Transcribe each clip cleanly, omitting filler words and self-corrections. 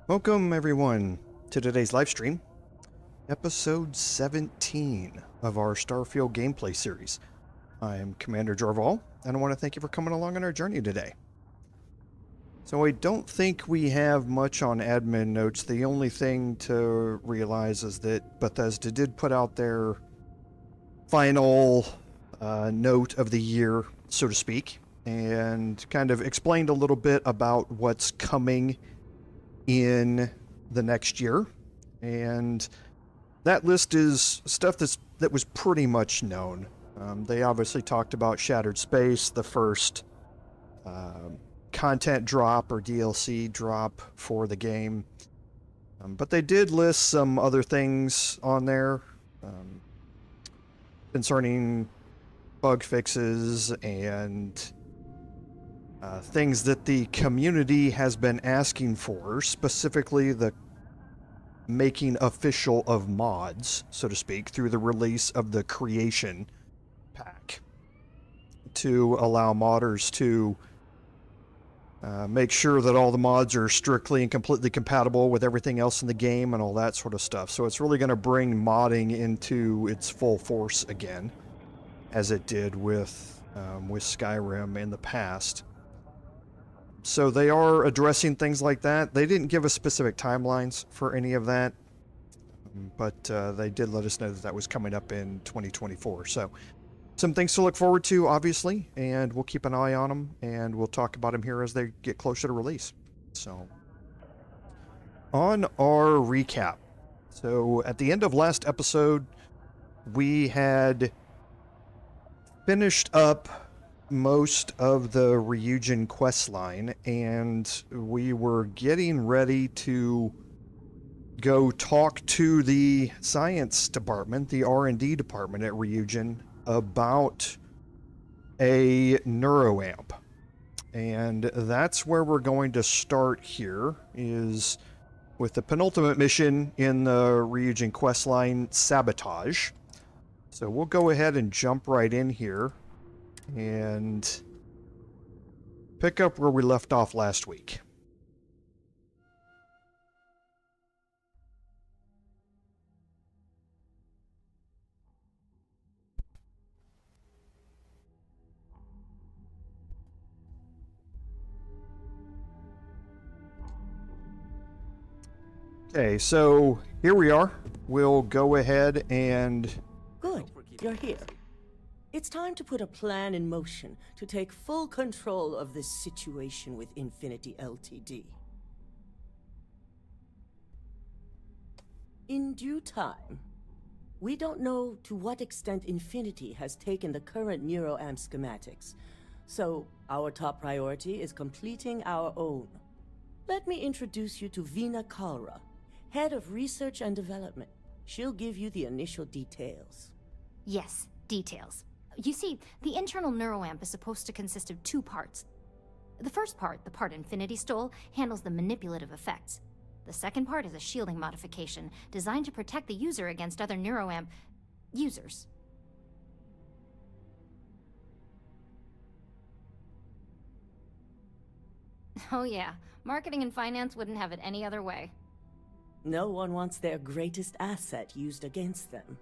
Welcome everyone to today's live stream, episode 17 of our Starfield gameplay series. I'm Commander Jorval, and I want to thank you for coming along on our journey today. So I don't think we have much on admin notes. The only thing to realize is that Bethesda did put out their final note of the year, so to speak, and kind of explained a little bit about what's coming in the next year, and that list is stuff that was pretty much known. They obviously talked about Shattered Space, the first content drop or DLC drop for the game, but they did list some other things on there concerning bug fixes and things that the community has been asking for, specifically the making official of mods, so to speak, through the release of the creation pack to allow modders to make sure that all the mods are strictly and completely compatible with everything else in the game and all that sort of stuff. So it's really going to bring modding into its full force again, as it did with Skyrim in the past. So they are addressing things like that. They didn't give us specific timelines for any of that, but they did let us know that that was coming up in 2024. So some things to look forward to, obviously, and we'll keep an eye on them, and we'll talk about them here as they get closer to release. So on our recap. So at the end of last episode, we had finished up most of the Ryujin questline, and we were getting ready to go talk to the science department, the R&D department at Ryujin, about a Neuroamp. And that's where we're going to start here, is with the penultimate mission in the Ryujin questline, Sabotage. So we'll go ahead and jump right in here and pick up where we left off last week. Okay, so here we are. We'll go ahead and... Good, you're here. It's time to put a plan in motion to take full control of this situation with Infinity LTD. In due time. We don't know to what extent Infinity has taken the current Neuroamp schematics, so our top priority is completing our own. Let me introduce you to Vina Kalra, Head of Research and Development. She'll give you the initial details. Yes, details. You see, the internal Neuroamp is supposed to consist of two parts. The first part, the part Infinity stole, handles the manipulative effects. The second part is a shielding modification, designed to protect the user against other Neuroamp users. Oh yeah, marketing and finance wouldn't have it any other way. No one wants their greatest asset used against them.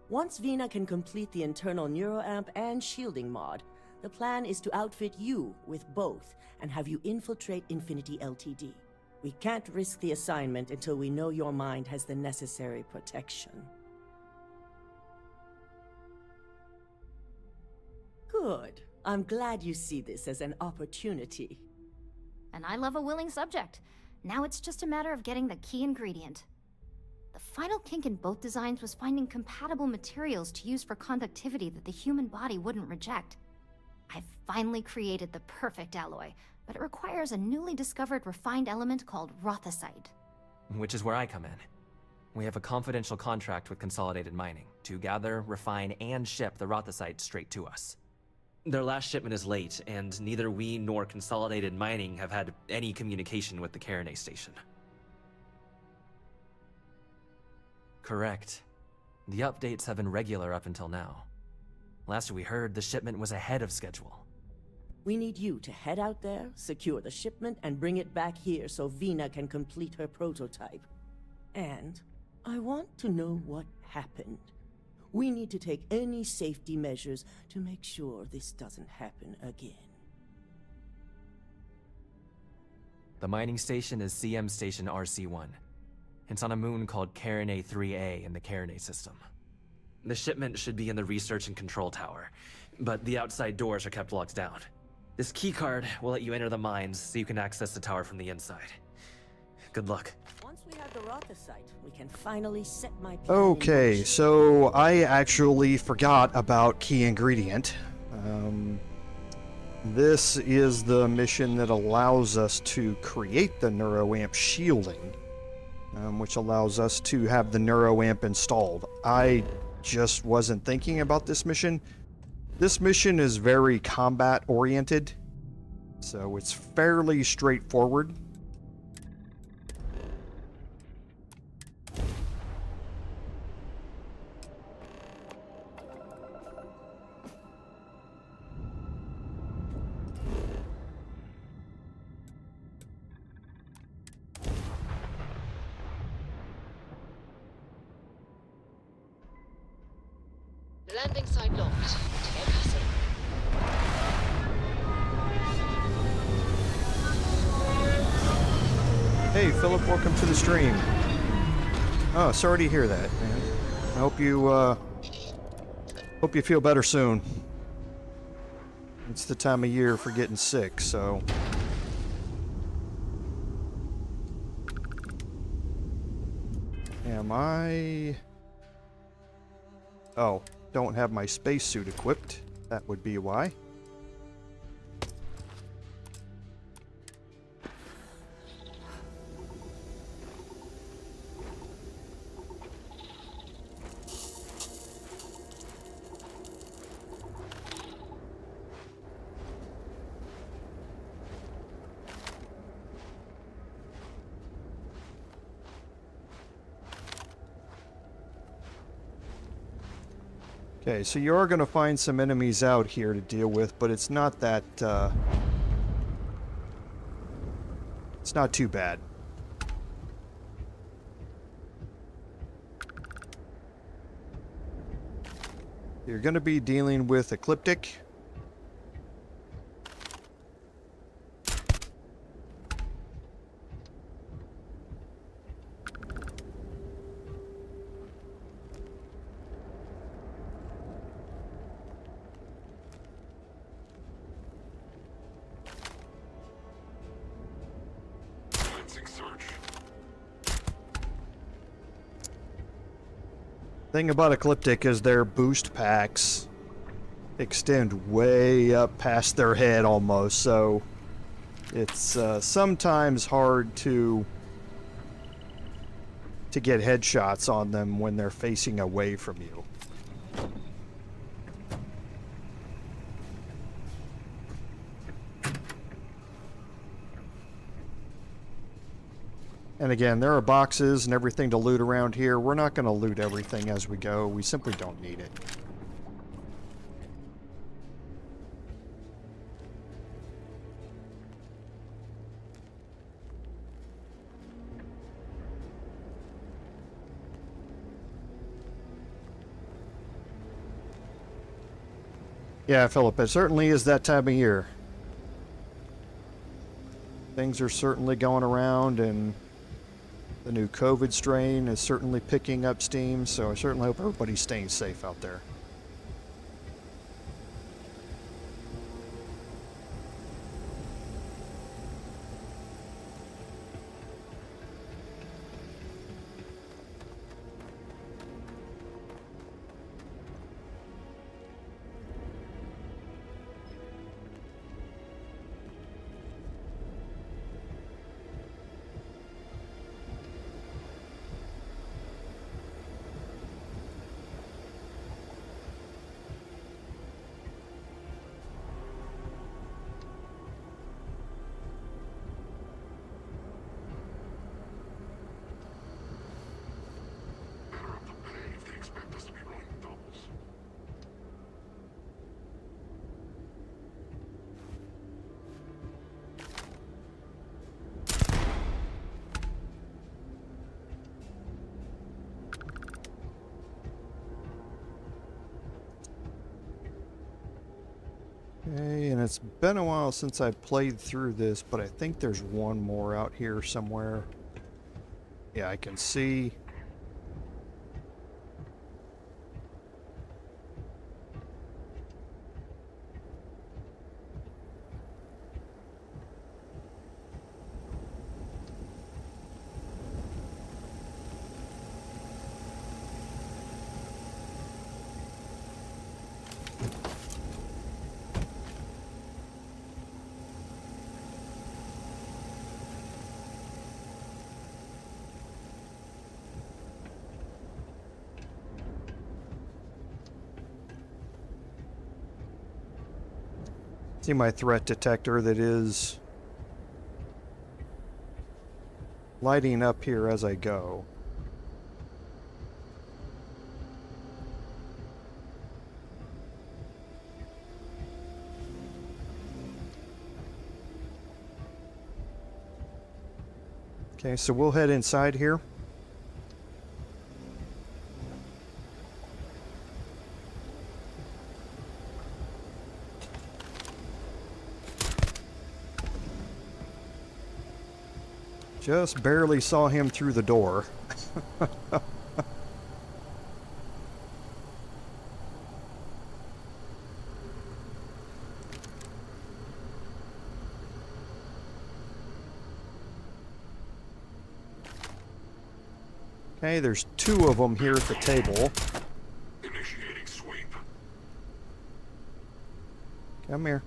Once Vina can complete the internal Neuroamp and shielding mod, the plan is to outfit you with both and have you infiltrate Infinity LTD. We can't risk the assignment until we know your mind has the necessary protection. Good. I'm glad you see this as an opportunity. And I love a willing subject. Now it's just a matter of getting the key ingredient. The final kink in both designs was finding compatible materials to use for conductivity that the human body wouldn't reject. I've finally created the perfect alloy, but it requires a newly discovered refined element called rothicite. Which is where I come in. We have a confidential contract with Consolidated Mining to gather, refine, and ship the rothicite straight to us. Their last shipment is late, and neither we nor Consolidated Mining have had any communication with the Carinae station. Correct. The updates have been regular up until now. Last we heard, the shipment was ahead of schedule. We need you to head out there, secure the shipment, and bring it back here so Vina can complete her prototype. And I want to know what happened. We need to take any safety measures to make sure this doesn't happen again. The mining station is CM Station RC-1. It's on a moon called Carinae 3A in the Carinae system. The shipment should be in the research and control tower, but the outside doors are kept locked down. This keycard will let you enter the mines so you can access the tower from the inside. Good luck. Once we have the Rothasite, we can finally set my plan in Okay, motion. so I actually forgot about key ingredient. This is the mission that allows us to create the Neuroamp shielding, which allows us to have the Neuroamp installed. I just wasn't thinking about this mission. This mission is very combat oriented, so it's fairly straightforward. Landing site locked. Take us in. Hey Philip, welcome to the stream. Oh, sorry to hear that, man. I hope you feel better soon. It's the time of year for getting sick, so. Am I? Oh, don't have my spacesuit equipped. That would be why. Okay, so you are going to find some enemies out here to deal with, but it's not that, it's not too bad. You're going to be dealing with Ecliptic. Thing about Ecliptic is their boost packs extend way up past their head almost, so it's sometimes hard to get headshots on them when they're facing away from you. And again, there are boxes and everything to loot around here. We're not going to loot everything as we go. We simply don't need it. Yeah, Philip, it certainly is that time of year. Things are certainly going around, and the new COVID strain is certainly picking up steam, so I certainly hope everybody's staying safe out there. it's been a while since I played through this, but I think there's one more out here somewhere. Yeah, I can see. See my threat detector that is lighting up here as I go. Okay, so we'll head inside here. Just barely saw him through the door. Okay, there's two of them here at the table. Initiating sweep. Come here.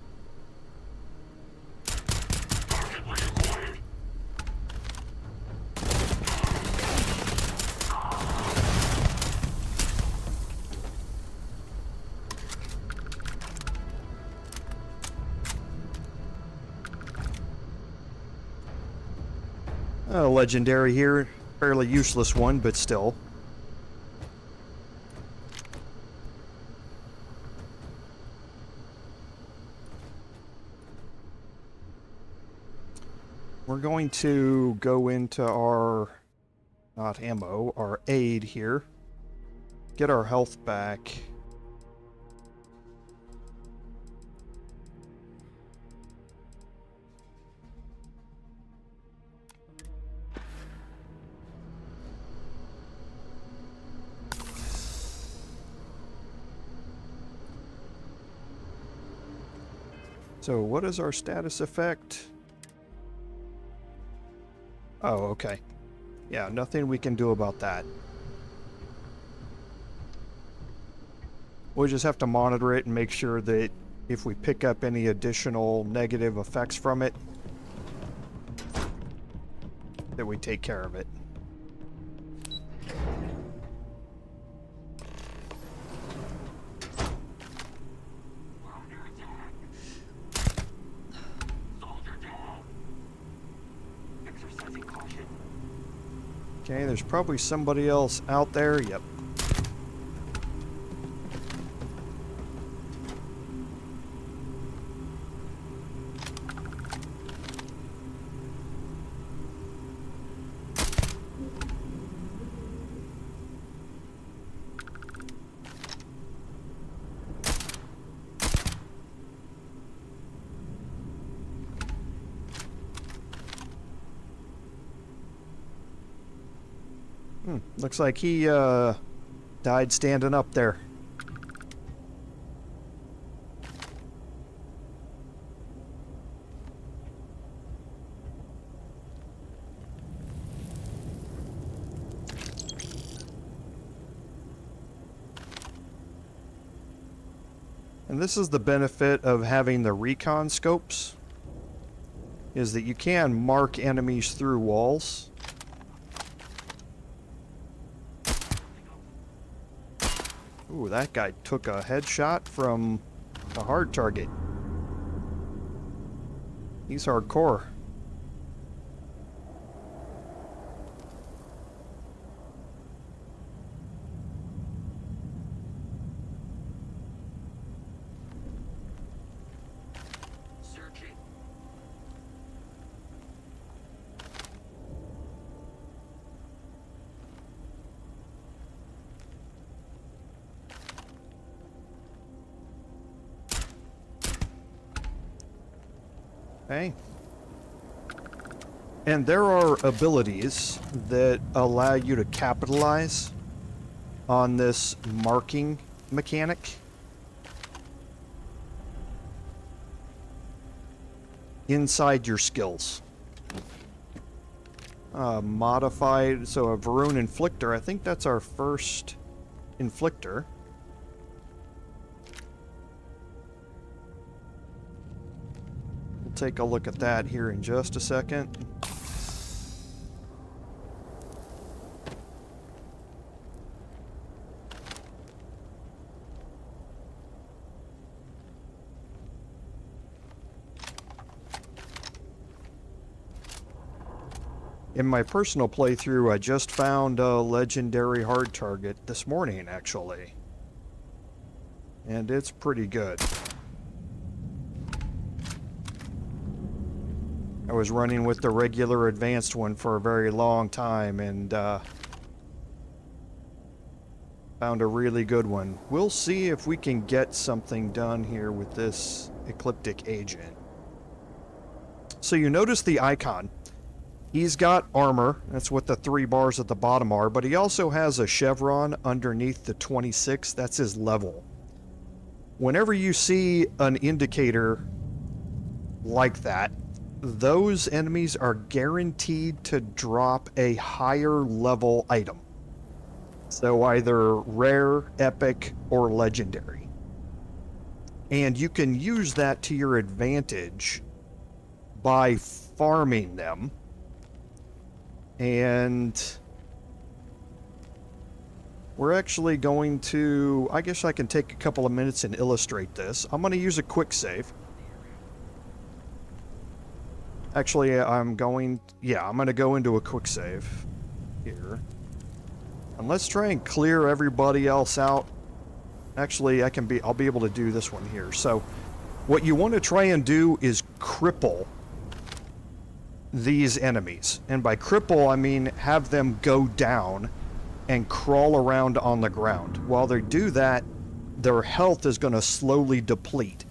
Target reacquired. A legendary here. Fairly useless one, but still. We're going to go into our, not ammo, our aid here. Get our health back. So what is our status effect? Oh, okay. Yeah, nothing we can do about that. We'll just have to monitor it and make sure that if we pick up any additional negative effects from it, that we take care of it. Okay, there's probably somebody else out there. Yep. Looks like he died standing up there. And this is the benefit of having the recon scopes, is that you can mark enemies through walls. Ooh, that guy took a headshot from a hard target. He's hardcore. Searching. Okay. And there are abilities that allow you to capitalize on this marking mechanic. Inside your skills. Modified, so a Varun Inflictor. I think that's our first Inflictor. We'll take a look at that here in just a second. In my personal playthrough, I just found a legendary hard target this morning, actually. And it's pretty good. I was running with the regular advanced one for a very long time and found a really good one. We'll see if we can get something done here with this Ecliptic Agent. So you notice the icon. He's got armor, that's what the 3 bars at the bottom are, but he also has a chevron underneath the 26, that's his level. Whenever you see an indicator like that, those enemies are guaranteed to drop a higher level item. So either rare, epic, or legendary. And you can use that to your advantage by farming them. And we're actually going to, I guess I can take a couple of minutes and illustrate this. I'm going to use a quick save. Actually, I'm going to go into a quick save here. And let's try and clear everybody else out. Actually, I'll be able to do this one here. So what you want to try and do is cripple these enemies. And by cripple, I mean have them go down and crawl around on the ground. While they do that, their health is going to slowly deplete.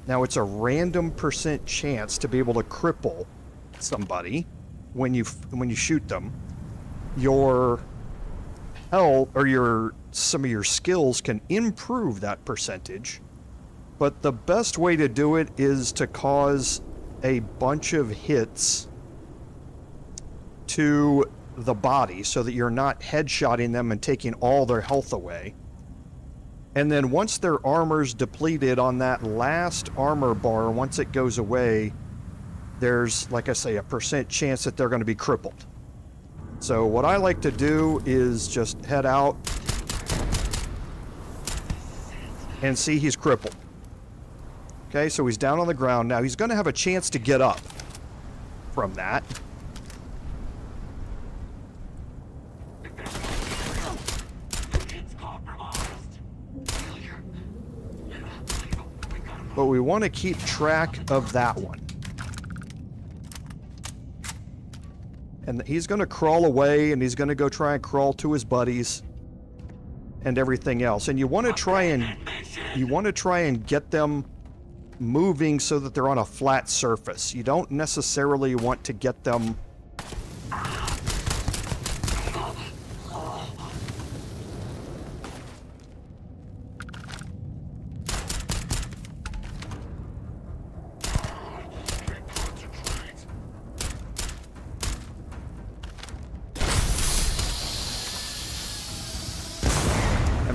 Now, it's a random % chance to be able to cripple somebody when you shoot them. Your health or some of your skills can improve that percentage, but the best way to do it is to cause a bunch of hits to the body so that you're not headshotting them and taking all their health away. And then once their armor's depleted on that last armor bar, once it goes away, there's, like I say, a % chance that they're going to be crippled. So what I like to do is just head out and see he's crippled. Okay, so he's down on the ground. Now he's going to have a chance to get up from that. But we want to keep track of that one. And he's going to crawl away, and he's going to go try and crawl to his buddies and everything else. And you want to try and get them moving so that they're on a flat surface. You don't necessarily want to get them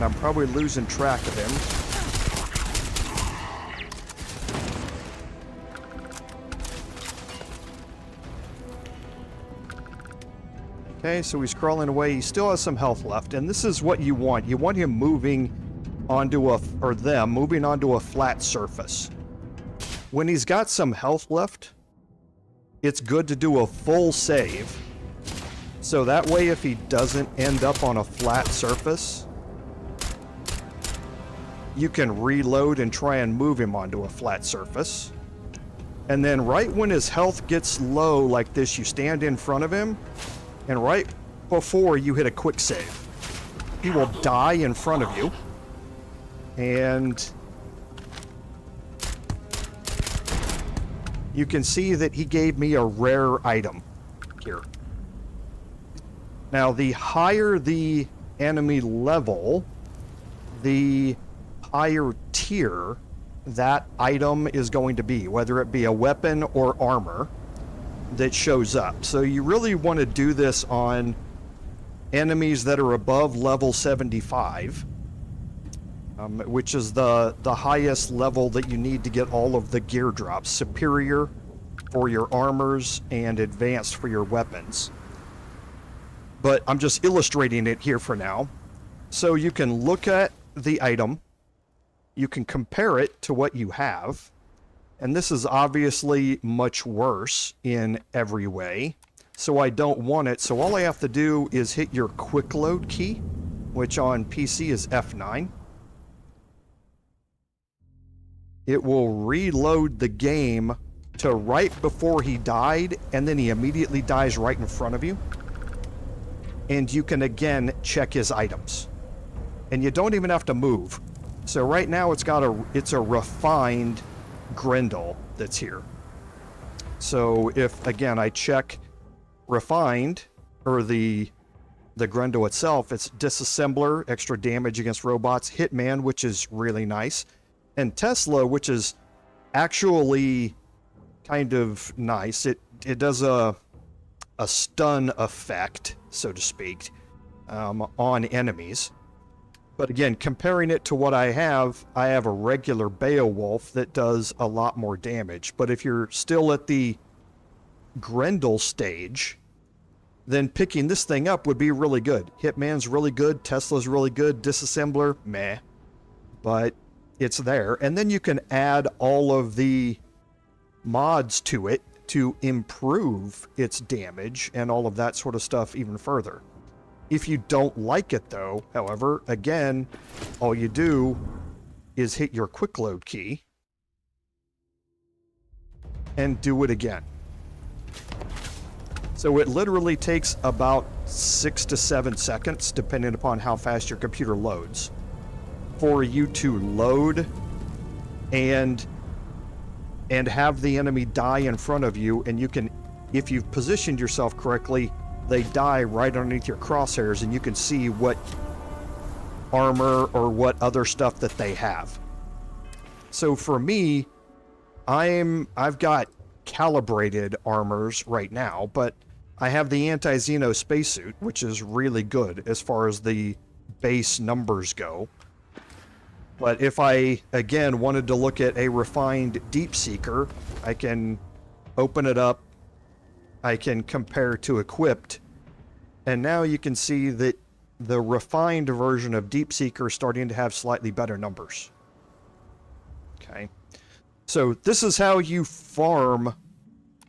I'm probably losing track of him. Okay, so he's crawling away. He still has some health left, and this is what you want. You want him moving onto moving onto a flat surface. When he's got some health left, it's good to do a full save. So that way, if he doesn't end up on a flat surface, you can reload and try and move him onto a flat surface. And then right when his health gets low like this, you stand in front of him, and right before you hit a quick save, he will die in front of you. And you can see that he gave me a rare item here. Now, the higher the enemy level, the higher tier that item is going to be, whether it be a weapon or armor that shows up. So you really want to do this on enemies that are above level 75, which is the highest level that you need to get all of the gear drops. Superior for your armors and advanced for your weapons. But I'm just illustrating it here for now. So you can look at the item, you can compare it to what you have, and this is obviously much worse in every way, so I don't want it. So all I have to do is hit your quick load key, which on PC is F9. It will reload the game to right before he died, and then he immediately dies right in front of you. And you can again check his items. And you don't even have to move. So right now it's a refined Grendel that's here. So if again I check refined, or the Grendel itself, it's disassembler, extra damage against robots, Hitman, which is really nice, and Tesla, which is actually kind of nice. It does a stun effect, so to speak, on enemies. But again, comparing it to what I have a regular Beowulf that does a lot more damage. But if you're still at the Grendel stage, then picking this thing up would be really good. Hitman's really good, Tesla's really good, Disassembler, meh. But it's there. And then you can add all of the mods to it to improve its damage and all of that sort of stuff even further. If you don't like it though, however, again, all you do is hit your quick load key and do it again. So it literally takes about 6 to 7 seconds, depending upon how fast your computer loads, for you to load and have the enemy die in front of you. And you can, if you've positioned yourself correctly, they die right underneath your crosshairs, and you can see what armor or what other stuff that they have. So for me, I've got calibrated armors right now, but I have the anti-Xeno spacesuit, which is really good as far as the base numbers go. But if I, again, wanted to look at a refined Deep Seeker, I can open it up, I can compare to equipped, and now you can see that the refined version of Deep Seeker is starting to have slightly better numbers. Okay. So this is how you farm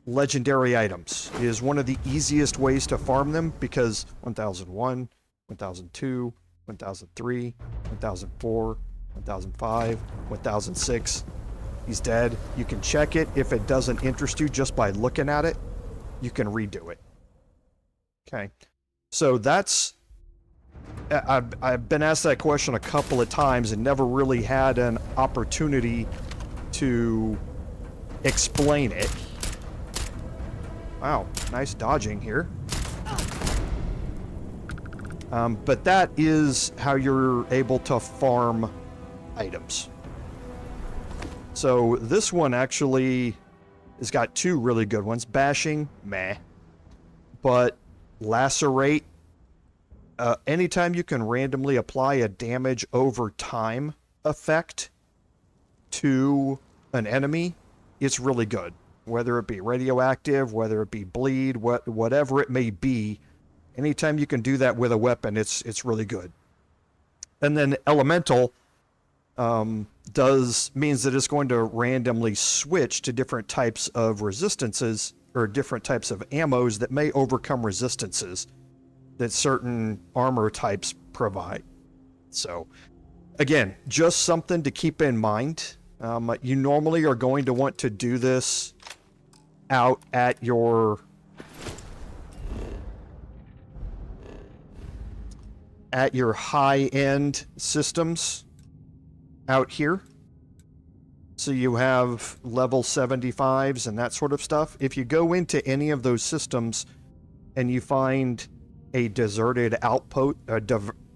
legendary items. It is one of the easiest ways to farm them, because 1001, 1002, 1003, 1004, 1005, 1006, he's dead. You can check it. If it doesn't interest you just by looking at it, you can redo it. Okay. So that's... I've been asked that question a couple of times and never really had an opportunity to explain it. Wow, nice dodging here. But that is how you're able to farm items. So this one actually has got two really good ones. Bashing, meh. But Lacerate, anytime you can randomly apply a damage over time effect to an enemy, it's really good. Whether it be radioactive, whether it be bleed, whatever it may be, anytime you can do that with a weapon, it's really good. And then Elemental means that it's going to randomly switch to different types of resistances, or different types of ammos that may overcome resistances that certain armor types provide. So, again, just something to keep in mind. You normally are going to want to do this out at your high-end systems out here. So you have level 75s and that sort of stuff. If you go into any of those systems and you find a deserted outpost,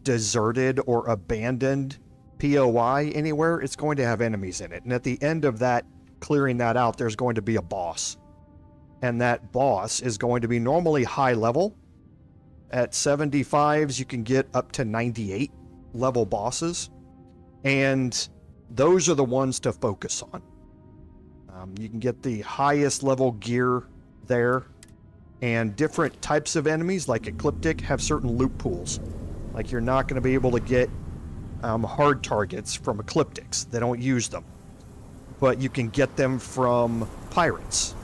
deserted or abandoned POI anywhere, it's going to have enemies in it. And at the end of that, clearing that out, there's going to be a boss. And that boss is going to be normally high level. At 75s, you can get up to 98 level bosses. And those are the ones to focus on. You can get the highest level gear there. And different types of enemies, like Ecliptic, have certain loot pools. Like, you're not going to be able to get hard targets from Ecliptics. They don't use them. But you can get them from pirates.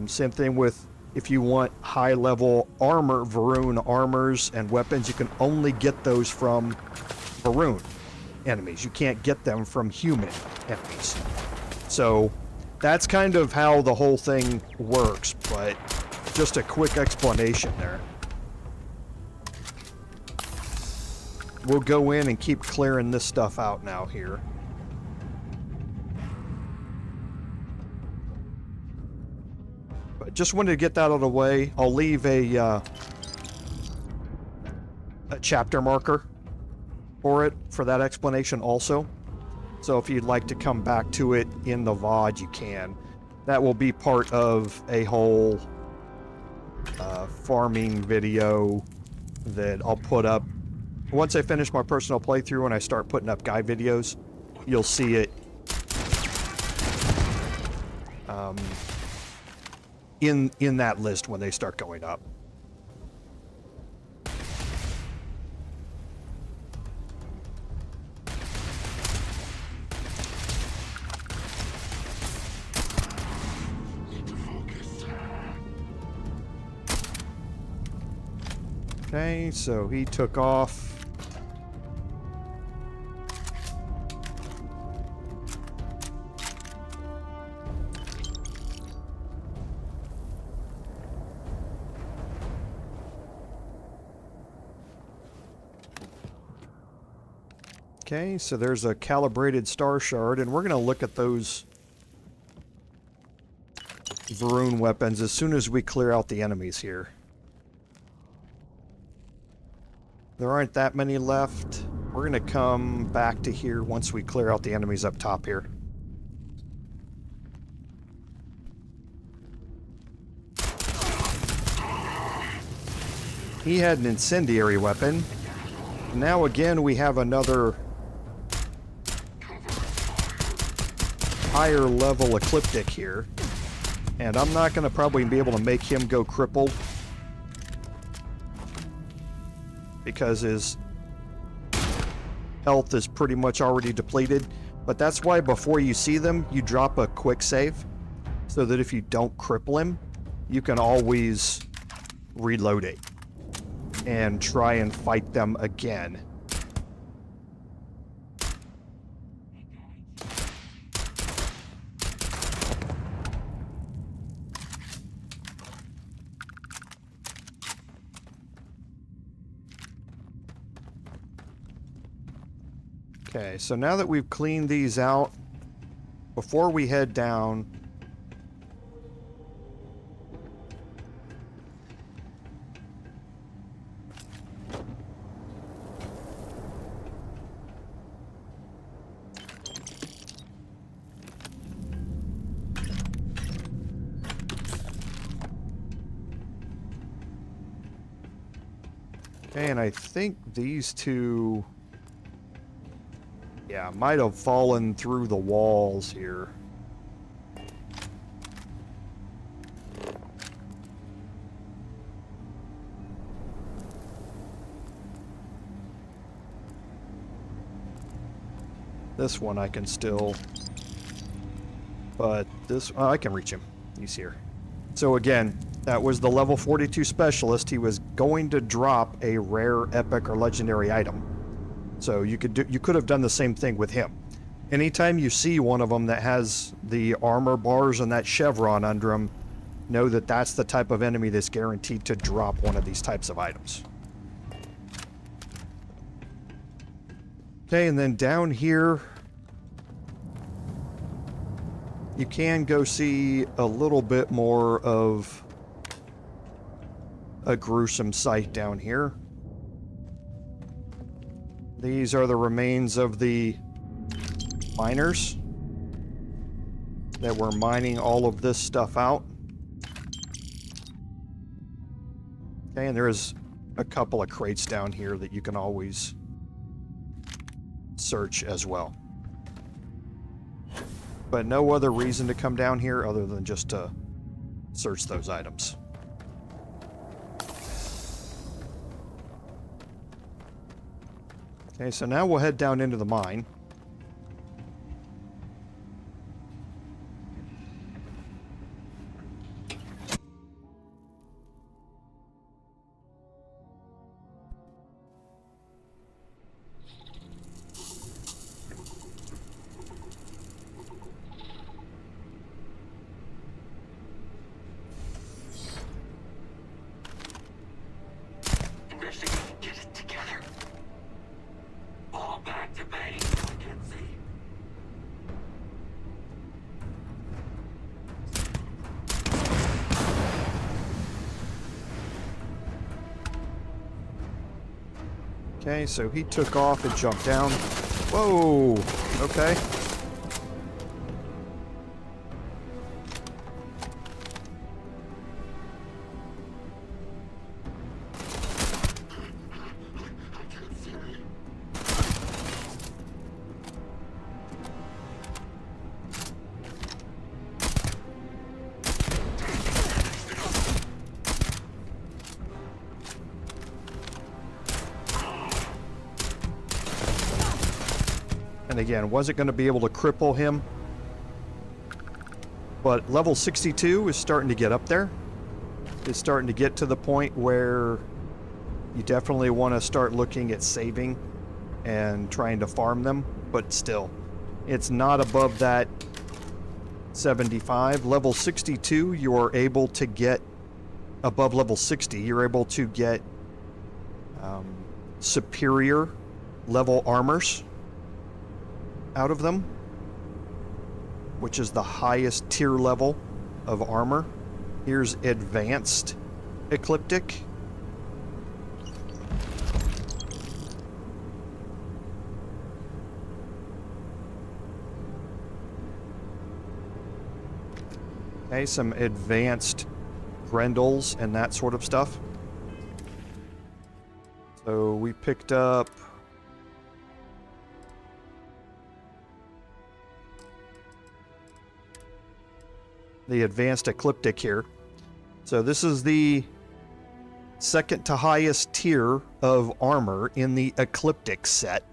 Same thing with, if you want high-level armor, Varun armors and weapons, you can only get those from Varun enemies. You can't get them from human enemies. So that's kind of how the whole thing works, but just a quick explanation there. We'll go in and keep clearing this stuff out now here. But just wanted to get that out of the way. I'll leave a chapter marker for that explanation also. So if you'd like to come back to it in the VOD, you can. That will be part of a whole farming video that I'll put up. Once I finish my personal playthrough and I start putting up guide videos, you'll see it in that list when they start going up. Okay, so he took off. Okay, so there's a calibrated star shard, and we're going to look at those Varun weapons as soon as we clear out the enemies here. There aren't that many left. We're going to come back to here once we clear out the enemies up top here. He had an incendiary weapon. Now again we have another higher level Ecliptic here. And I'm not going to probably be able to make him go crippled, because his health is pretty much already depleted. But that's why before you see them, you drop a quick save, so that if you don't cripple him, you can always reload it and try and fight them again. Okay, so now that we've cleaned these out, before we head down, okay, and I think these two, yeah, might have fallen through the walls here. This one I can still, but this, I can reach him. He's here. So again, that was the level 42 specialist. He was going to drop a rare, epic, or legendary item. So you could have done the same thing with him. Anytime you see one of them that has the armor bars and that chevron under them, know that that's the type of enemy that's guaranteed to drop one of these types of items. Okay, and then down here, you can go see a little bit more of a gruesome sight down here. These are the remains of the miners that were mining all of this stuff out. Okay, and there is a couple of crates down here that you can always search as well. But no other reason to come down here other than just to search those items. Okay, so now we'll head down into the mine. Investigate, get it together. All back to base, Mackenzie. Okay, so he took off and jumped down. Whoa! Okay. And again, wasn't going to be able to cripple him. But level 62 is starting to get up there. It's starting to get to the point where you definitely want to start looking at saving and trying to farm them. But still, it's not above that 75. Level 62, you are able to get above level 60. You're able to get superior level armors out of them, which is the highest tier level of armor. Here's advanced ecliptic. Okay, some advanced Grendels and that sort of stuff. So we picked up the advanced ecliptic here. So this is the second to highest tier of armor in the ecliptic set.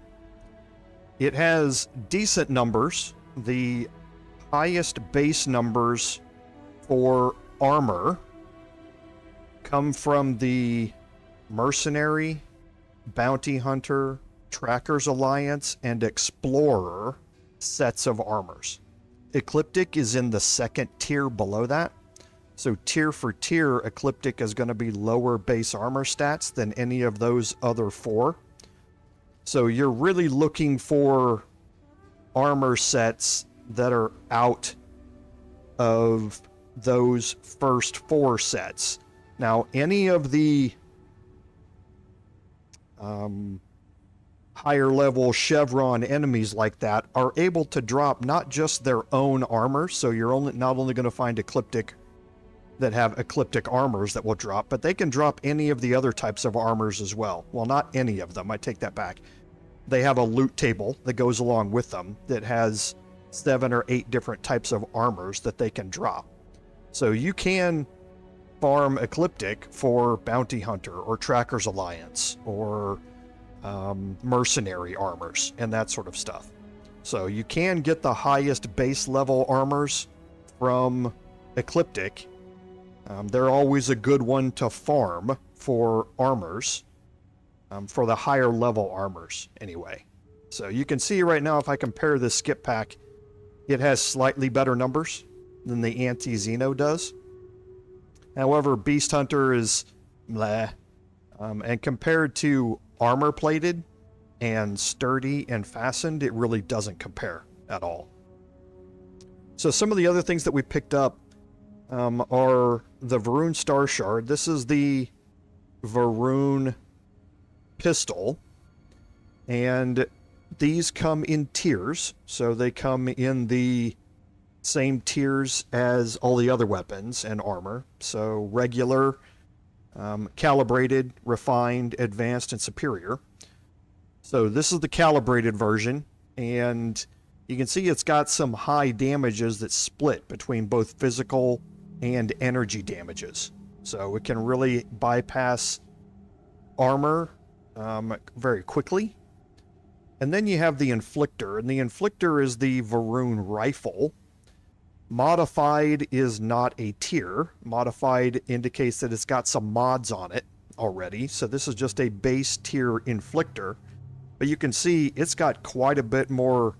It has decent numbers. The highest base numbers for armor come from the Mercenary, Bounty Hunter, Trackers Alliance, and Explorer sets of armors. Ecliptic is in the second tier below that. So tier for tier, Ecliptic is going to be lower base armor stats than any of those other four. So you're really looking for armor sets that are out of those first four sets. Now, any of the higher level chevron enemies like that are able to drop not just their own armor, so you're not only going to find ecliptic that have ecliptic armors that will drop, but they can drop any of the other types of armors as well. Well, not any of them, I take that back. They have a loot table that goes along with them that has 7 or 8 different types of armors that they can drop. So you can farm ecliptic for Bounty Hunter or Trackers Alliance or mercenary armors and that sort of stuff. So you can get the highest base level armors from ecliptic. They're always a good one to farm for armors, for the higher level armors anyway. So you can see right now, if I compare this skip pack, it has slightly better numbers than the anti-Xeno does. However, Beast Hunter is meh. And compared to armor plated and sturdy and fastened, it really doesn't compare at all. So some of the other things that we picked up are the Varun Star Shard. This is the Varun pistol. And these come in tiers. So they come in the same tiers as all the other weapons and armor. So regular, calibrated, refined, advanced, and superior. So this is the calibrated version, and you can see it's got some high damages that split between both physical and energy damages. So it can really bypass armor very quickly. And then you have the Inflictor, and the Inflictor is the Varun rifle. Modified is not a tier. Modified indicates that it's got some mods on it already. So this is just a base tier Inflictor. But you can see it's got quite a bit more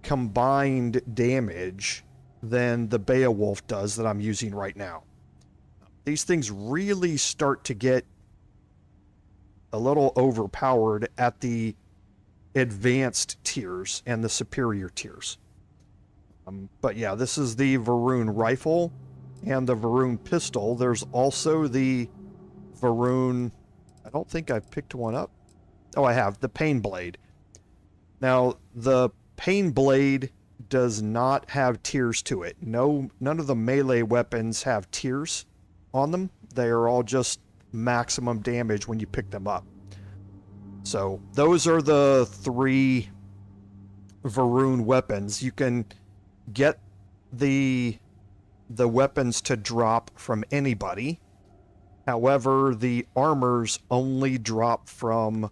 combined damage than the Beowulf does that I'm using right now. These things really start to get a little overpowered at the advanced tiers and the superior tiers. But yeah, this is the Varun rifle and the Varun pistol. There's also the Varun... I don't think I've picked one up. Oh, I have. The Pain Blade. Now, the Pain Blade does not have tiers to it. None of the melee weapons have tiers on them. They are all just maximum damage when you pick them up. So, those are the 3 Varun weapons. You can get the weapons to drop from anybody. However, the armors only drop from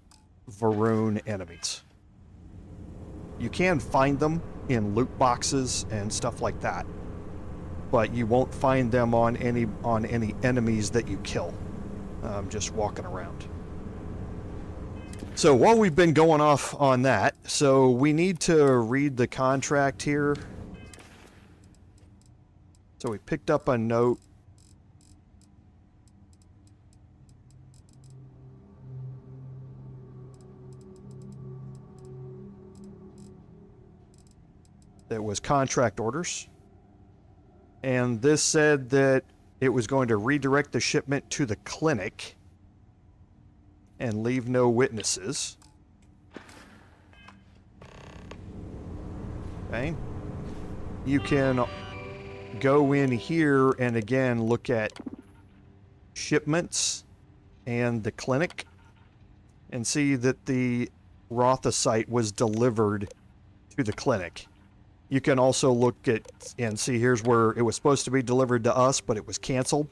Varun enemies. You can find them in loot boxes and stuff like that, but you won't find them on any enemies that you kill just walking around. So while we've been going off on that, so we need to read the contract here. So we picked up a note. That was contract orders. And this said that it was going to redirect the shipment to the clinic and leave no witnesses. Okay. You can go in here and again look at shipments and the clinic and see that the Rothosite was delivered to the clinic. You can also look at and see here's where it was supposed to be delivered to us, but it was canceled.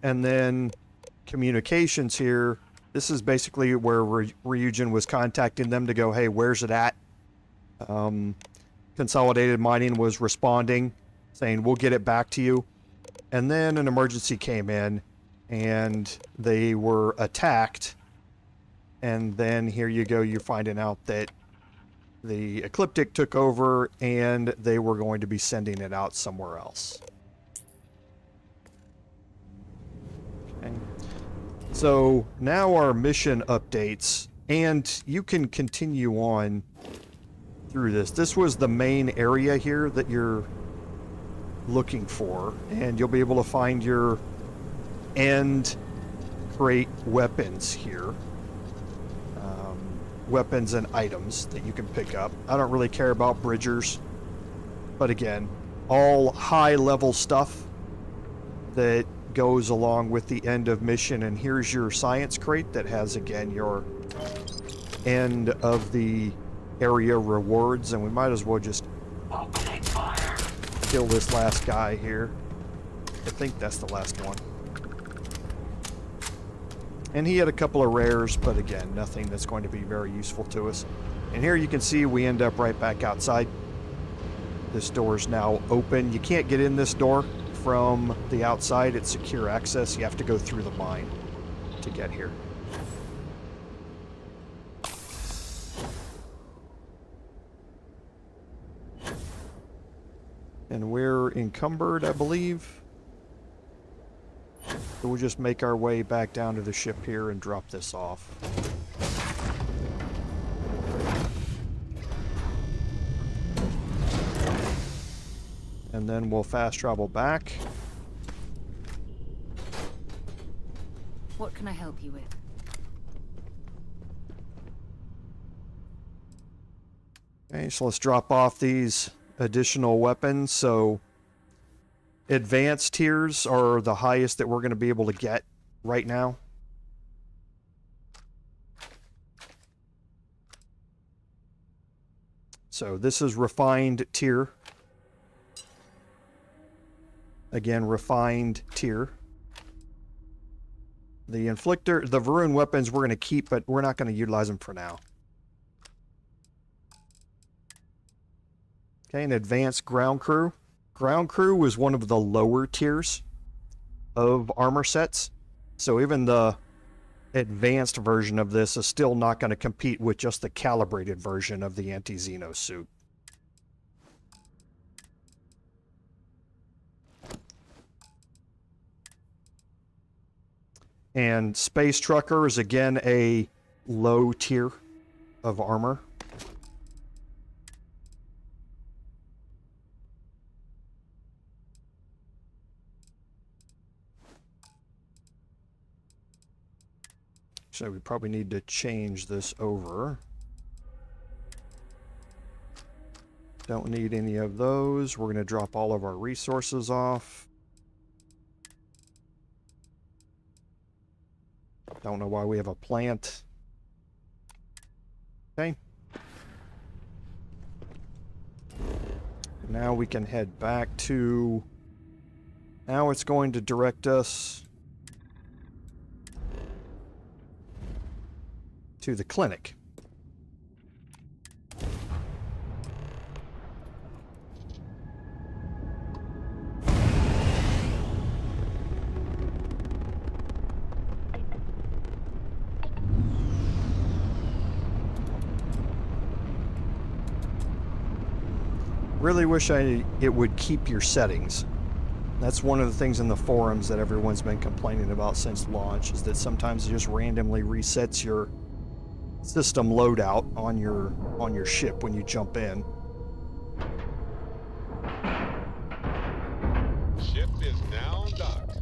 And then communications here. This is basically where Ryujin was contacting them to go, hey, where's it at? Consolidated Mining was responding, saying, we'll get it back to you. And then an emergency came in, and they were attacked. And then here you go, you're finding out that the Ecliptic took over, and they were going to be sending it out somewhere else. Okay. So now our mission updates, and you can continue on through this. This was the main area here that you're looking for, and you'll be able to find your end crate weapons here. Weapons and items that you can pick up. I don't really care about Bridgers, but again, all high level stuff that goes along with the end of mission. And here's your science crate that has again your end of the area rewards, and we might as well just kill this last guy here. I think that's the last one. And he had a couple of rares, but again, nothing that's going to be very useful to us. And here you can see we end up right back outside. This door is now open. You can't get in this door from the outside. It's secure access. You have to go through the mine to get here. And we're encumbered, I believe. So we'll just make our way back down to the ship here and drop this off. And then we'll fast travel back. What can I help you with? Okay, so let's drop off these additional weapons. So advanced tiers are the highest that we're going to be able to get right now. So this is refined tier. Again, refined tier. The inflictor, the Varun weapons we're going to keep, but we're not going to utilize them for now. Okay, an advanced ground crew. Ground crew is one of the lower tiers of armor sets. So even the advanced version of this is still not going to compete with just the calibrated version of the anti-Xeno suit. And Space Trucker is again a low tier of armor. So we probably need to change this over. Don't need any of those. We're going to drop all of our resources off. Don't know why we have a plant. Okay. Now we can head back to... Now it's going to direct us to the clinic. Really wish it would keep your settings. That's one of the things in the forums that everyone's been complaining about since launch, is that sometimes it just randomly resets your system loadout on your ship when you jump in. Ship is now docked.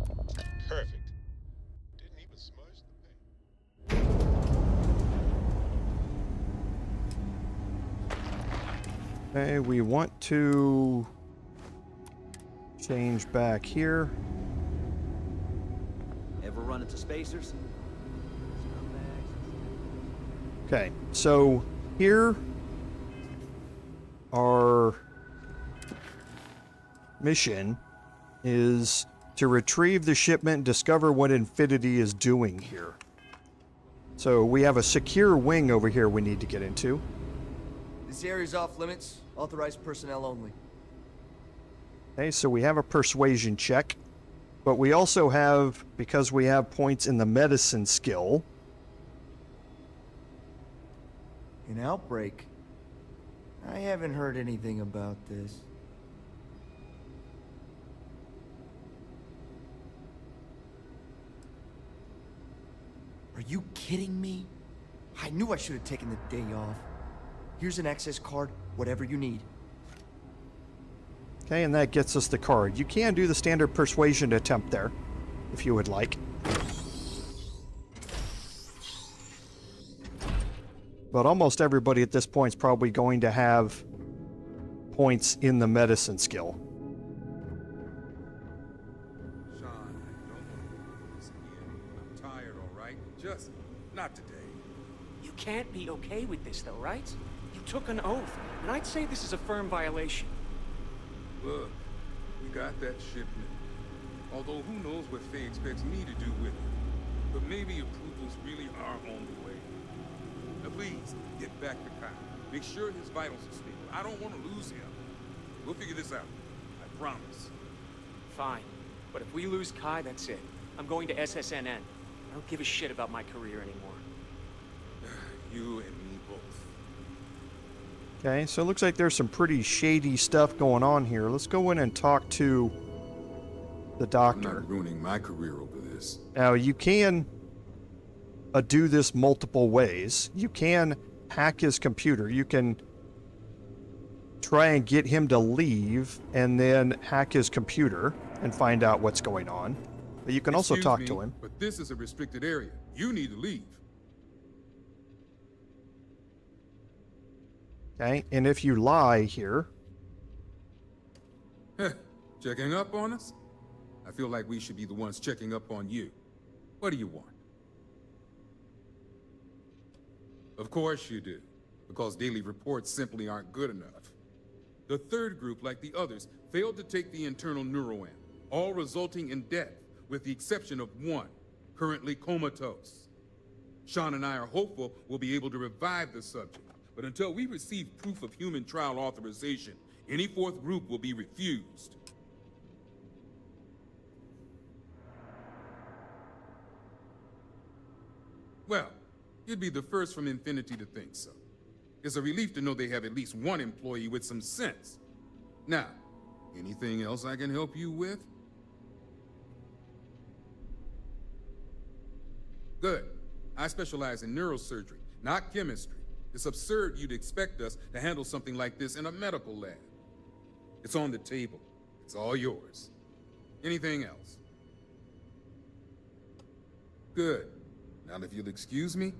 Perfect. Didn't even smudge the paint. Okay, we want to change back here. Ever run into spacers? Okay, so here our mission is to retrieve the shipment, discover what Infinity is doing here. So we have a secure wing over here we need to get into. This area's off limits. Authorized personnel only. Okay, so we have a persuasion check, but we also have, because we have points in the medicine skill, An outbreak? I haven't heard anything about this. Are you kidding me? I knew I should have taken the day off. Here's an access card, whatever you need. okay, and that gets us the card. You can do the standard persuasion attempt there, if you would like. But almost everybody at this point is probably going to have points in the medicine skill. Sean, I don't want to go through this again. I'm tired, all right? Just not today. You can't be okay with this, though, right? You took an oath, and I'd say this is a firm violation. Look, we got that shipment. Although who knows what Faye expects me to do with it. But maybe approvals really are on the way. Now please, get back to Kyle. Make sure his vitals are stable. I don't want to lose him. We'll figure this out. I promise. Fine. But if we lose Kai, that's it. I'm going to SSNN. I don't give a shit about my career anymore. You and me both. Okay, so it looks like there's some pretty shady stuff going on here. Let's go in and talk to the I'm doctor. not ruining my career over this. Now, you can do this multiple ways. You can hack his computer. You can try and get him to leave and then hack his computer and find out what's going on. But you can also talk to him. But this is a restricted area. You need to leave. Okay, and if you lie here... Checking up on us? I feel like we should be the ones checking up on you. What do you want? Of course you do, because daily reports simply aren't good enough. The third group, like the others, failed to take the internal Neuroamp, all resulting in death, with the exception of one, currently comatose. Sean and I are hopeful we'll be able to revive the subject, but until we receive proof of human trial authorization, any fourth group will be refused. Well, you'd be the first from Infinity to think so. It's a relief to know they have at least one employee with some sense. Now, anything else I can help you with? Good. I specialize in neurosurgery, not chemistry. It's absurd you'd expect us to handle something like this in a medical lab. It's on the table. It's all yours. Anything else? Good. Now, if you'll excuse me,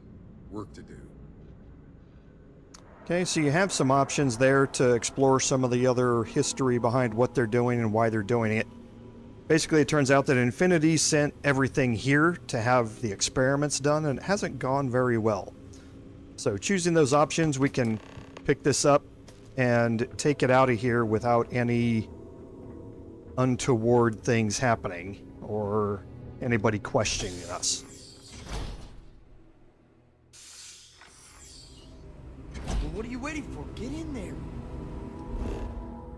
work to do. Okay, so you have some options there to explore some of the other history behind what they're doing and why they're doing it. Basically, it turns out that Infinity sent everything here to have the experiments done, and it hasn't gone very well. So choosing those options, we can pick this up and take it out of here without any untoward things happening or anybody questioning us. Well, what are you waiting for? Get in there.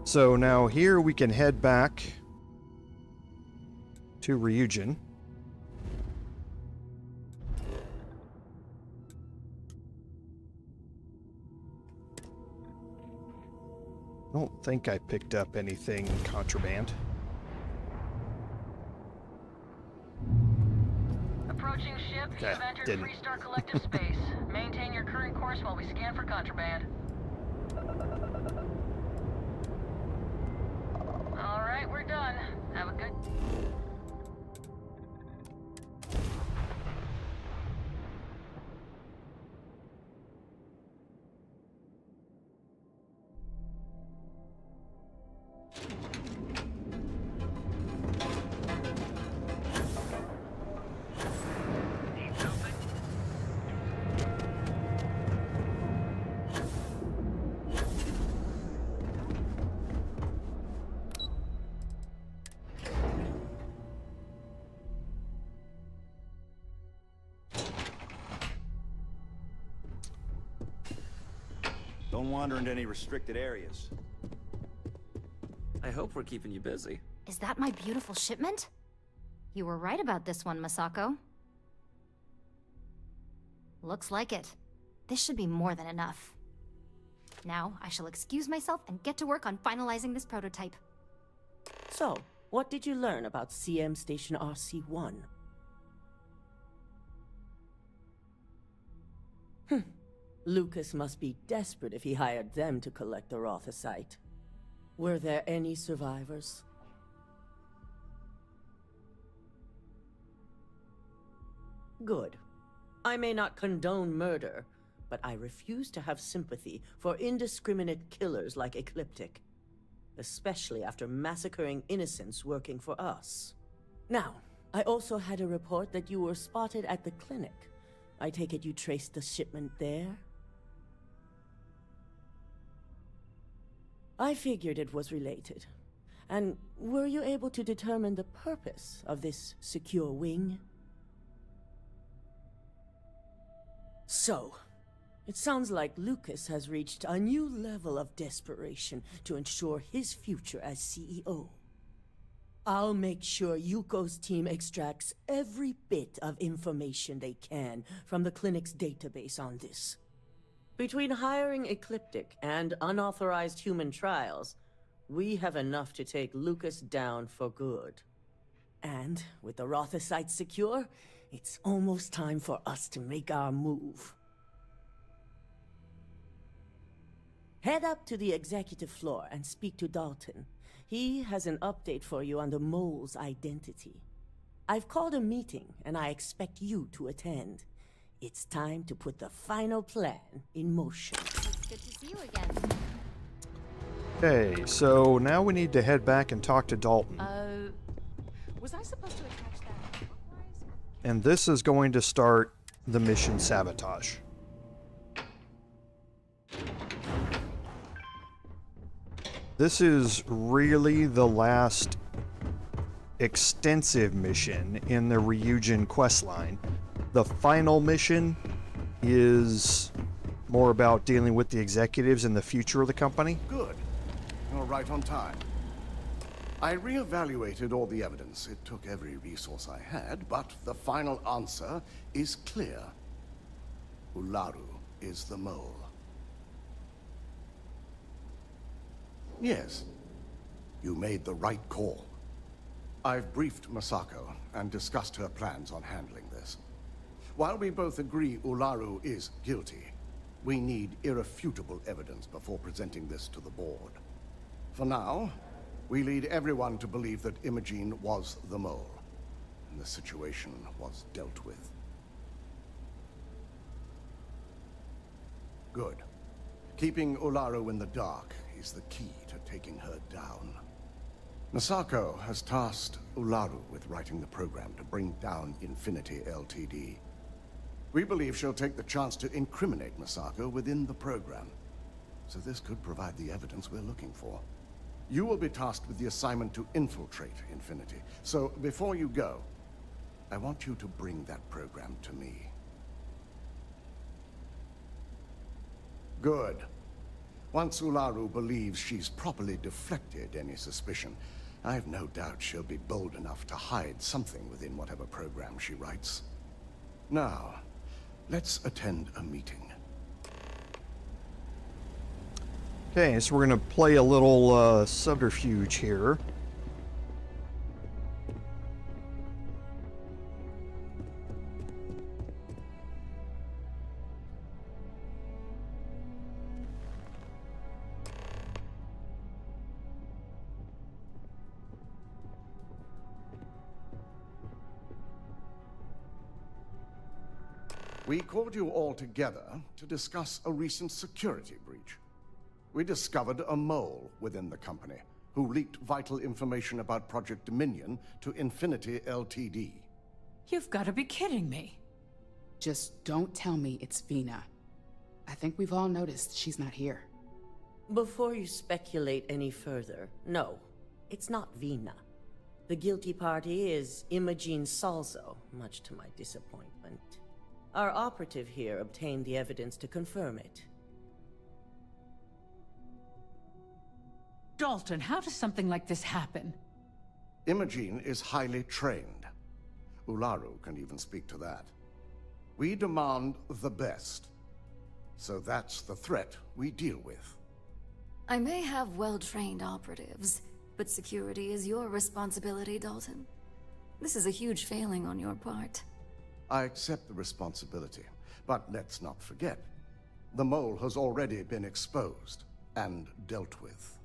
So now here we can head back to Ryujin. I don't think I picked up anything contraband. Approaching ship, Okay, you've entered didn't. Freestar Collective space. Maintain your current course while we scan for contraband. Alright, we're done. Have a good... Don't wander into any restricted areas. I hope we're keeping you busy. Is that my beautiful shipment? You were right about this one, Masako. Looks like it. This should be more than enough. Now, I shall excuse myself and get to work on finalizing this prototype. So, what did you learn about CM Station RC-1? Lucas must be desperate if he hired them to collect the Rothicite. Were there any survivors? Good. I may not condone murder, but I refuse to have sympathy for indiscriminate killers like Ecliptic, especially after massacring innocents working for us. Now, I also had a report that you were spotted at the clinic. I take it you traced the shipment there? I figured it was related. And were you able to determine the purpose of this secure wing? So, it sounds like Lucas has reached a new level of desperation to ensure his future as CEO. I'll make sure Yuko's team extracts every bit of information they can from the clinic's database on this. Between hiring Ecliptic and unauthorized human trials, we have enough to take Lucas down for good. And with the Rothicite secure, it's almost time for us to make our move. Head up to the executive floor and speak to Dalton. He has an update for you on the mole's identity. I've called a meeting, and I expect you to attend. It's time to put the final plan in motion. It's good to see you again. Okay, so now we need to head back and talk to Dalton. Was I supposed to attach that? And this is going to start the mission Sabotage. This is really the last extensive mission in the Ryujin questline. The final mission is more about dealing with the executives and the future of the company. Good. You're right on time. I reevaluated all the evidence. It took every resource I had, but the final answer is clear. Ularu is the mole. Yes, you made the right call. I've briefed Masako and discussed her plans on handling this. While we both agree Ularu is guilty, we need irrefutable evidence before presenting this to the board. For now, we lead everyone to believe that Imogene was the mole, and the situation was dealt with. Good. Keeping Ularu in the dark is the key to taking her down. Masako has tasked Ularu with writing the program to bring down Infinity LTD. We believe she'll take the chance to incriminate Masako within the program, so this could provide the evidence we're looking for. You will be tasked with the assignment to infiltrate Infinity, so before you go, I want you to bring that program to me. Good. Once Ularu believes she's properly deflected any suspicion, I have no doubt she'll be bold enough to hide something within whatever program she writes. Now, let's attend a meeting. Okay, so we're going to play a little subterfuge here. We called you all together to discuss a recent security breach. We discovered a mole within the company who leaked vital information about Project Dominion to Infinity LTD. You've got to be kidding me. Just don't tell me it's Vina. I think we've all noticed she's not here. Before you speculate any further, no, it's not Vina. The guilty party is Imogene Salzo, much to my disappointment. Our operative here obtained the evidence to confirm it. Dalton, how does something like this happen? Imogene is highly trained. Ularu can even speak to that. We demand the best. So that's the threat we deal with. I may have well-trained operatives, but security is your responsibility, Dalton. This is a huge failing on your part. I accept the responsibility, but let's not forget, the mole has already been exposed and dealt with.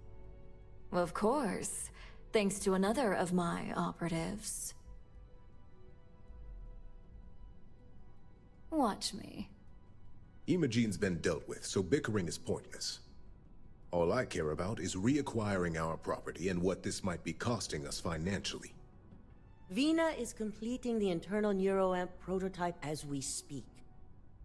Of course, thanks to another of my operatives. Watch me. Imogene's been dealt with, so bickering is pointless. All I care about is reacquiring our property and what this might be costing us financially. Vina is completing the internal Neuroamp prototype as we speak.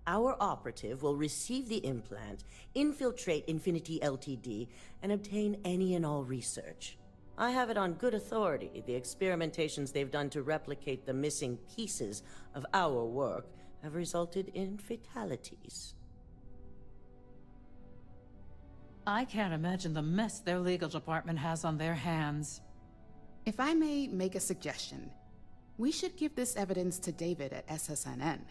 Our operative will receive the implant, infiltrate Infinity LTD, and obtain any and all research. I have it on good authority. The experimentations they've done to replicate the missing pieces of our work have resulted in fatalities. I can't imagine the mess their legal department has on their hands. If I may make a suggestion, we should give this evidence to David at SSNN.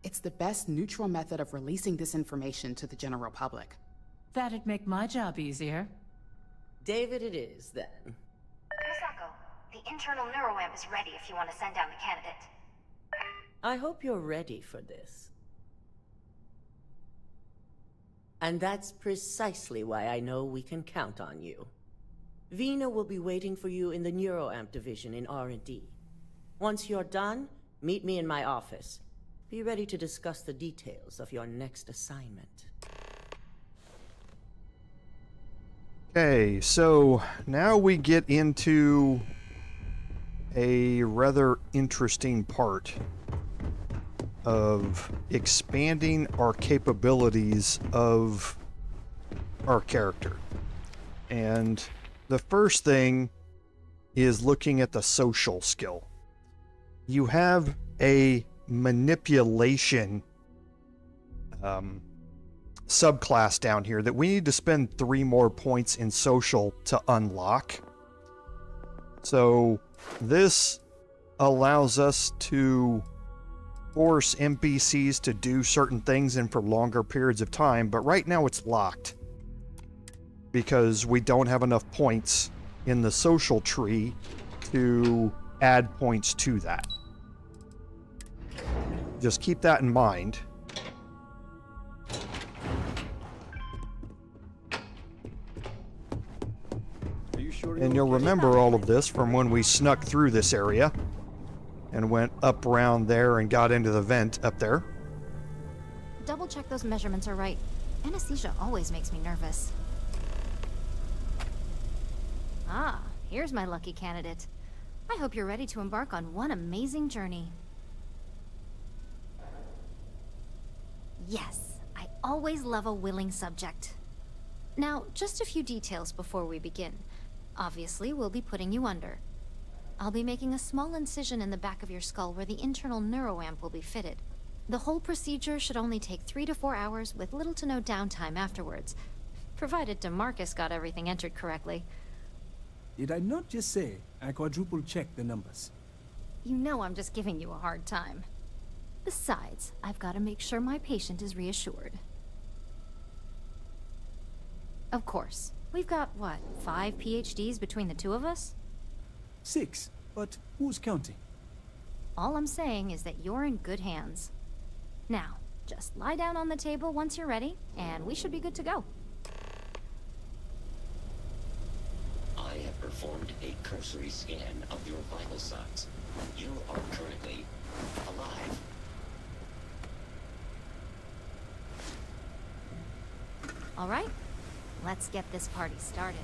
It's the best neutral method of releasing this information to the general public. That'd make my job easier. David it is, then. Masako, the internal Neuroamp is ready if you want to send down the candidate. I hope you're ready for this. And that's precisely why I know we can count on you. Vina will be waiting for you in the Neuroamp division in R&D. Once you're done, meet me in my office. Be ready to discuss the details of your next assignment. Okay, so now we get into a rather interesting part of expanding our capabilities of our character. And the first thing is looking at the social skill. You have a manipulation subclass down here that we need to spend 3 more points in social to unlock. So this allows us to force NPCs to do certain things and for longer periods of time, but right now it's locked because we don't have enough points in the social tree to add points to that. Just keep that in mind. And you'll remember all of this from when we snuck through this area and went up around there and got into the vent up there. Double check those measurements are right. Anesthesia always makes me nervous. Ah, here's my lucky candidate. I hope you're ready to embark on one amazing journey. Yes, I always love a willing subject. Now, just a few details before we begin. Obviously, we'll be putting you under. I'll be making a small incision in the back of your skull where the internal neuroamp will be fitted. The whole procedure should only take 3 to 4 hours with little to no downtime afterwards, provided DeMarcus got everything entered correctly. Did I not just say I quadruple-checked the numbers? You know I'm just giving you a hard time. Besides, I've got to make sure my patient is reassured. Of course. We've got, what, 5 PhDs between the two of us? 6, but who's counting? All I'm saying is that you're in good hands. Now, just lie down on the table once you're ready, and we should be good to go. I have performed a cursory scan of your vital signs. You are currently alive. All right, let's get this party started.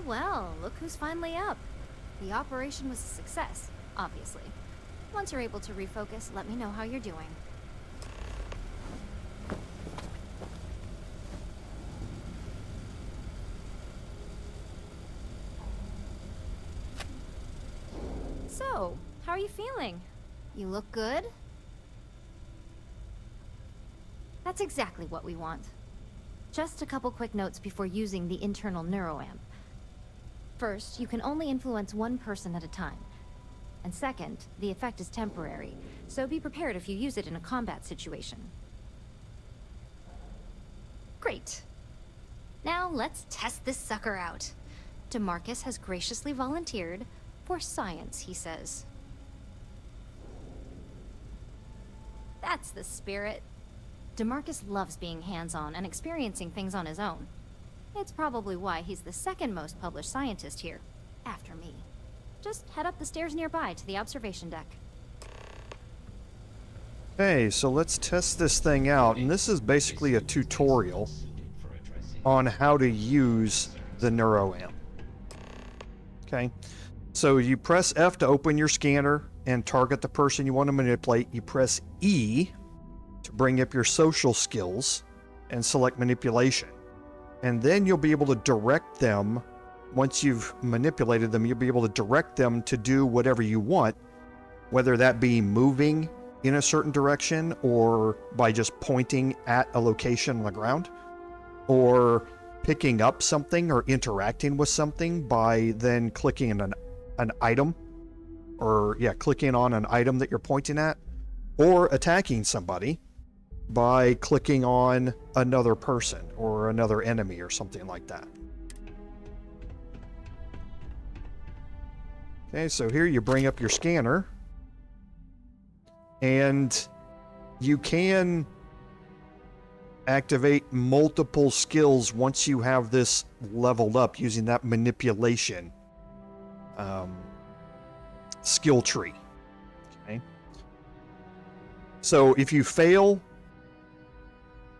Well, look who's finally up. The operation was a success, obviously. Once you're able to refocus, let me know how you're doing. So, how are you feeling? You look good? That's exactly what we want. Just a couple quick notes before using the internal neuroamp. First, you can only influence one person at a time. And second, the effect is temporary, so be prepared if you use it in a combat situation. Great. Now let's test this sucker out. DeMarcus has graciously volunteered for science, he says. That's the spirit. DeMarcus loves being hands-on and experiencing things on his own. It's probably why he's the second most published scientist here, after me. Just head up the stairs nearby to the observation deck. Okay, so let's test this thing out, and this is basically a tutorial on how to use the Neuroamp. Okay, so you press F to open your scanner and target the person you want to manipulate. You press E to bring up your social skills and select manipulation. And then you'll be able to direct them, once you've manipulated them, you'll be able to direct them to do whatever you want, whether that be moving in a certain direction or by just pointing at a location on the ground, or picking up something or interacting with something by then clicking an item, or clicking on an item that you're pointing at, or attacking somebody by clicking on another person or another enemy or something like that. Okay, so here you bring up your scanner, and you can activate multiple skills once you have this leveled up using that manipulation skill tree. Okay. So if you fail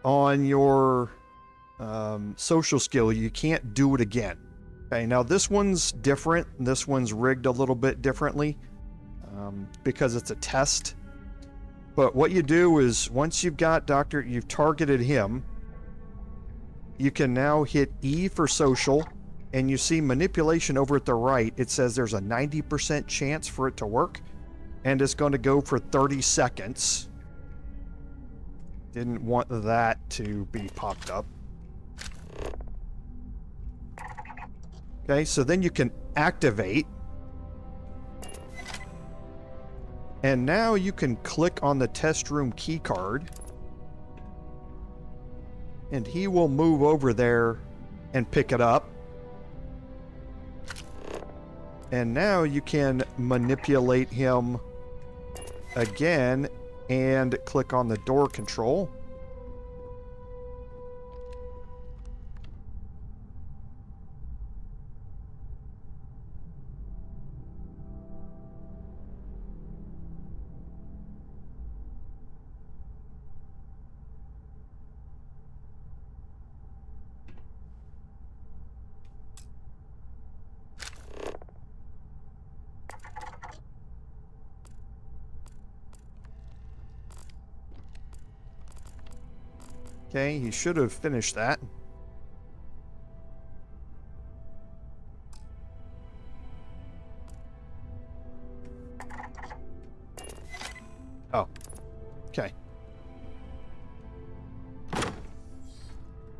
on your social skill, you can't do it again. Okay, now this one's different. This one's rigged a little bit differently because it's a test. But what you do is, once you've got you've targeted him, you can now hit E for social, and you see manipulation over at the right. It says there's a 90% chance for it to work, and it's going to go for 30 seconds. Didn't want that to be popped up. Okay, so then you can activate. And now you can click on the test room key card, and he will move over there and pick it up. And now you can manipulate him again and click on the door control. Okay, he should have finished that. Oh, okay.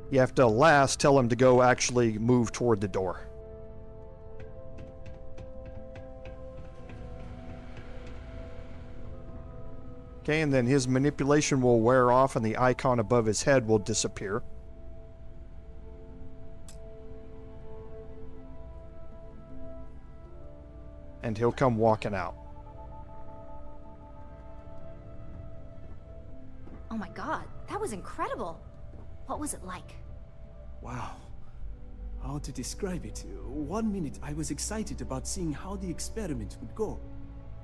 You have to last tell him to go actually move toward the door. Okay, and then his manipulation will wear off and the icon above his head will disappear. And he'll come walking out. Oh my god, that was incredible. What was it like? Wow. How to describe it? 1 minute I was excited about seeing how the experiment would go.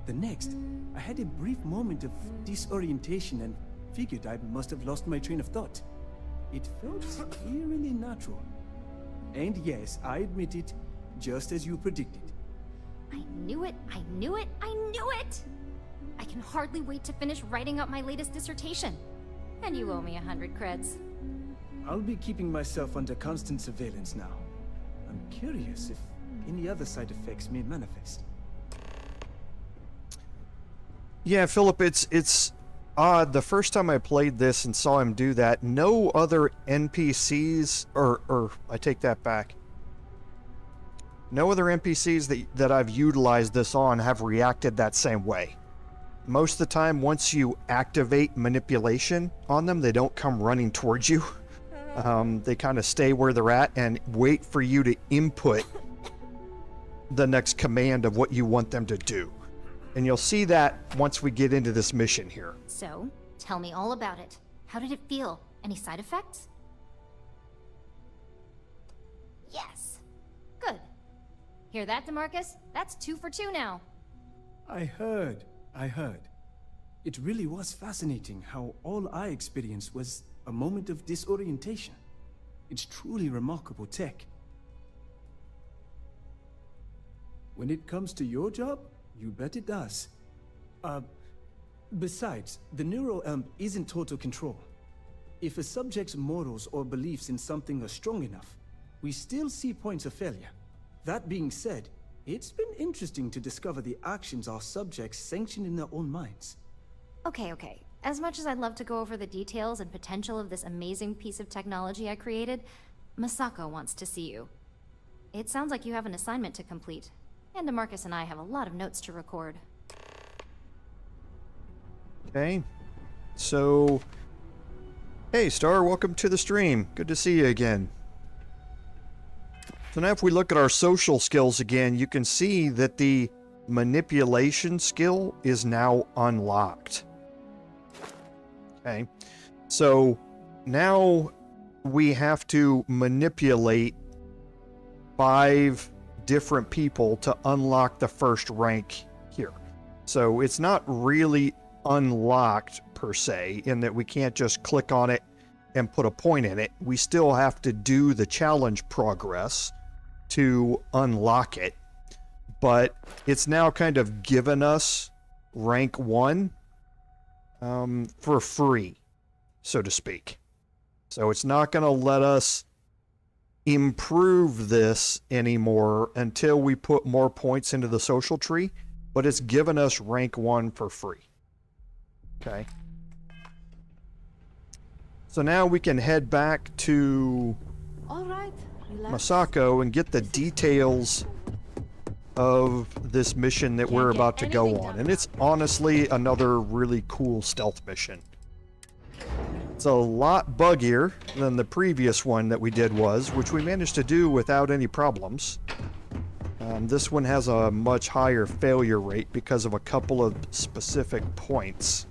The next, I had a brief moment of disorientation and figured I must have lost my train of thought. It felt eerily natural. And yes, I admit it, just as you predicted. I knew it, I knew it, I knew it! I can hardly wait to finish writing up my latest dissertation. And you owe me 100 creds. I'll be keeping myself under constant surveillance now. I'm curious if any other side effects may manifest. Yeah, Philip, it's odd. The first time I played this and saw him do that, no other NPCs, or I take that back. No other NPCs that I've utilized this on have reacted that same way. Most of the time, once you activate manipulation on them, they don't come running towards you. They kind of stay where they're at and wait for you to input the next command of what you want them to do. And you'll see that once we get into this mission here. So, tell me all about it. How did it feel? Any side effects? Yes. Good. Hear that, DeMarcus? That's 2 for 2 now. I heard. It really was fascinating how all I experienced was a moment of disorientation. It's truly remarkable tech. When it comes to your job, you bet it does. Besides, the Neuroamp isn't total control. If a subject's morals or beliefs in something are strong enough, we still see points of failure. That being said, it's been interesting to discover the actions our subjects sanction in their own minds. Okay. As much as I'd love to go over the details and potential of this amazing piece of technology I created, Masako wants to see you. It sounds like you have an assignment to complete, and DeMarcus and I have a lot of notes to record. Okay. So, hey Star, welcome to the stream. Good to see you again. So now if we look at our social skills again, you can see that the manipulation skill is now unlocked. Okay. So now we have to manipulate 5 different people to unlock the first rank here. So it's not really unlocked per se, in that we can't just click on it and put a point in it. We still have to do the challenge progress to unlock it, but it's now kind of given us rank 1 for free, so to speak. So it's not going to let us improve this anymore until we put more points into the social tree, but it's given us rank 1 for free. Okay. So now we can head back to Masako and get the details of this mission that we're about to go on. And it's honestly another really cool stealth mission. It's a lot buggier than the previous one that we did which we managed to do without any problems. This one has a much higher failure rate because of a couple of specific points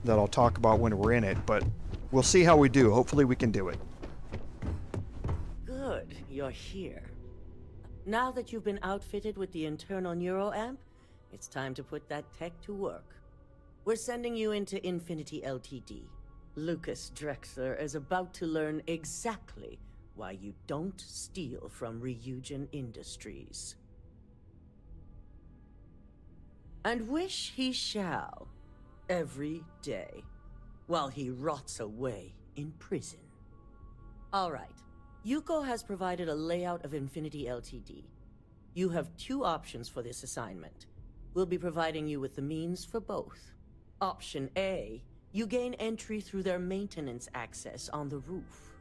that I'll talk about when we're in it, but we'll see how we do. Hopefully we can do it. Good, you're here. Now that you've been outfitted with the internal Neuroamp, it's time to put that tech to work. We're sending you into Infinity LTD. Lucas Drexler is about to learn exactly why you don't steal from Ryujin Industries. And wish he shall, every day, while he rots away in prison. Alright, Yuko has provided a layout of Infinity LTD. You have 2 options for this assignment. We'll be providing you with the means for both. Option A, you gain entry through their maintenance access on the roof.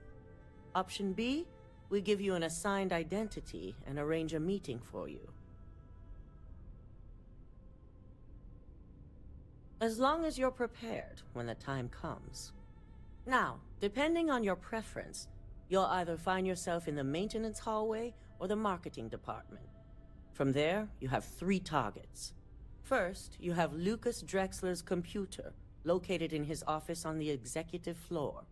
Option B, we give you an assigned identity and arrange a meeting for you. As long as you're prepared when the time comes. Now, depending on your preference, you'll either find yourself in the maintenance hallway or the marketing department. From there, you have 3 targets. First, you have Lucas Drexler's computer, located in his office on the executive floor.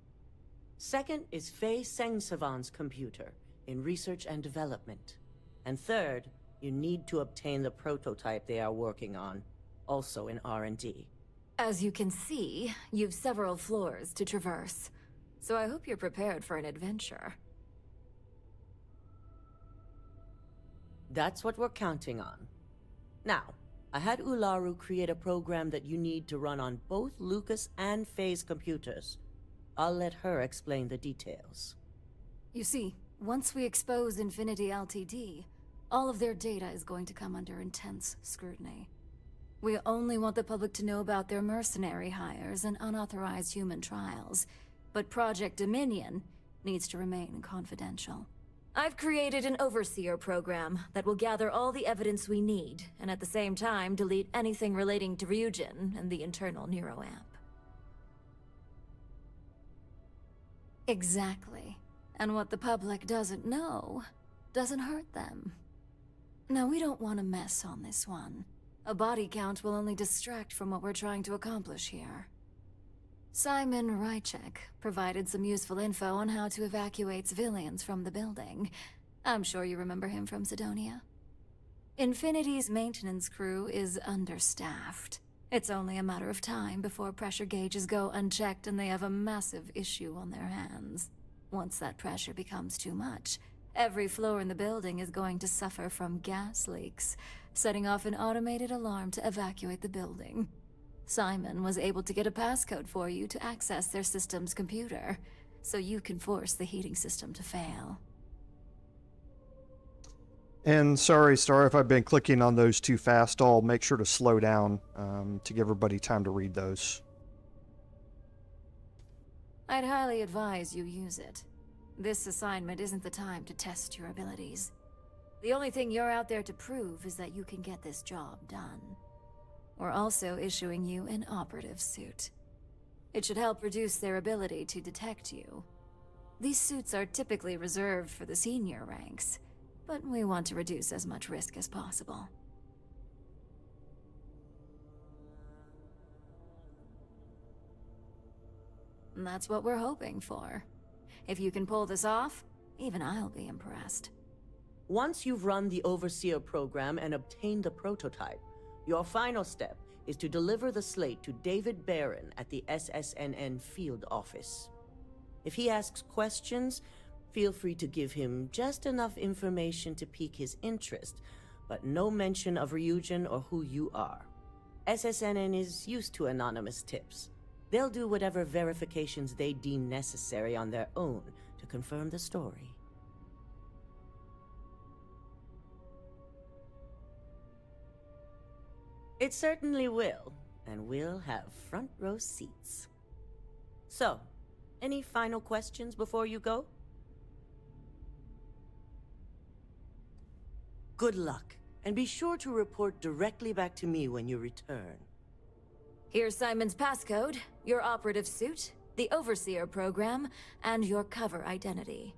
Second is Faye Sengsavan's computer, in research and development. And third, you need to obtain the prototype they are working on, also in R&D. As you can see, you've several floors to traverse. So I hope you're prepared for an adventure. That's what we're counting on. Now, I had Ularu create a program that you need to run on both Lucas and Faye's computers. I'll let her explain the details. You see, once we expose Infinity LTD, all of their data is going to come under intense scrutiny. We only want the public to know about their mercenary hires and unauthorized human trials, but Project Dominion needs to remain confidential. I've created an overseer program that will gather all the evidence we need, and at the same time delete anything relating to Ryujin and the internal Neuroamp. Exactly. And what the public doesn't know doesn't hurt them. Now, we don't want to mess on this one. A body count will only distract from what we're trying to accomplish here. Simon Rychek provided some useful info on how to evacuate civilians from the building. I'm sure you remember him from Sidonia. Infinity's maintenance crew is understaffed. It's only a matter of time before pressure gauges go unchecked and they have a massive issue on their hands. Once that pressure becomes too much, every floor in the building is going to suffer from gas leaks, setting off an automated alarm to evacuate the building. Simon was able to get a passcode for you to access their system's computer, so you can force the heating system to fail. And sorry, Star, if I've been clicking on those too fast, I'll make sure to slow down to give everybody time to read those. I'd highly advise you use it. This assignment isn't the time to test your abilities. The only thing you're out there to prove is that you can get this job done. We're also issuing you an operative suit. It should help reduce their ability to detect you. These suits are typically reserved for the senior ranks, but we want to reduce as much risk as possible. And that's what we're hoping for. If you can pull this off, even I'll be impressed. Once you've run the Overseer program and obtained the prototype, your final step is to deliver the slate to David Barron at the SSNN field office. If he asks questions, feel free to give him just enough information to pique his interest, but no mention of Ryujin or who you are. SSNN is used to anonymous tips. They'll do whatever verifications they deem necessary on their own to confirm the story. It certainly will, and we'll have front row seats. So, any final questions before you go? Good luck, and be sure to report directly back to me when you return. Here's Simon's passcode, your operative suit, the Overseer program, and your cover identity.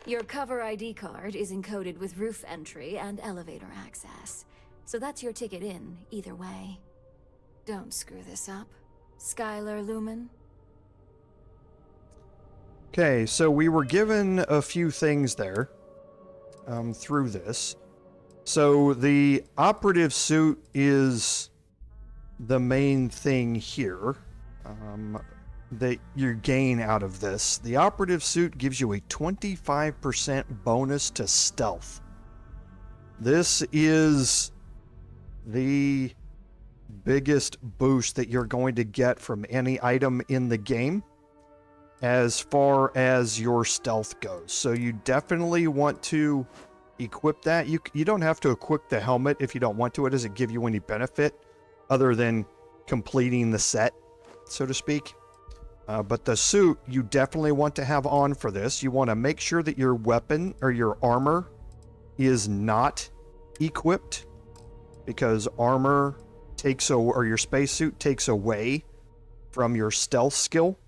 Your cover ID card is encoded with roof entry and elevator access. So that's your ticket in, either way. Don't screw this up. Skylar Lumen? Okay, so we were given a few things there through this. So the operative suit is the main thing here that you gain out of this. The operative suit gives you a 25% bonus to stealth. This is the biggest boost that you're going to get from any item in the game as far as your stealth goes. So you definitely want to equip that. You don't have to equip the helmet if you don't want to. It doesn't give you any benefit other than completing the set, so to speak. But the suit you definitely want to have on for this. You want to make sure that your weapon or your armor is not equipped, because armor takes or your spacesuit takes away from your stealth skill.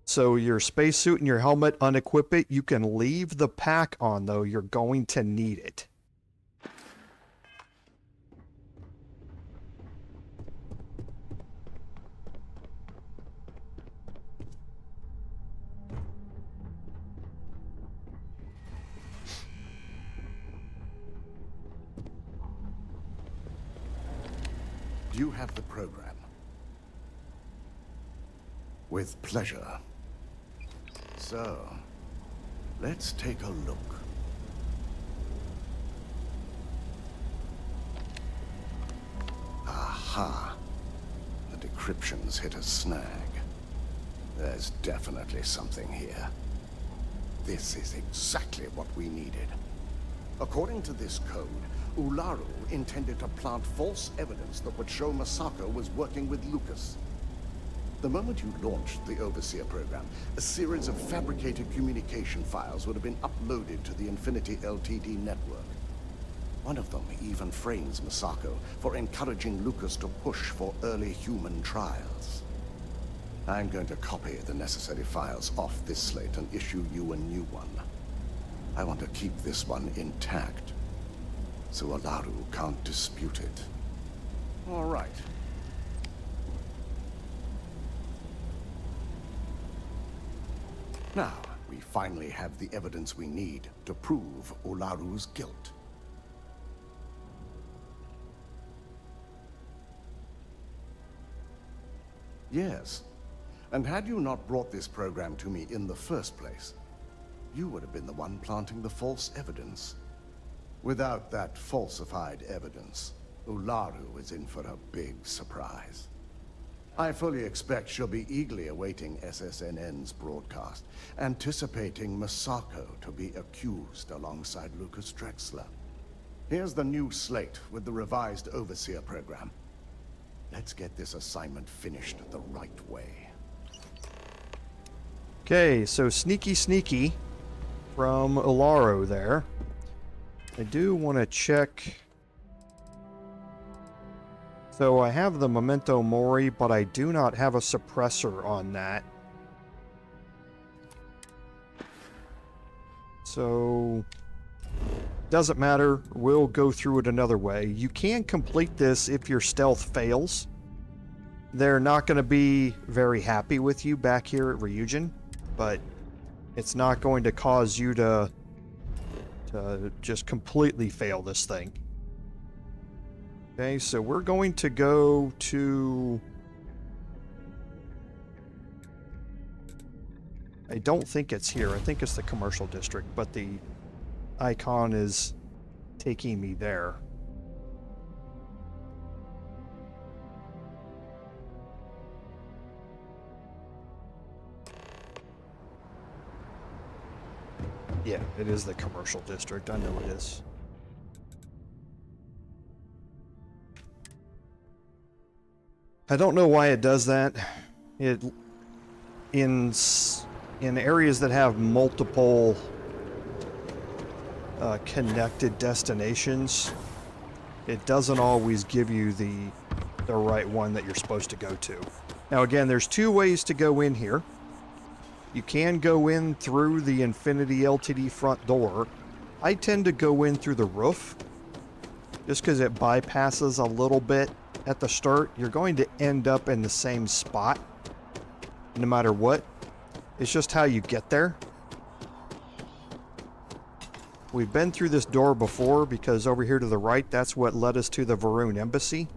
So your spacesuit and your helmet, unequip it. You can leave the pack on, though. You're going to need it. You have the program. With pleasure. So, let's take a look. Aha. The decryptions hit a snag. There's definitely something here. This is exactly what we needed. According to this code, Ularu intended to plant false evidence that would show Masako was working with Lucas. The moment you launched the Overseer program, a series of fabricated communication files would have been uploaded to the Infinity LTD network. One of them even frames Masako for encouraging Lucas to push for early human trials. I'm going to copy the necessary files off this slate and issue you a new one. I want to keep this one intact, so Ularu can't dispute it. All right. Now, we finally have the evidence we need to prove Ularu's guilt. Yes. And had you not brought this program to me in the first place, you would have been the one planting the false evidence. Without that falsified evidence, Ularu is in for a big surprise. I fully expect she'll be eagerly awaiting SSNN's broadcast, anticipating Masako to be accused alongside Lucas Drexler. Here's the new slate with the revised Overseer program. Let's get this assignment finished the right way. Okay, so sneaky. from Ularo there. I do want to check. So I have the Memento Mori, but I do not have a suppressor on that. So, doesn't matter. We'll go through it another way. You can complete this if your stealth fails. They're not going to be very happy with you back here at Ryujin, but it's not going to cause you to just completely fail this thing. Okay, so we're going to go to... I don't think it's here. I think it's the commercial district, but the icon is taking me there. Yeah, it is the commercial district. I know it is. I don't know why it does that. It in areas that have multiple connected destinations, it doesn't always give you the right one that you're supposed to go to. Now again, there's two ways to go in here. You can go in through the Infinity LTD front door. I tend to go in through the roof just because it bypasses a little bit at the start. You're going to end up in the same spot no matter what. It's just how you get there. We've been through this door before because over here to the right, that's what led us to the Varun Embassy.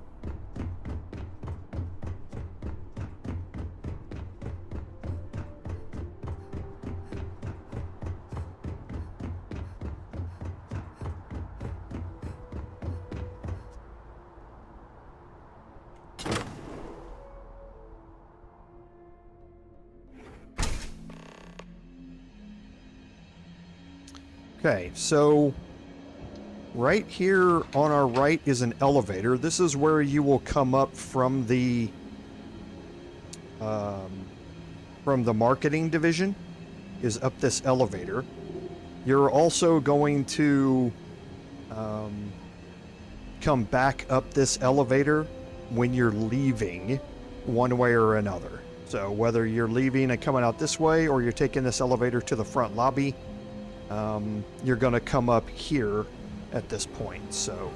Okay, so right here on our right is an elevator. This is where you will come up from the marketing division, is up this elevator. You're also going to come back up this elevator when you're leaving one way or another. So whether you're leaving and coming out this way or you're taking this elevator to the front lobby, you're going to come up here at this point. So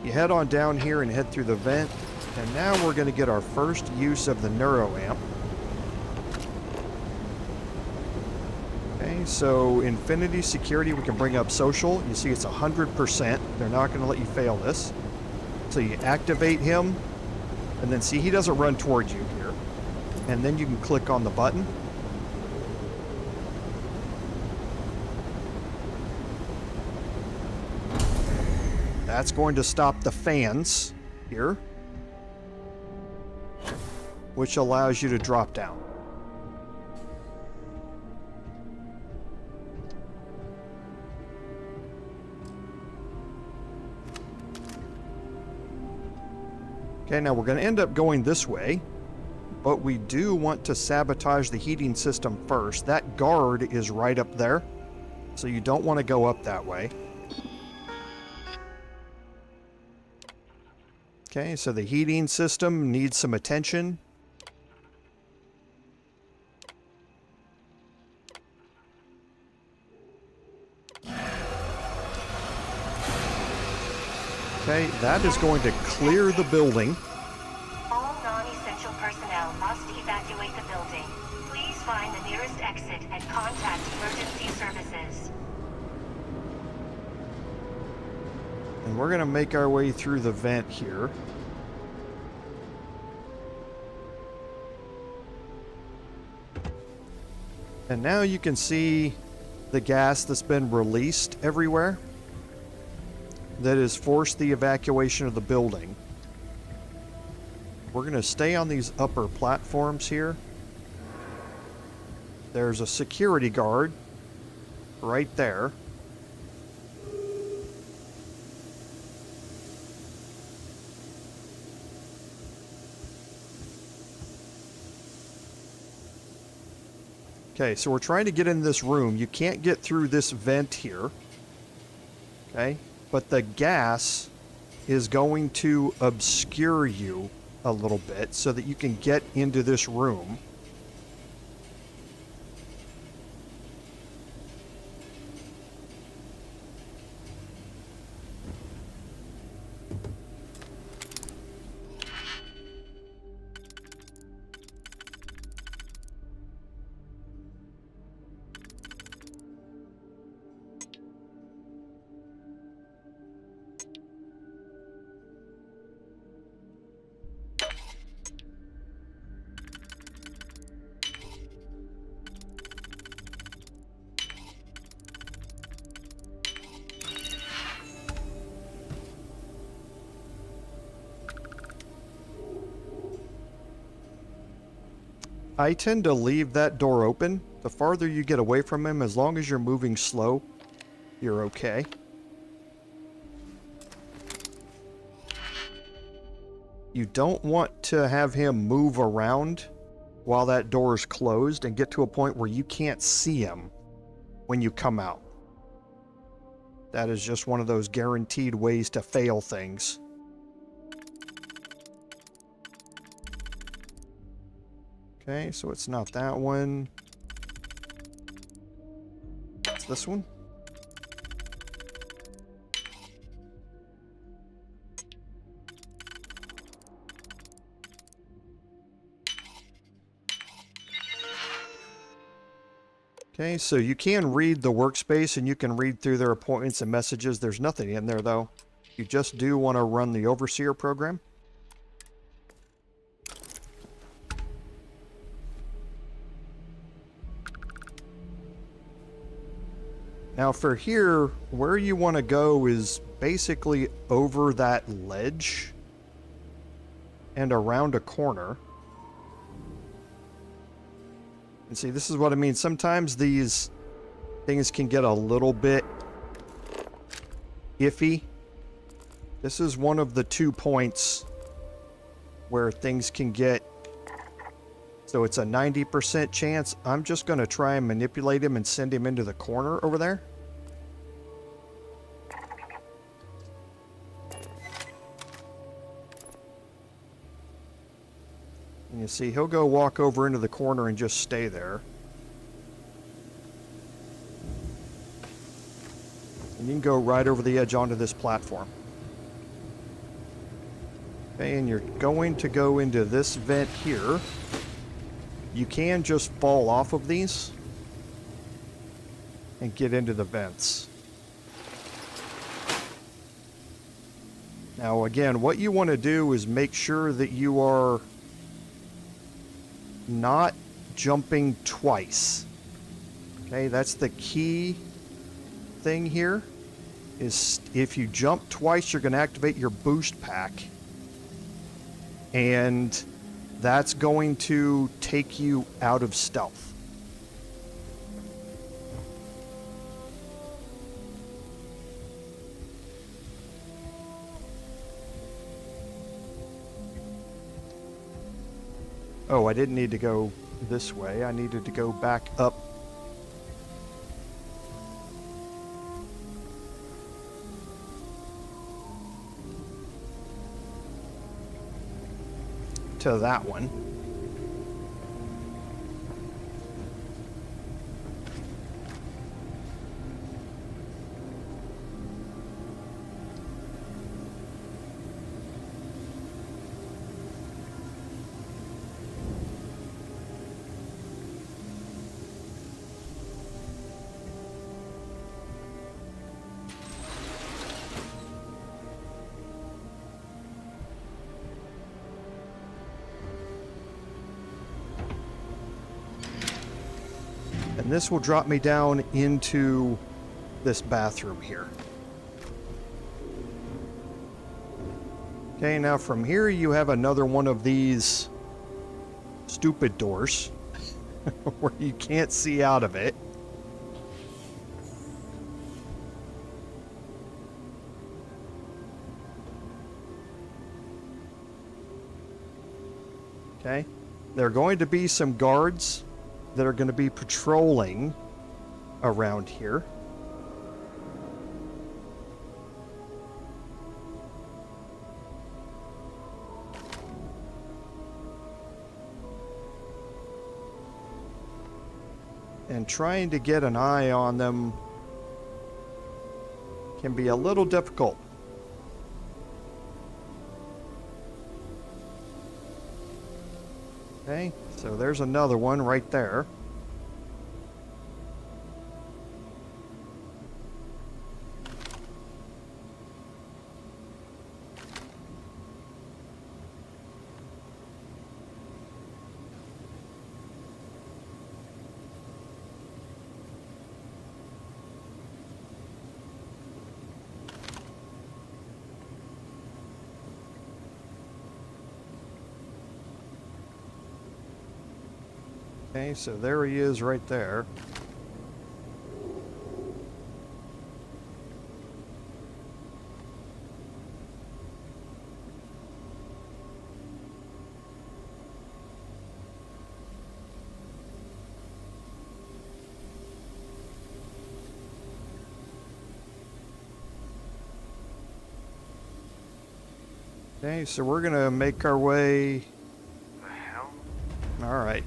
you head on down here and head through the vent, and now we're going to get our first use of the Neuroamp. Okay, so Infinity Security, we can bring up social. You see it's 100%. They're not going to let you fail this. So you activate him, and then see he doesn't run towards you here. And then you can click on the button. That's going to stop the fans here, which allows you to drop down. Okay, now we're going to end up going this way, but we do want to sabotage the heating system first. That guard is right up there, so you don't want to go up that way. Okay, so the heating system needs some attention. Okay, that is going to clear the building. All non-essential personnel must evacuate the building. Please find the nearest exit and contact emergency services. And we're going to make our way through the vent here. And now you can see the gas that's been released everywhere that has forced the evacuation of the building. We're going to stay on these upper platforms here. There's a security guard right there. Okay, so we're trying to get in this room. You can't get through this vent here. Okay, but the gas is going to obscure you a little bit so that you can get into this room. I tend to leave that door open. The farther you get away from him, as long as you're moving slow, you're okay. You don't want to have him move around while that door is closed and get to a point where you can't see him when you come out. That is just one of those guaranteed ways to fail things. Okay, so it's not that one. It's this one. Okay, so you can read the workspace and you can read through their appointments and messages. There's nothing in there though. You just do want to run the Overseer program. Now for here, where you want to go is basically over that ledge and around a corner. And see, this is what I mean. Sometimes these things can get a little bit iffy. This is one of the 2 points where things can get... So it's a 90% chance. I'm just going to try and manipulate him and send him into the corner over there. And you see, he'll go walk over into the corner and just stay there. And you can go right over the edge onto this platform. Okay, and you're going to go into this vent here. You can just fall off of these and get into the vents. Now again, what you want to do is make sure that you are not jumping twice. Okay, that's the key thing here, is if you jump twice, you're going to activate your boost pack. And that's going to take you out of stealth. Oh, I didn't need to go this way. I needed to go back up. To that one. And this will drop me down into this bathroom here. Okay, now from here you have another one of these stupid doors where you can't see out of it. Okay, there are going to be some guards that are going to be patrolling around here. And trying to get an eye on them can be a little difficult. Okay, so there's another one right there. Okay, so there he is right there. Okay, so we're gonna make our way. The hell? All right.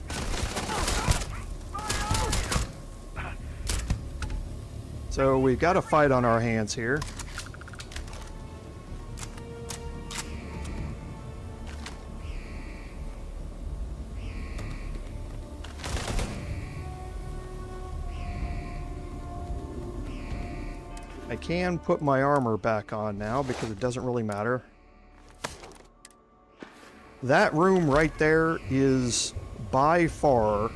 So we've got a fight on our hands here. I can put my armor back on now because it doesn't really matter. That room right there is by far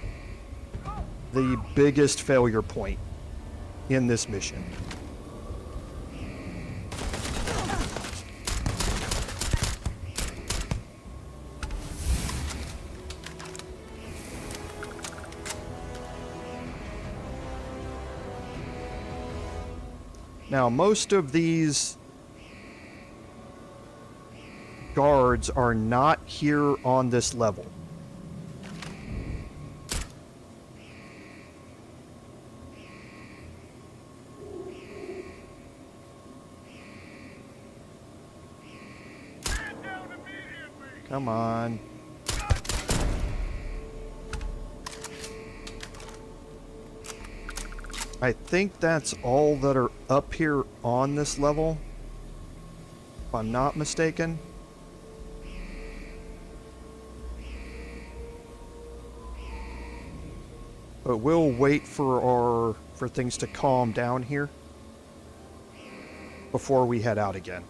the biggest failure point in this mission. Now, most of these guards are not here on this level. Come on. I think that's all that are up here on this level, if I'm not mistaken. But we'll wait for things to calm down here before we head out again.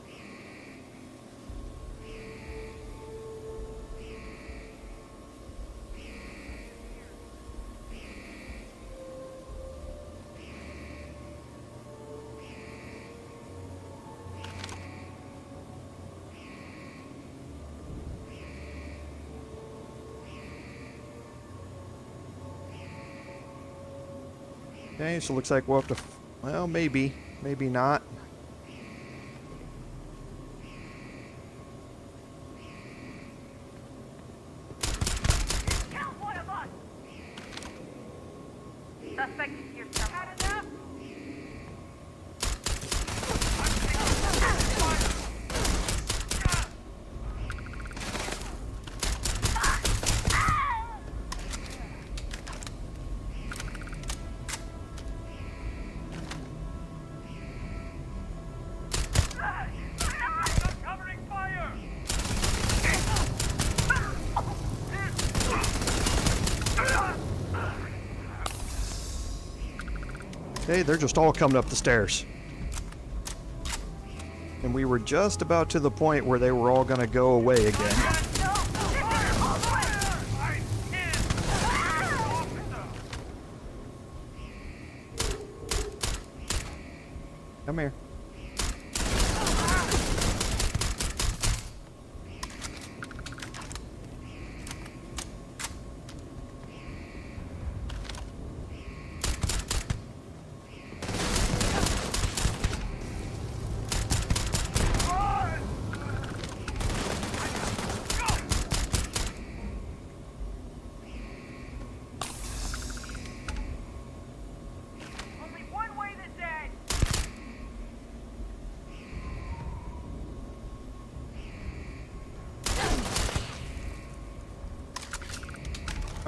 Okay, so it looks like we'll have to, well, maybe not. Suspect yourself. Had enough? Okay, they're just all coming up the stairs. And we were just about to the point where they were all going to go away again. Come here.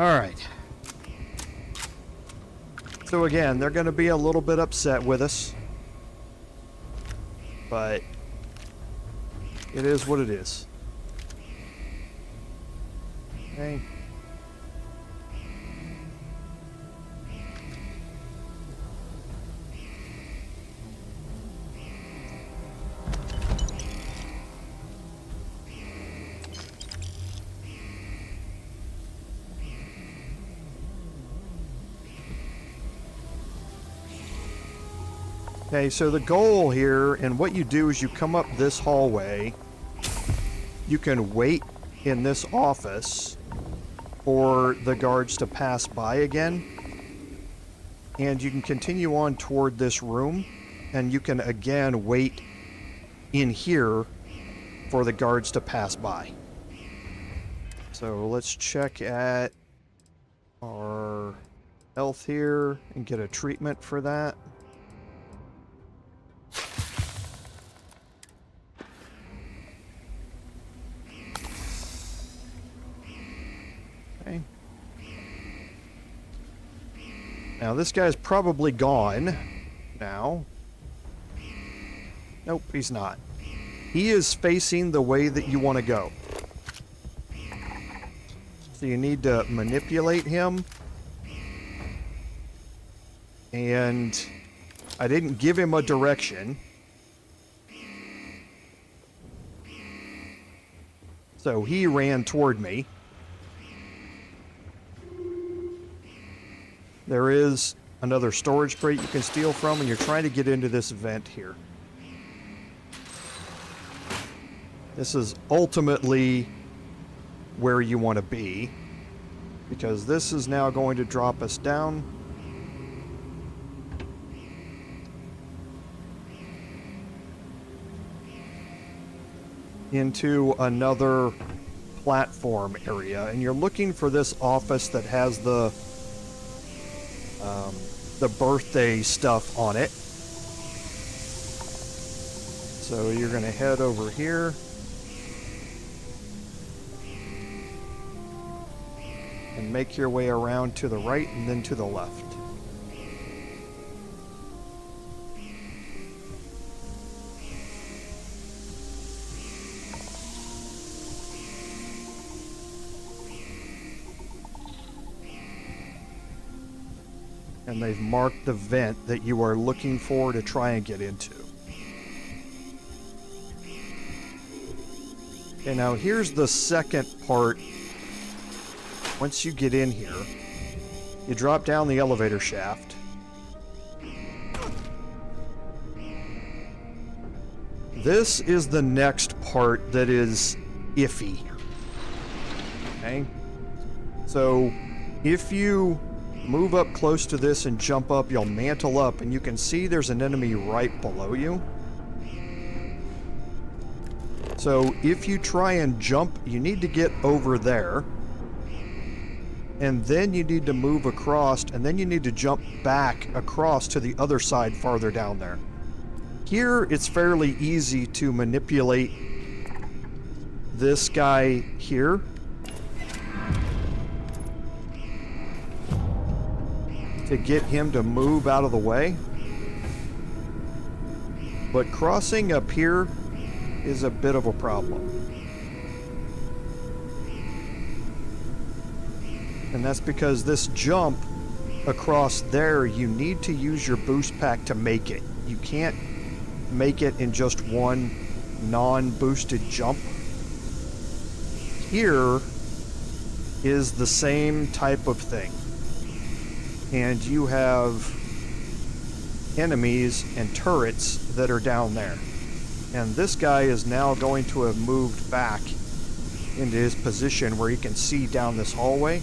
Alright. So again, they're going to be a little bit upset with us. But it is what it is. Okay. Okay, so the goal here, and what you do is you come up this hallway. You can wait in this office for the guards to pass by again. And you can continue on toward this room, and you can again wait in here for the guards to pass by. So let's check at our health here and get a treatment for that. Okay. Now this guy's probably gone now. Nope, he's not. He is facing the way that you want to go. So you need to manipulate him. And I didn't give him a direction. So he ran toward me. There is another storage crate you can steal from, and you're trying to get into this vent here. This is ultimately where you want to be, because this is now going to drop us down. Into another platform area, and you're looking for this office that has the birthday stuff on it. So you're going to head over here. And make your way around to the right and then to the left. And they've marked the vent that you are looking for to try and get into. Okay, now here's the second part. Once you get in here, you drop down the elevator shaft. This is the next part that is iffy. Okay? So, if you move up close to this and jump up, you'll mantle up, and you can see there's an enemy right below you. So if you try and jump, you need to get over there. And then you need to move across, and then you need to jump back across to the other side farther down there. Here, it's fairly easy to manipulate this guy here. To get him to move out of the way. But crossing up here is a bit of a problem. And that's because this jump across there, you need to use your boost pack to make it. You can't make it in just one non-boosted jump. Here is the same type of thing. And you have enemies and turrets that are down there. And this guy is now going to have moved back into his position where he can see down this hallway.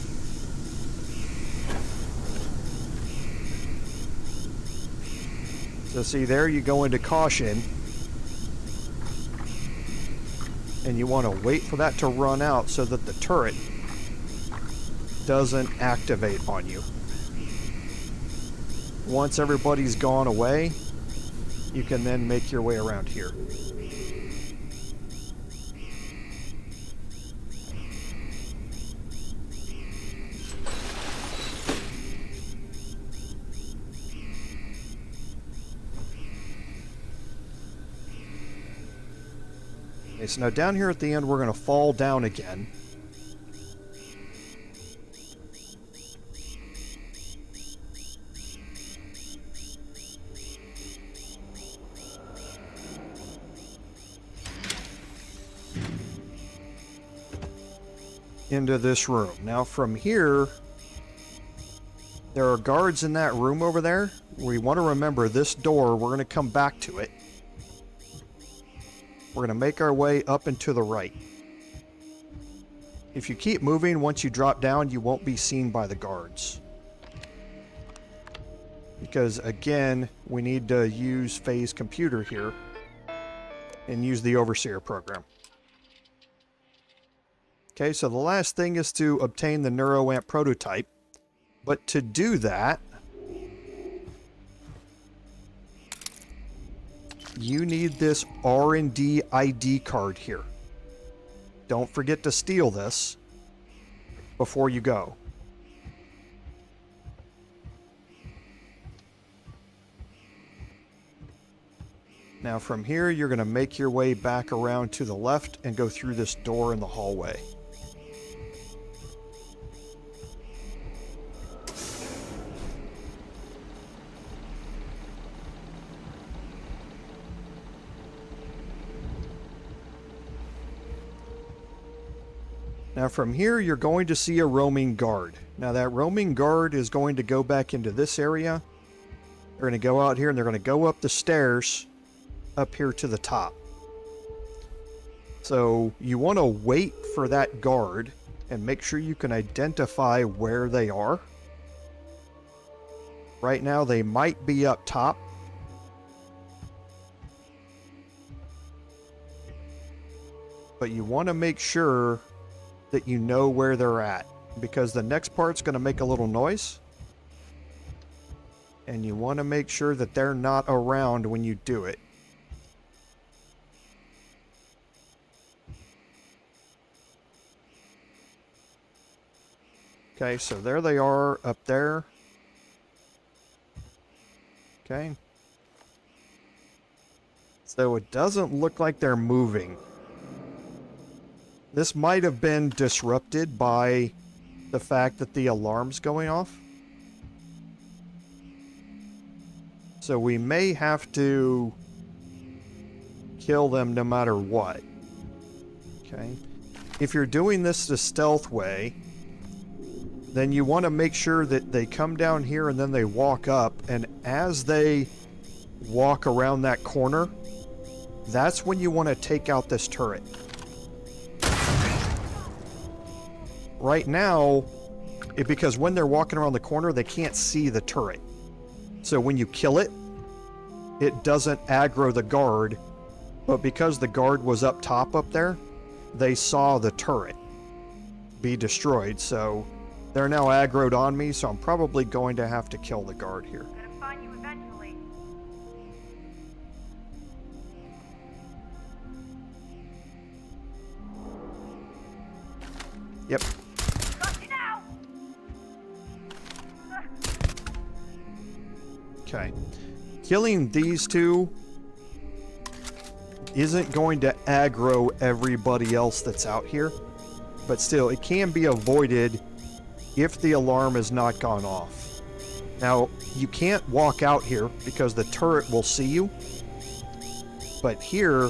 So see, there you go into caution. And you want to wait for that to run out so that the turret doesn't activate on you. Once everybody's gone away, you can then make your way around here. Okay, so now down here at the end, we're going to fall down again. Into this room. Now from here, there are guards in that room over there. We want to remember this door, we're going to come back to it. We're going to make our way up and to the right. If you keep moving, once you drop down, you won't be seen by the guards. Because again, we need to use Faye's computer here and use the Overseer program. Okay, so the last thing is to obtain the Neuroamp prototype. But to do that, you need this R&D ID card here. Don't forget to steal this before you go. Now from here, you're going to make your way back around to the left and go through this door in the hallway. Now from here, you're going to see a roaming guard. Now that roaming guard is going to go back into this area. They're going to go out here and they're going to go up the stairs up here to the top. So you want to wait for that guard and make sure you can identify where they are. Right now they might be up top. But you want to make sure that you know where they're at, because the next part's going to make a little noise, and you want to make sure that they're not around when you do it. Okay, so there they are up there. Okay. So it doesn't look like they're moving. This might have been disrupted by the fact that the alarm's going off. So we may have to kill them no matter what. Okay. If you're doing this the stealth way, then you want to make sure that they come down here and then they walk up, and as they walk around that corner, that's when you want to take out this turret. Right now, because when they're walking around the corner, they can't see the turret. So when you kill it, it doesn't aggro the guard, but because the guard was up top up there, they saw the turret be destroyed, so they're now aggroed on me, so I'm probably going to have to kill the guard here. Gonna find you eventually. Yep. Got you now. Okay. Killing these two isn't going to aggro everybody else that's out here, but still, it can be avoided if the alarm has not gone off. Now, you can't walk out here because the turret will see you, but here,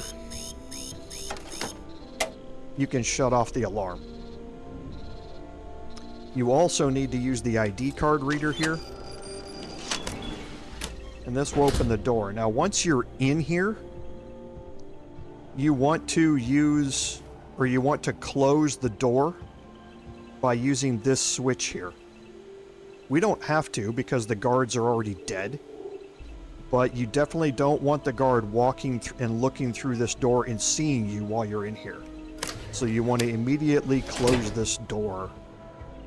you can shut off the alarm. You also need to use the ID card reader here, and this will open the door. Now, once you're in here, you want to use, or you want to close the door by using this switch here. We don't have to because the guards are already dead, but you definitely don't want the guard walking and looking through this door and seeing you while you're in here. So you want to immediately close this door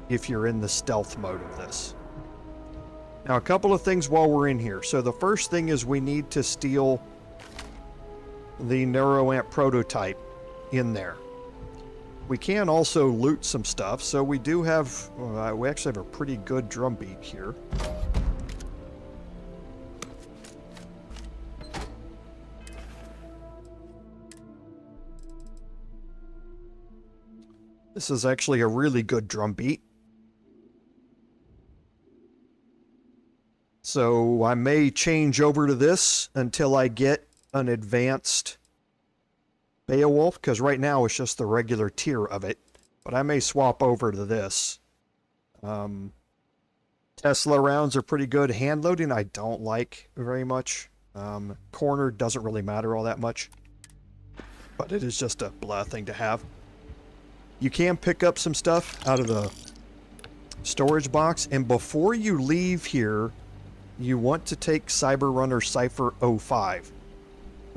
if you're in the stealth mode of this. Now, a couple of things while we're in here. So the first thing is we need to steal the Neuroamp prototype in there. We can also loot some stuff, so we do have, we actually have a pretty good drum beat here. This is actually a really good drum beat. So I may change over to this until I get an advanced Beowulf, because right now it's just the regular tier of it. But I may swap over to this. Tesla rounds are pretty good. Hand loading I don't like very much. Corner doesn't really matter all that much. But it is just a blah thing to have. You can pick up some stuff out of the storage box. And before you leave here, you want to take Cyberrunner Cypher 05.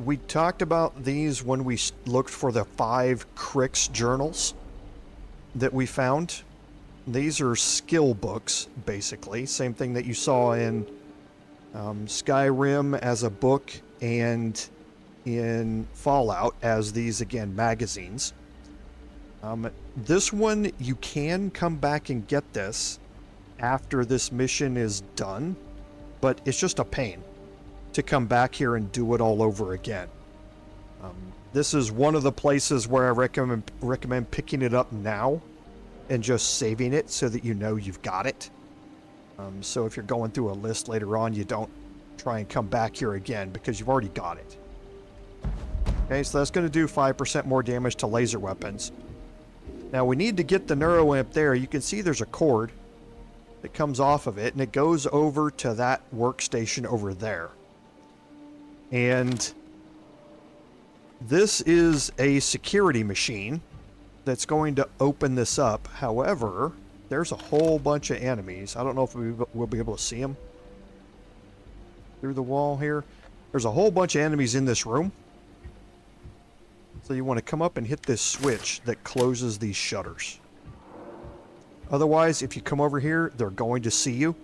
We talked about these when we looked for the 5 Crix journals that we found. These are skill books, basically. Same thing that you saw in Skyrim as a book and in Fallout as these, again, magazines. This one, you can come back and get this after this mission is done, but it's just a pain to come back here and do it all over again. This is one of the places where I recommend picking it up now and just saving it so that you know you've got it. So if you're going through a list later on, you don't try and come back here again because you've already got it. Okay, so that's going to do 5% more damage to laser weapons. Now we need to get the Neuroamp there. You can see there's a cord that comes off of it, and it goes over to that workstation over there. And this is a security machine that's going to open this up. However, there's a whole bunch of enemies. I don't know if we'll be able to see them through the wall here. There's a whole bunch of enemies in this room. So you want to come up and hit this switch that closes these shutters. Otherwise, if you come over here, they're going to see you.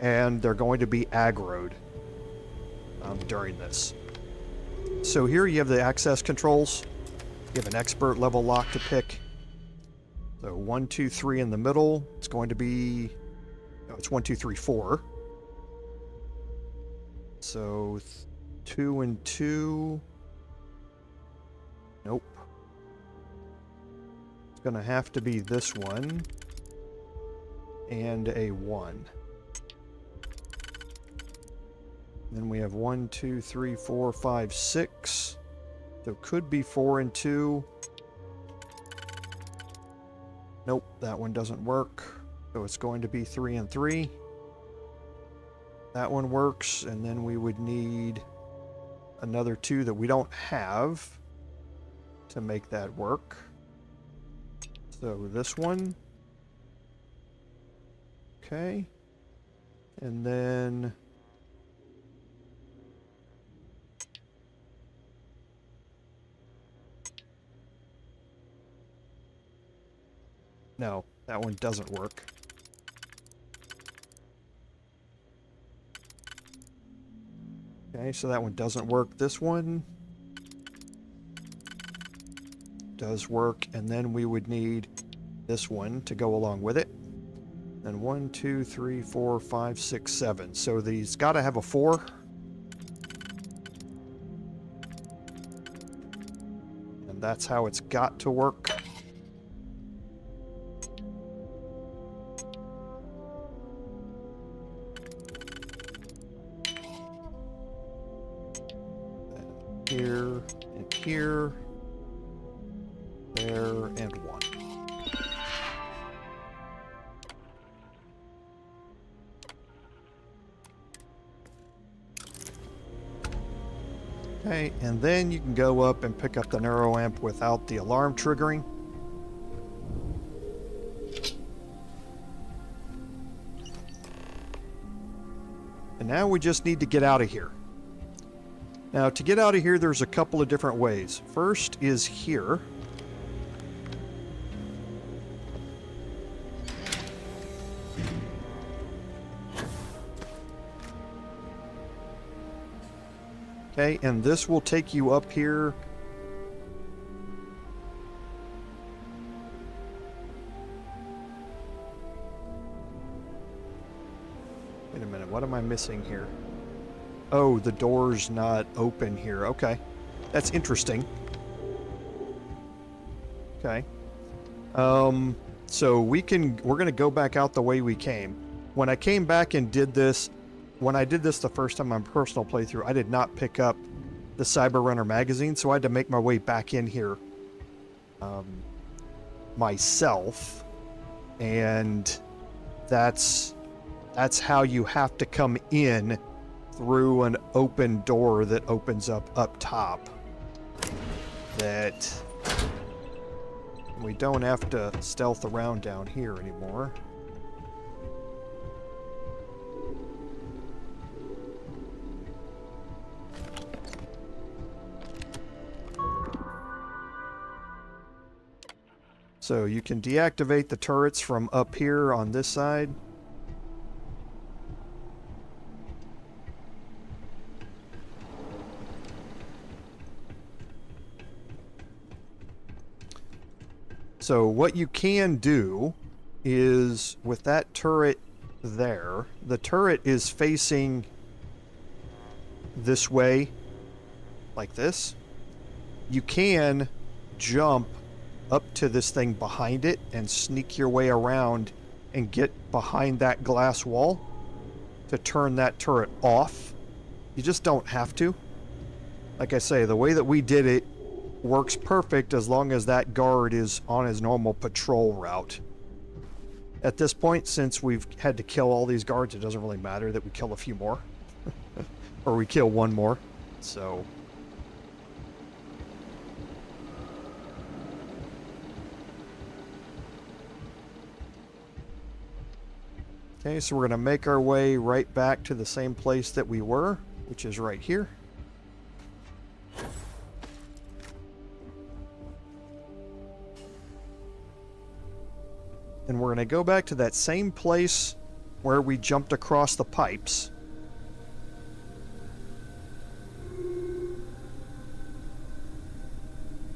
And they're going to be aggroed during this. So here you have the access controls. You have an expert level lock to pick. So 1, 2, 3 in the middle. It's going to be... No, it's 1, 2, 3, 4. So 2 and 2... Nope. It's going to have to be this one and a 1. Then we have 1, 2, 3, 4, 5, 6. There could be 4 and 2. Nope, that one doesn't work. So it's going to be 3 and 3. That one works, and then we would need another 2 that we don't have to make that work. So this one. Okay. And then no, that one doesn't work. Okay, so that one doesn't work. This one does work, and then we would need this one to go along with it. Then 1, 2, 3, 4, 5, 6, 7. So these got to have a 4. And that's how it's got to work. And here and here. There and 1. Okay, and then you can go up and pick up the Neuroamp without the alarm triggering. And now we just need to get out of here. Now, to get out of here, there's a couple of different ways. First is here. Okay, and this will take you up here. Wait a minute, what am I missing here? Oh, the door's not open here. Okay, that's interesting. Okay. So we're gonna go back out the way we came. When I came back and did this, when I did this the first time on personal playthrough, I did not pick up the Cyberrunner magazine, so I had to make my way back in here myself, and that's how you have to come in through an open door that opens up top. That we don't have to stealth around down here anymore. So you can deactivate the turrets from up here on this side. So what you can do is, with that turret there, the turret is facing this way, like this. You can jump up to this thing behind it and sneak your way around and get behind that glass wall to turn that turret off. You just don't have to. Like I say, the way that we did it works perfect as long as that guard is on his normal patrol route. At this point, since we've had to kill all these guards, it doesn't really matter that we kill a few more. Or we kill one more. So okay, so we're going to make our way right back to the same place that we were, which is right here. And we're going to go back to that same place where we jumped across the pipes.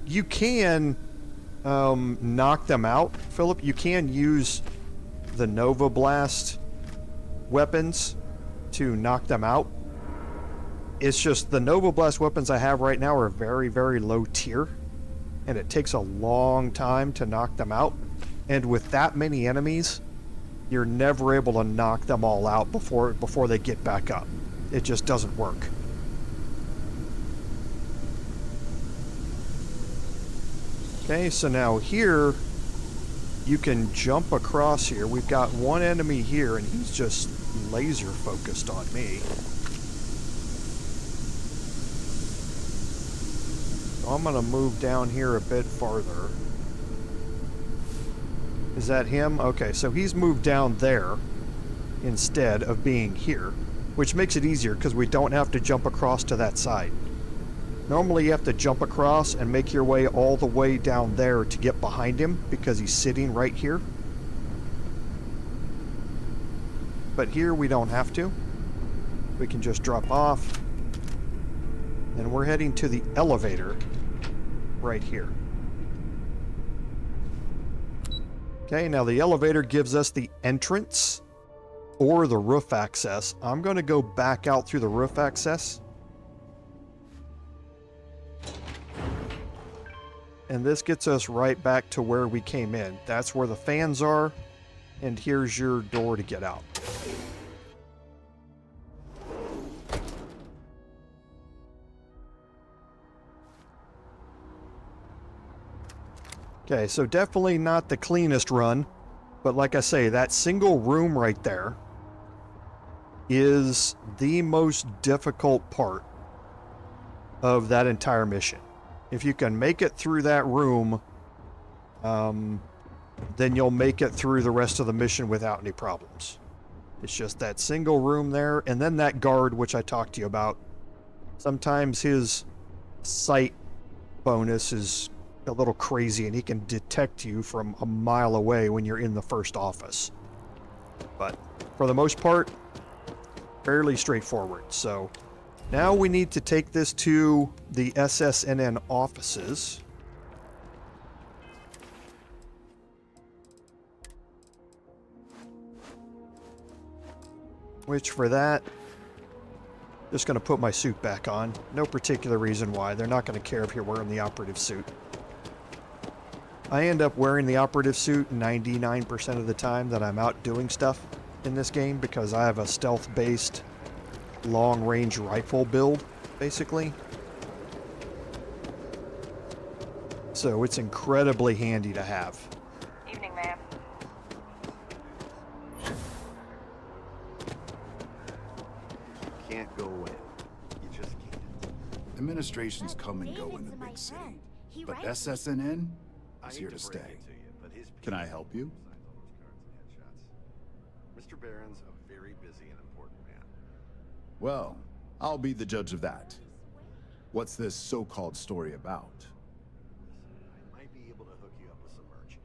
You can knock them out, Philip. You can use the Nova Blast weapons to knock them out. It's just the Nova Blast weapons I have right now are very, very low tier, and it takes a long time to knock them out. And with that many enemies, you're never able to knock them all out before they get back up. It just doesn't work. Okay, so now here, you can jump across here. We've got one enemy here, and he's just laser focused on me. So I'm gonna move down here a bit farther. Is that him? Okay, so he's moved down there instead of being here, which makes it easier because we don't have to jump across to that side. Normally you have to jump across and make your way all the way down there to get behind him because he's sitting right here. But here we don't have to. We can just drop off. And we're heading to the elevator right here. Okay, now the elevator gives us the entrance or the roof access. I'm going to go back out through the roof access. And this gets us right back to where we came in. That's where the fans are, and here's your door to get out. Okay, so definitely not the cleanest run, but like I say, that single room right there is the most difficult part of that entire mission. If you can make it through that room, then you'll make it through the rest of the mission without any problems. It's just that single room there, and then that guard, which I talked to you about. Sometimes his sight bonus is a little crazy, and he can detect you from a mile away when you're in the first office. But for the most part, fairly straightforward. So now we need to take this to the SSNN offices. Which for that, just going to put my suit back on. No particular reason why. They're not going to care if you're wearing the operative suit. I end up wearing the operative suit 99% of the time that I'm out doing stuff in this game because I have a stealth-based long-range rifle build, basically. So it's incredibly handy to have. Evening, ma'am. Can't go in. You just can't. Administrations come and go in the big city, but SSNN is here to stay. Can I help you? Mr. Barron's a very busy and important man. Well, I'll be the judge of that. What's this so-called story about? I might be able to hook you up with some merch.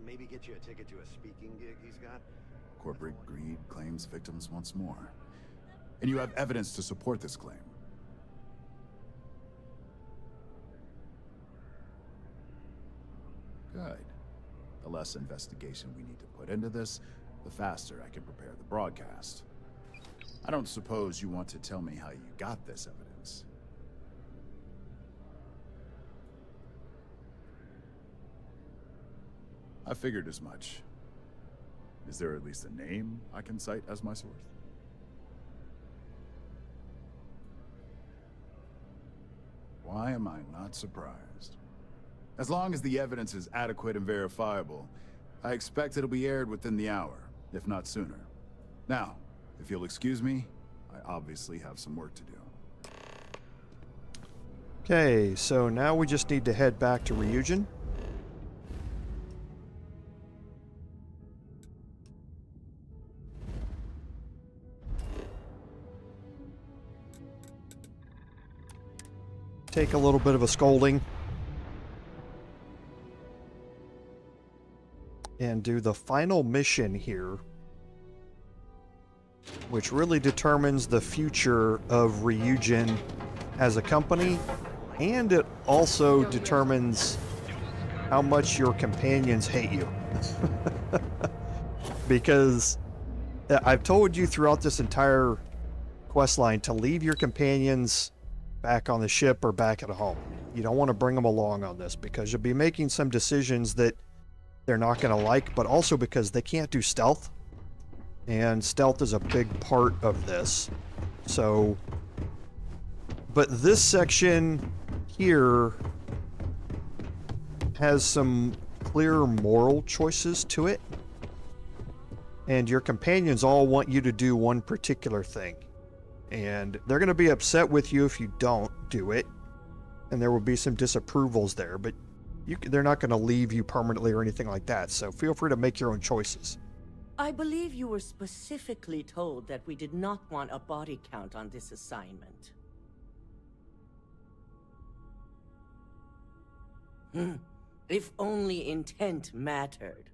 Maybe get you a ticket to a speaking gig he's got. Corporate greed claims victims once more. And you have evidence to support this claim. Good. The less investigation we need to put into this, the faster I can prepare the broadcast. I don't suppose you want to tell me how you got this evidence. I figured as much. Is there at least a name I can cite as my source? Why am I not surprised? As long as the evidence is adequate and verifiable, I expect it'll be aired within the hour, if not sooner. Now, if you'll excuse me, I obviously have some work to do. Okay, so now we just need to head back to Ryujin. Take a little bit of a scolding. And do the final mission here, which really determines the future of Ryujin as a company, and it also determines how much your companions hate you. Because I've told you throughout this entire questline to leave your companions back on the ship or back at home. You don't want to bring them along on this because you'll be making some decisions that they're not going to like, but also because they can't do stealth. And stealth is a big part of this. So, but this section here has some clear moral choices to it. And your companions all want you to do one particular thing. And they're going to be upset with you if you don't do it. And there will be some disapprovals there, but they're not going to leave you permanently or anything like that. So feel free to make your own choices. I believe you were specifically told that we did not want a body count on this assignment. If only intent mattered.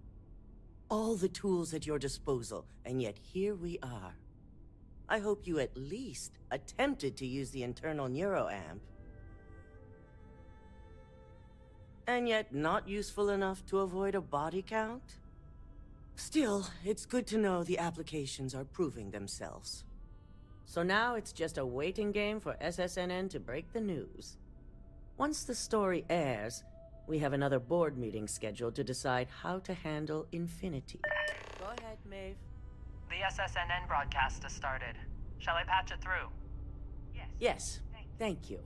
All the tools at your disposal, and yet here we are. I hope you at least attempted to use the internal Neuroamp. And yet not useful enough to avoid a body count? Still, it's good to know the applications are proving themselves. So now it's just a waiting game for SSNN to break the news. Once the story airs, we have another board meeting scheduled to decide how to handle Infinity. Go ahead, Maeve. The SSNN broadcast has started. Shall I patch it through? Yes, thank you.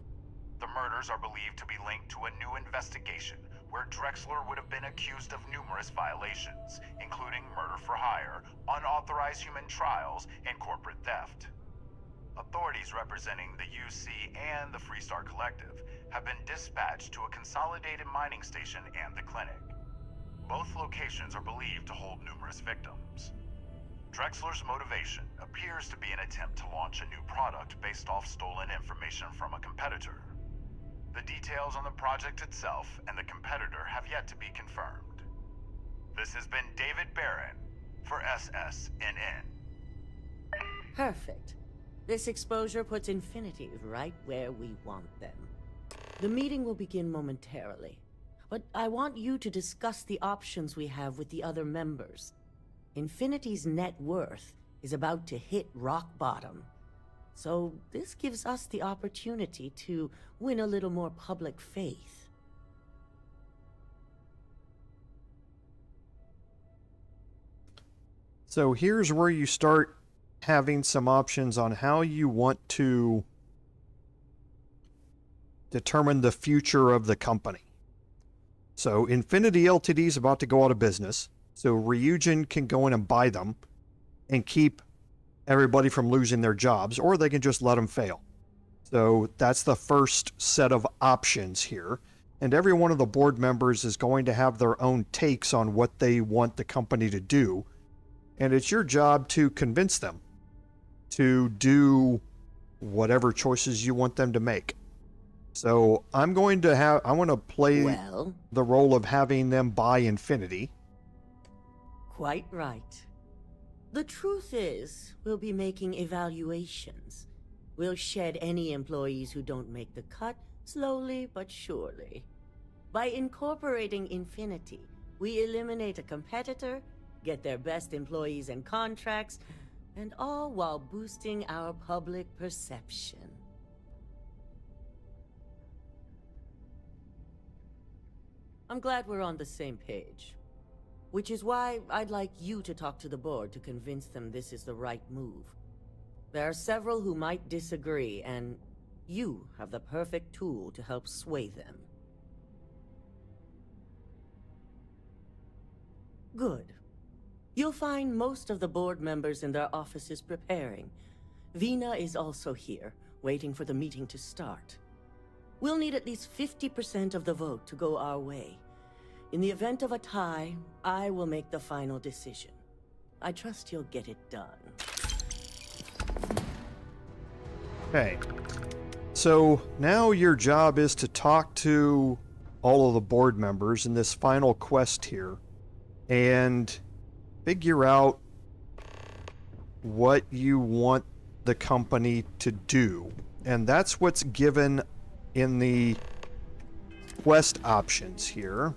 The murders are believed to be linked to a new investigation where Drexler would have been accused of numerous violations, including murder for hire, unauthorized human trials, and corporate theft. Authorities representing the UC and the Freestar Collective have been dispatched to a consolidated mining station and the clinic. Both locations are believed to hold numerous victims. Drexler's motivation appears to be an attempt to launch a new product based off stolen information from a competitor. The details on the project itself and the competitor have yet to be confirmed. This has been David Barron for SSNN. Perfect. This exposure puts Infinity right where we want them. The meeting will begin momentarily, but I want you to discuss the options we have with the other members. Infinity's net worth is about to hit rock bottom. So this gives us the opportunity to win a little more public faith. So here's where you start having some options on how you want to determine the future of the company. So Infinity LTD is about to go out of business, so Ryujin can go in and buy them and keep everybody from losing their jobs, or they can just let them fail. So that's the first set of options here. And every one of the board members is going to have their own takes on what they want the company to do. And it's your job to convince them to do whatever choices you want them to make. So I want to play the role of having them buy Infinity. Quite right. The truth is, we'll be making evaluations. We'll shed any employees who don't make the cut, slowly but surely. By incorporating Infinity, we eliminate a competitor, get their best employees and contracts, and all while boosting our public perception. I'm glad we're on the same page. Which is why I'd like you to talk to the board to convince them this is the right move. There are several who might disagree, and you have the perfect tool to help sway them. Good. You'll find most of the board members in their offices preparing. Vina is also here, waiting for the meeting to start. We'll need at least 50% of the vote to go our way. In the event of a tie, I will make the final decision. I trust you'll get it done. Okay. So now your job is to talk to all of the board members in this final quest here and figure out what you want the company to do. And that's what's given in the quest options here,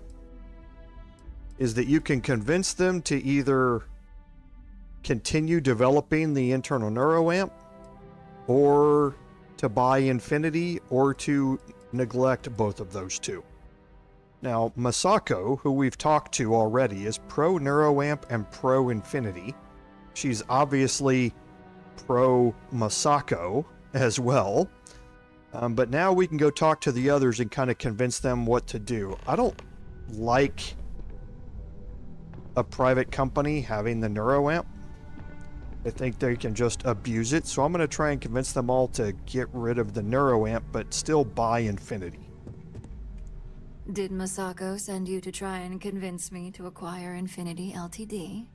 is that you can convince them to either continue developing the internal Neuroamp, or to buy Infinity, or to neglect both of those two. Now, Masako, who we've talked to already, is pro Neuroamp and pro Infinity. She's obviously pro Masako as well. But now we can go talk to the others and kind of convince them what to do. I don't like a private company having the Neuroamp. I think they can just abuse it, so I'm going to try and convince them all to get rid of the Neuroamp, but still buy Infinity. Did Masako send you to try and convince me to acquire Infinity LTD?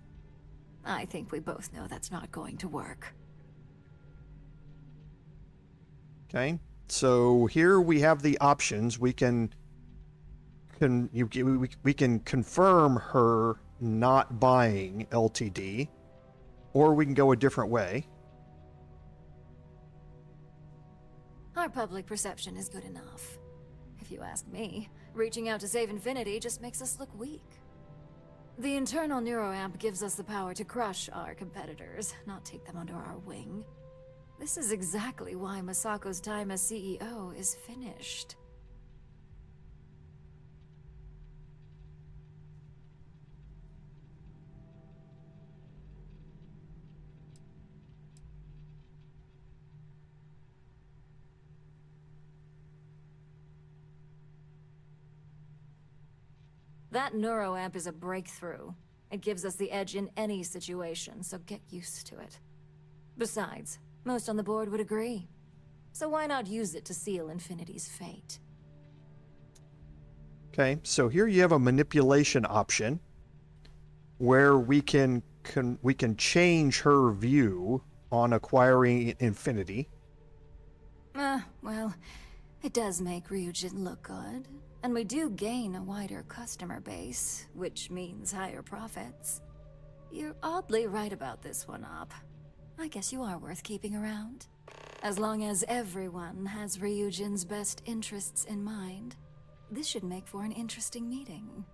I think we both know that's not going to work. Okay, so here we have the options. We can confirm her not buying LTD, or we can go a different way. Our public perception is good enough. If you ask me, reaching out to save Infinity just makes us look weak. The internal Neuroamp gives us the power to crush our competitors, not take them under our wing. This is exactly why Masako's time as CEO is finished. That Neuroamp is a breakthrough. It gives us the edge in any situation, so get used to it. Besides, most on the board would agree. So why not use it to seal Infinity's fate? Okay, so here you have a manipulation option where we can change her view on acquiring Infinity. Well, it does make Ryujin look good. And we do gain a wider customer base, which means higher profits. You're oddly right about this one, Op. I guess you are worth keeping around. As long as everyone has Ryujin's best interests in mind, this should make for an interesting meeting.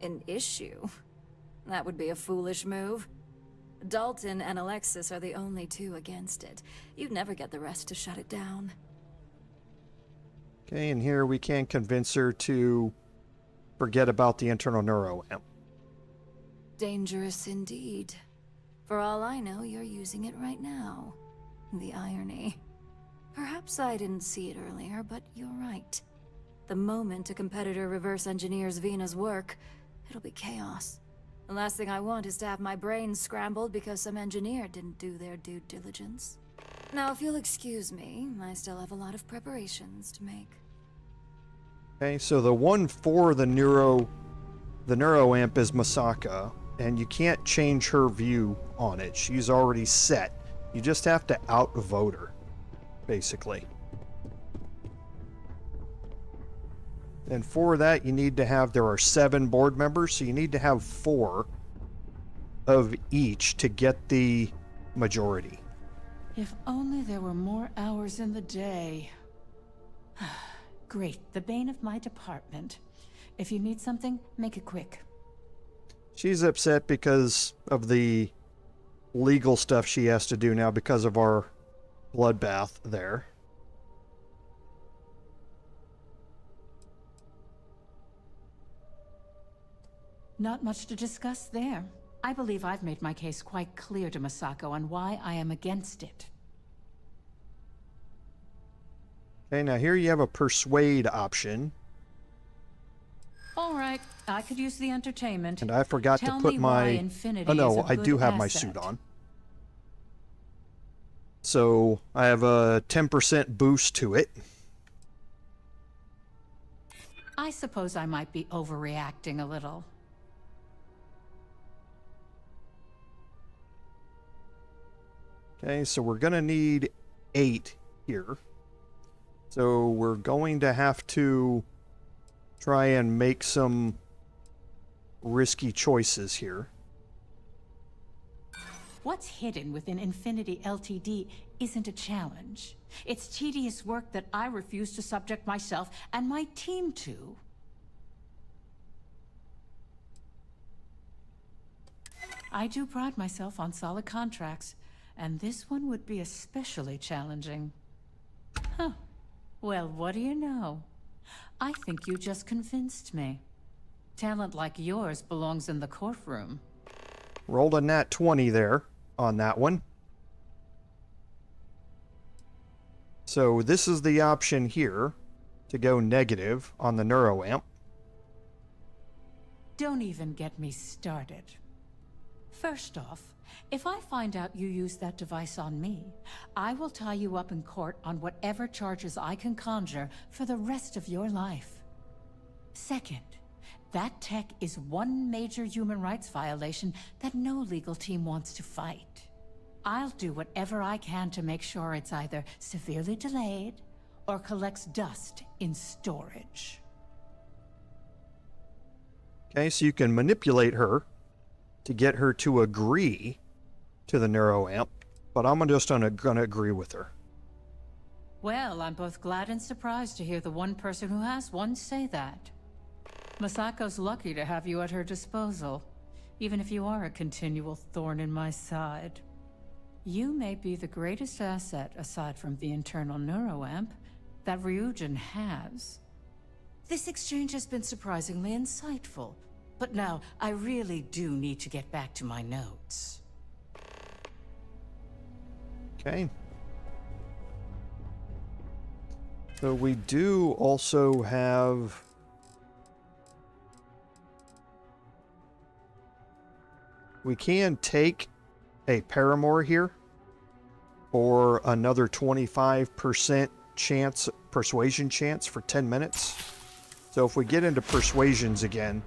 An issue? That would be a foolish move. Dalton and Alexis are the only two against it. You'd never get the rest to shut it down. Okay, and here we can convince her to forget about the internal neuroamp. Dangerous indeed. For all I know, you're using it right now. The irony. Perhaps I didn't see it earlier, but you're right. The moment a competitor reverse engineers Vina's work, it'll be chaos. The last thing I want is to have my brains scrambled because some engineer didn't do their due diligence. Now, if you'll excuse me, I still have a lot of preparations to make. Okay, so the one for the neuroamp is Masaka, and you can't change her view on it. She's already set. You just have to outvote her, basically. And for that, you need to have, there are 7 board members, so you need to have 4 of each to get the majority. If only there were more hours in the day. Great, the bane of my department. If you need something, make it quick. She's upset because of the legal stuff she has to do now because of our bloodbath there. Not much to discuss there. I believe I've made my case quite clear to Masako on why I am against it. Okay, now here you have a persuade option. All right, I could use the entertainment. And I forgot to put my... Oh no, I do have my suit on. So I have a 10% boost to it. I suppose I might be overreacting a little. Okay, so we're going to need 8 here. So we're going to have to try and make some risky choices here. What's hidden within Infinity LTD isn't a challenge. It's tedious work that I refuse to subject myself and my team to. I do pride myself on solid contracts, and this one would be especially challenging. Huh. Well, what do you know? I think you just convinced me. Talent like yours belongs in the courtroom. Rolled a nat 20 there on that one. So this is the option here to go negative on the Neuroamp. Don't even get me started. First off, if I find out you used that device on me, I will tie you up in court on whatever charges I can conjure for the rest of your life. Second, that tech is one major human rights violation that no legal team wants to fight. I'll do whatever I can to make sure it's either severely delayed or collects dust in storage. Okay, so you can manipulate her to get her to agree to the Neuroamp, but I'm just gonna agree with her. Well, I'm both glad and surprised to hear the one person who has one say that. Masako's lucky to have you at her disposal, even if you are a continual thorn in my side. You may be the greatest asset, aside from the internal Neuroamp, that Ryujin has. This exchange has been surprisingly insightful, but now I really do need to get back to my notes. Okay. So we do also have... We can take a paramour here for another 25% chance, persuasion chance for 10 minutes. So if we get into persuasions again,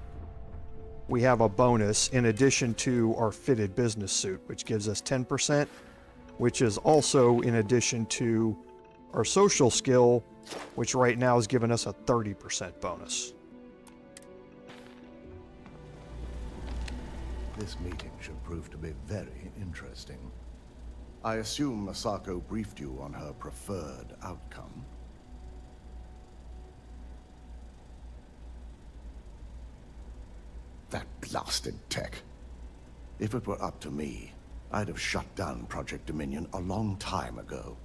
we have a bonus in addition to our fitted business suit, which gives us 10%, which is also in addition to our social skill, which right now is giving us a 30% bonus. This meeting should prove to be very interesting. I assume Masako briefed you on her preferred outcome. That blasted tech. If it were up to me, I'd have shut down Project Dominion a long time ago.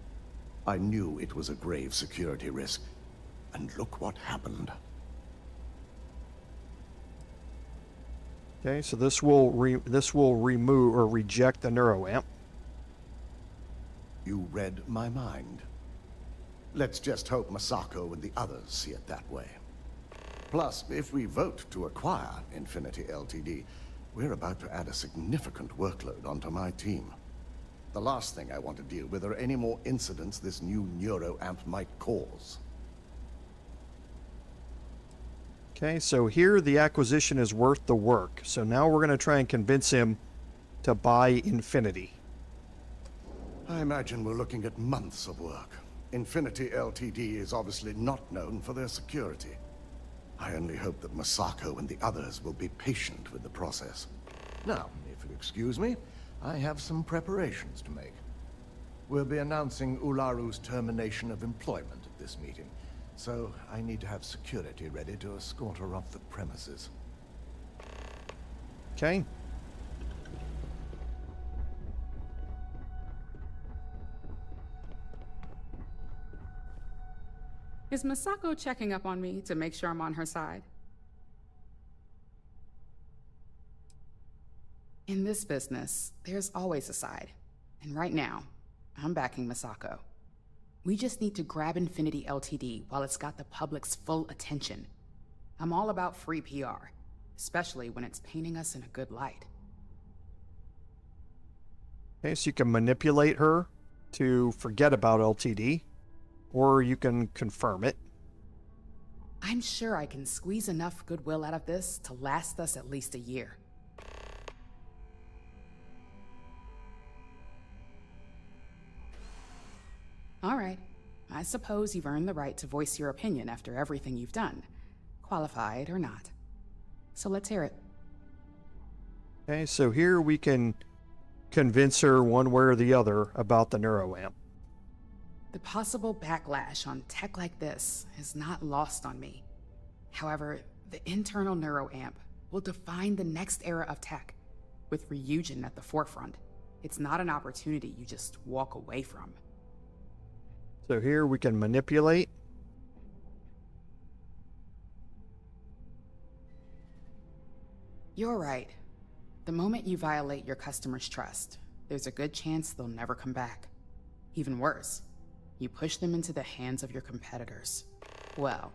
I knew it was a grave security risk, And look what happened. Okay, so this will remove or reject the Neuroamp. You read my mind. Let's just hope Masako and the others see it that way. Plus, if we vote to acquire Infinity LTD, we're about to add a significant workload onto my team. The last thing I want to deal with are any more incidents this new Neuroamp might cause. Okay, so here the acquisition is worth the work. So now we're going to try and convince him to buy Infinity. I imagine we're looking at months of work. Infinity LTD is obviously not known for their security. I only hope that Masako and the others will be patient with the process. Now, if you'll excuse me, I have some preparations to make. We'll be announcing Ularu's termination of employment at this meeting, so I need to have security ready to escort her off the premises. Okay. Is Masako checking up on me to make sure I'm on her side? In this business, there's always a side. And right now, I'm backing Masako. We just need to grab Infinity LTD while it's got the public's full attention. I'm all about free PR, especially when it's painting us in a good light. Okay, so you can manipulate her to forget about LTD, or you can confirm it. I'm sure I can squeeze enough goodwill out of this to last us at least a year. All right. I suppose you've earned the right to voice your opinion after everything you've done, qualified or not. So let's hear it. Okay, so here we can convince her one way or the other about the Neuroamp. The possible backlash on tech like this is not lost on me. However, the internal Neuroamp will define the next era of tech, with Ryujin at the forefront. It's not an opportunity you just walk away from. So here we can manipulate. You're right. The moment you violate your customers' trust, there's a good chance they'll never come back. Even worse, you push them into the hands of your competitors. Well,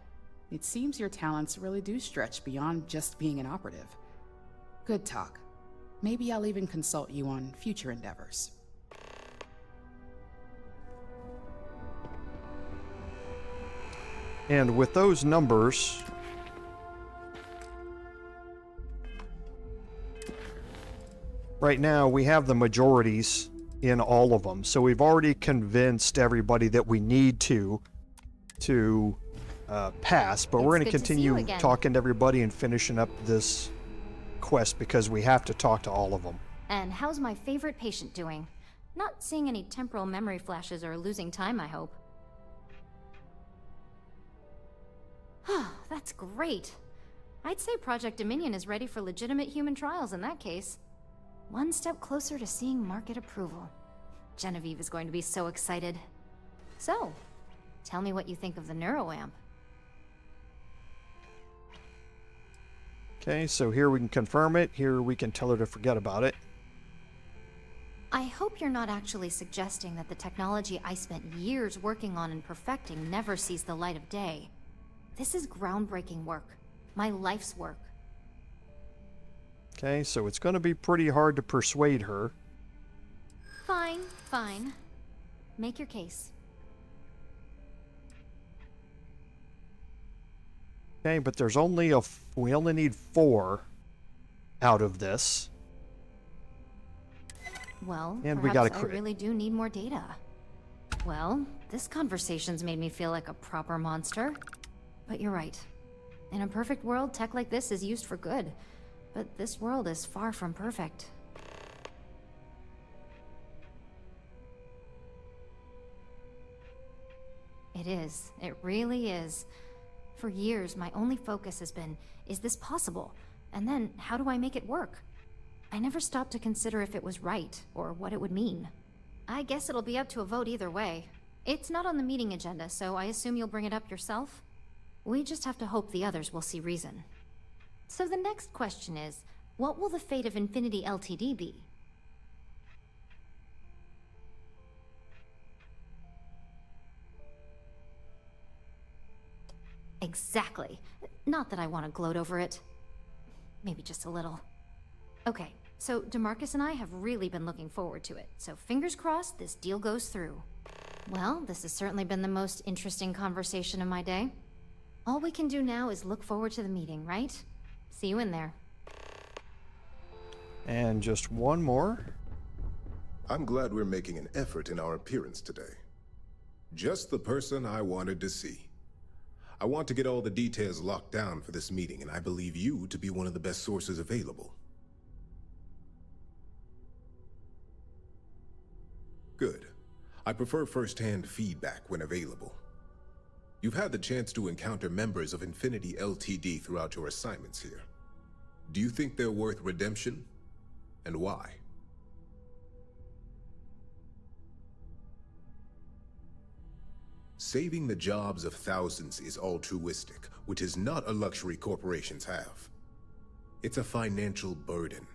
it seems your talents really do stretch beyond just being an operative. Good talk. Maybe I'll even consult you on future endeavors. And with those numbers, right now we have the majorities in all of them. So we've already convinced everybody that we need to pass, but we're going to continue talking to everybody and finishing up this quest because we have to talk to all of them. And how's my favorite patient doing? Not seeing any temporal memory flashes or losing time, I hope. That's great. I'd say Project Dominion is ready for legitimate human trials in that case. One step closer to seeing market approval. Genevieve is going to be so excited. So, tell me what you think of the Neuroamp. Okay, so here we can confirm it. Here we can tell her to forget about it. I hope you're not actually suggesting that the technology I spent years working on and perfecting never sees the light of day. This is groundbreaking work. My life's work. Okay, so it's going to be pretty hard to persuade her. Fine, fine. Make your case. Okay, but there's only we only need 4 out of this. Well, and we got a perhaps I crit. really do need more data. Well, this conversation's made me feel like a proper monster. But you're right. In a perfect world, tech like this is used for good. But this world is far from perfect. It is. It really is. For years, my only focus has been, is this possible? And then, how do I make it work? I never stopped to consider if it was right, or what it would mean. I guess it'll be up to a vote either way. It's not on the meeting agenda, so I assume you'll bring it up yourself? We just have to hope the others will see reason. So the next question is, what will the fate of Infinity LTD be? Exactly. Not that I want to gloat over it. Maybe just a little. Okay, so DeMarcus and I have really been looking forward to it, so fingers crossed this deal goes through. Well, this has certainly been the most interesting conversation of my day. All we can do now is look forward to the meeting, right? See you in there. And just one more. I'm glad we're making an effort in our appearance today. Just the person I wanted to see. I want to get all the details locked down for this meeting, and I believe you to be one of the best sources available. Good. I prefer first-hand feedback when available. You've had the chance to encounter members of Infinity LTD throughout your assignments here. Do you think they're worth redemption? And why? Saving the jobs of thousands is altruistic, which is not a luxury corporations have. It's a financial burden.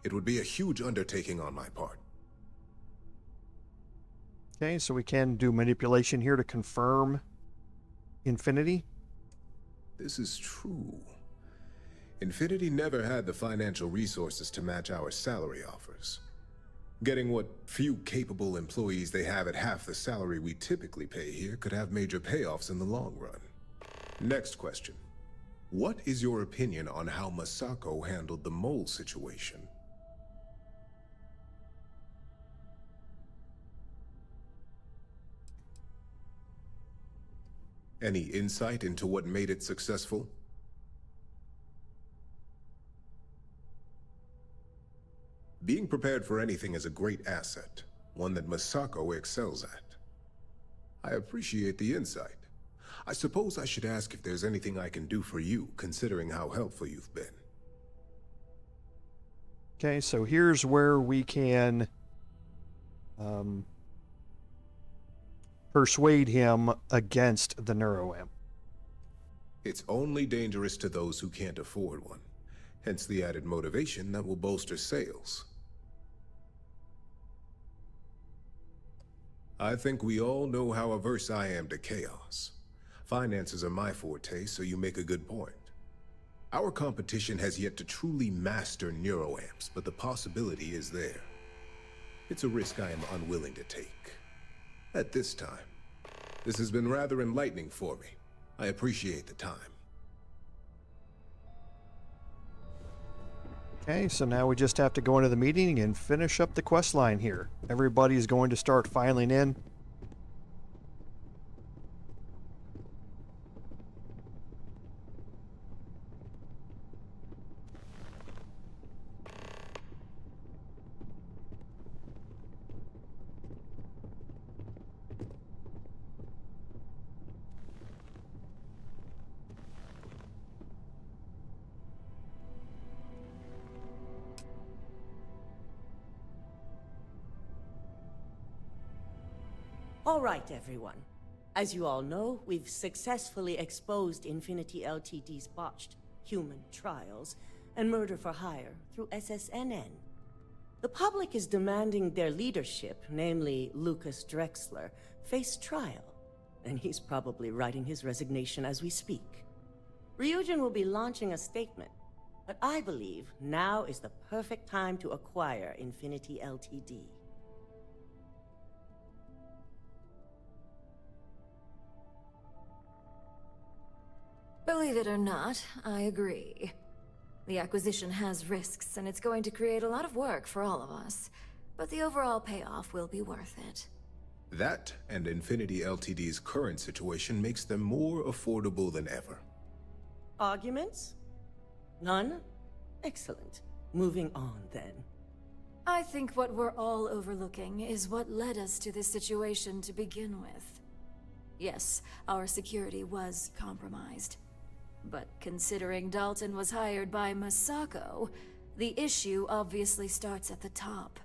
It would be a huge undertaking on my part. Okay, so we can do manipulation here to confirm Infinity. This is true. Infinity never had the financial resources to match our salary offers. Getting what few capable employees they have at half the salary we typically pay here could have major payoffs in the long run. Next question. What is your opinion on how Masako handled the mole situation? Any insight into what made it successful? Being prepared for anything is a great asset, one that Masako excels at. I appreciate the insight. I suppose I should ask if there's anything I can do for you, considering how helpful you've been. Okay, so here's where we can persuade him against the Neuroamp. It's only dangerous to those who can't afford one, hence the added motivation that will bolster sales. I think we all know how averse I am to chaos. Finances are my forte, so you make a good point. Our competition has yet to truly master neuroamps, but the possibility is there. It's a risk I am unwilling to take. At this time. This has been rather enlightening for me. I appreciate the time. Okay, so now we just have to go into the meeting and finish up the quest line here. Everybody's going to start filing in. All right, everyone. As you all know, we've successfully exposed Infinity LTD's botched human trials and murder for hire through SSNN. The public is demanding their leadership, namely Lucas Drexler, face trial, and he's probably writing his resignation as we speak. Ryujin will be launching a statement, but I believe now is the perfect time to acquire Infinity LTD. Believe it or not, I agree. The acquisition has risks, and it's going to create a lot of work for all of us. But the overall payoff will be worth it. That, and Infinity LTD's current situation, makes them more affordable than ever. Arguments? None? Excellent. Moving on, then. I think what we're all overlooking is what led us to this situation to begin with. Yes, our security was compromised. But considering Dalton was hired by Masako, the issue obviously starts at the top.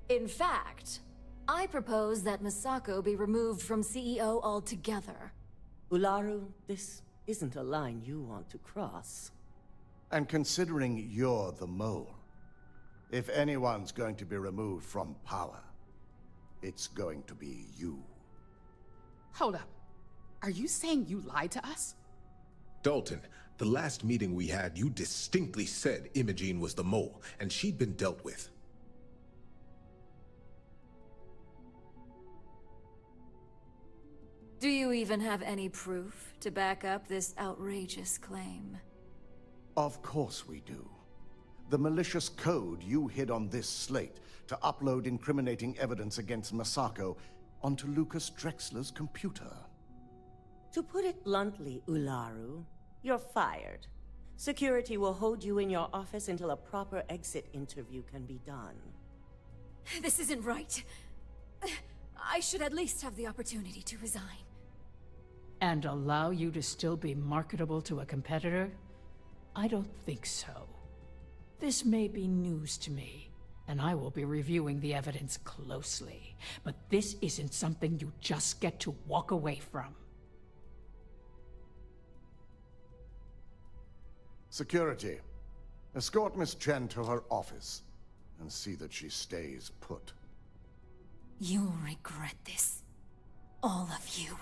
In fact, I propose that Masako be removed from CEO altogether. Ularu, this isn't a line you want to cross. And considering you're the mole, if anyone's going to be removed from power, it's going to be you. Hold up. Are you saying you lied to us? Dalton, the last meeting we had, you distinctly said Imogene was the mole, and she'd been dealt with. Do you even have any proof to back up this outrageous claim? Of course we do. The malicious code you hid on this slate to upload incriminating evidence against Masako onto Lucas Drexler's computer. To put it bluntly, Ularu, you're fired. Security will hold you in your office until a proper exit interview can be done. This isn't right. I should at least have the opportunity to resign. And allow you to still be marketable to a competitor? I don't think so. This may be news to me, and I will be reviewing the evidence closely. But this isn't something you just get to walk away from. Security, escort Miss Chen to her office and see that she stays put. You'll regret this. All of you.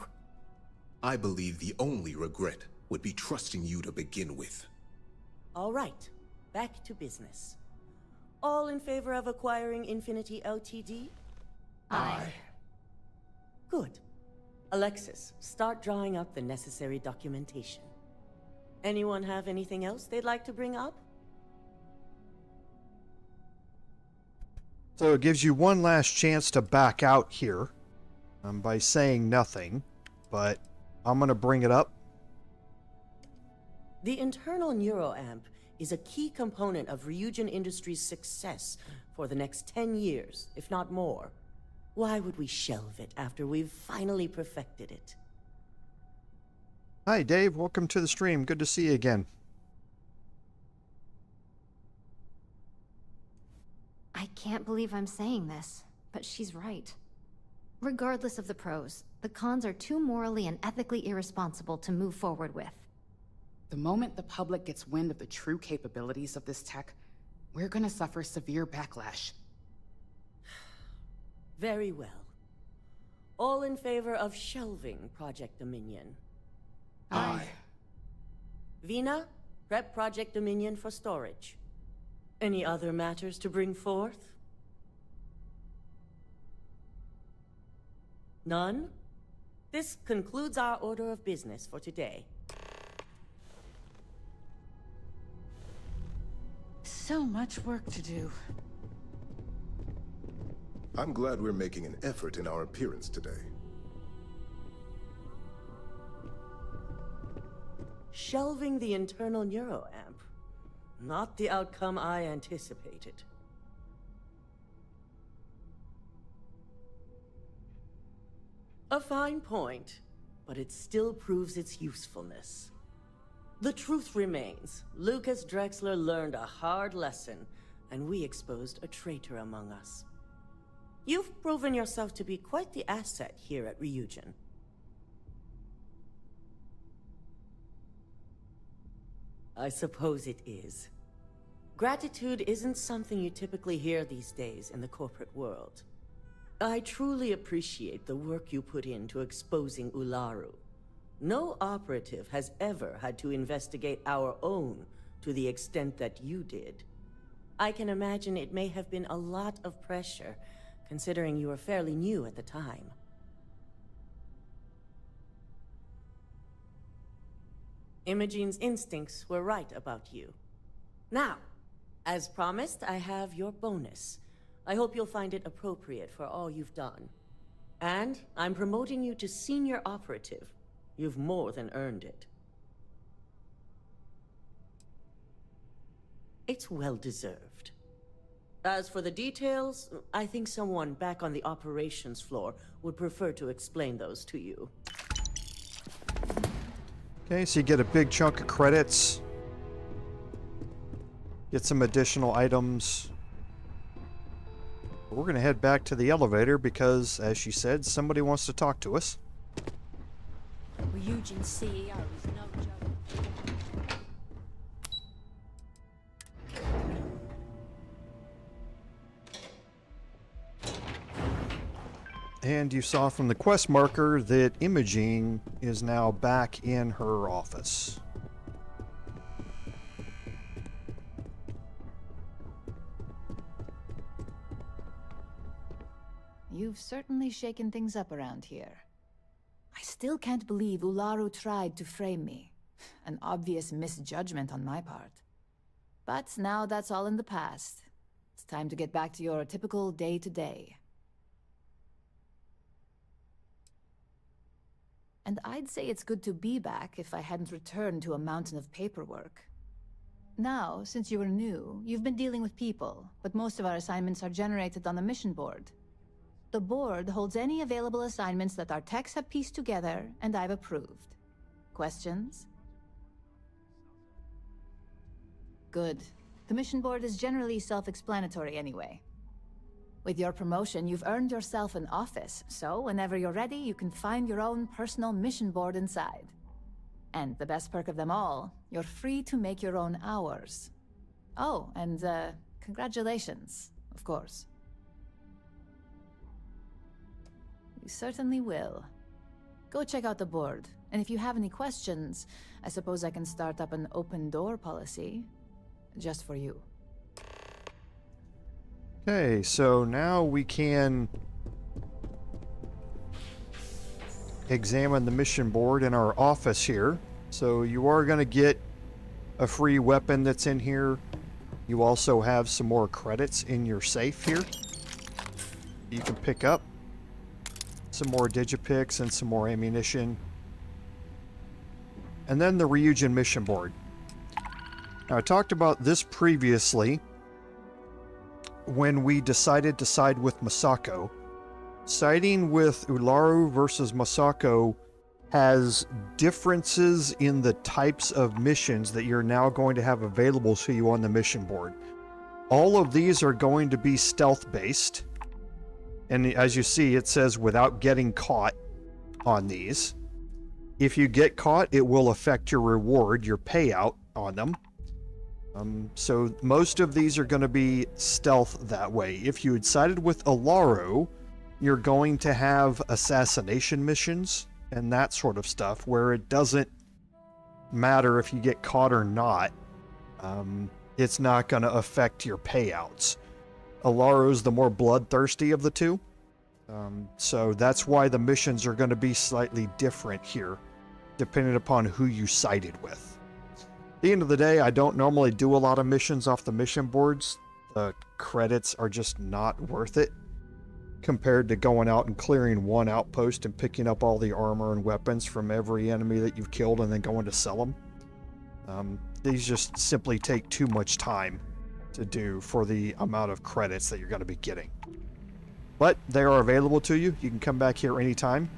I believe the only regret would be trusting you to begin with. All right, back to business. All in favor of acquiring Infinity LTD? Aye. Good. Alexis, start drawing up the necessary documentation. Anyone have anything else they'd like to bring up? So it gives you one last chance to back out here by saying nothing, but I'm going to bring it up. The internal Neuroamp is a key component of Ryujin Industries' success for the next 10 years, if not more. Why would we shelve it after we've finally perfected it? Hi, Dave. Welcome to the stream. Good to see you again. I can't believe I'm saying this, but she's right. Regardless of the pros, the cons are too morally and ethically irresponsible to move forward with. The moment the public gets wind of the true capabilities of this tech, we're gonna suffer severe backlash. Very well. All in favor of shelving Project Dominion? Aye. Vina, prep Project Dominion for storage. Any other matters to bring forth? None? This concludes our order of business for today. So much work to do. I'm glad we're making an effort in our appearance today. Shelving the internal Neuroamp. Not the outcome I anticipated. A fine point, but it still proves its usefulness. The truth remains, Lucas Drexler learned a hard lesson, and we exposed a traitor among us. You've proven yourself to be quite the asset here at Ryujin. I suppose it is. Gratitude isn't something you typically hear these days in the corporate world. I truly appreciate the work you put into exposing Ularu. No operative has ever had to investigate our own to the extent that you did. I can imagine it may have been a lot of pressure, considering you were fairly new at the time. Imogene's instincts were right about you. Now, as promised, I have your bonus. I hope you'll find it appropriate for all you've done. And I'm promoting you to senior operative. You've more than earned it. It's well deserved. As for the details, I think someone back on the operations floor would prefer to explain those to you. Okay, so you get a big chunk of credits. Get some additional items. We're going to head back to the elevator because, as she said, somebody wants to talk to us. Ryujin CEO is no joke. And you saw from the quest marker that Imogene is now back in her office. You've certainly shaken things up around here. I still can't believe Ularu tried to frame me. An obvious misjudgment on my part. But now that's all in the past. It's time to get back to your typical day-to-day. And I'd say it's good to be back if I hadn't returned to a mountain of paperwork. Now, since you were new, you've been dealing with people, but most of our assignments are generated on the mission board. The board holds any available assignments that our techs have pieced together, and I've approved. Questions? Good. The mission board is generally self-explanatory anyway. With your promotion, you've earned yourself an office, so whenever you're ready, you can find your own personal mission board inside. And the best perk of them all, you're free to make your own hours. Oh, and congratulations, of course. You certainly will. Go check out the board, and if you have any questions, I suppose I can start up an open door policy. Just for you. Okay, so now we can examine the mission board in our office here. So you are going to get a free weapon that's in here. You also have some more credits in your safe here. You can pick up some more digipicks and some more ammunition. And then the Ryujin mission board. Now, I talked about this previously when we decided to side with Masako. Siding with Ularu versus Masako has differences in the types of missions that you're now going to have available to you on the mission board. All of these are going to be stealth-based. And as you see, it says without getting caught on these. If you get caught, it will affect your reward, your payout on them. So most of these are going to be stealth that way. If you had sided with Ularu, you're going to have assassination missions and that sort of stuff where it doesn't matter if you get caught or not. It's not going to affect your payouts. Ularu's the more bloodthirsty of the two. So that's why the missions are going to be slightly different here, depending upon who you sided with. At the end of the day, I don't normally do a lot of missions off the mission boards. The credits are just not worth it compared to going out and clearing one outpost and picking up all the armor and weapons from every enemy that you've killed and then going to sell them. These just simply take too much time to do for the amount of credits that you're going to be getting. But they are available to you. You can come back here anytime.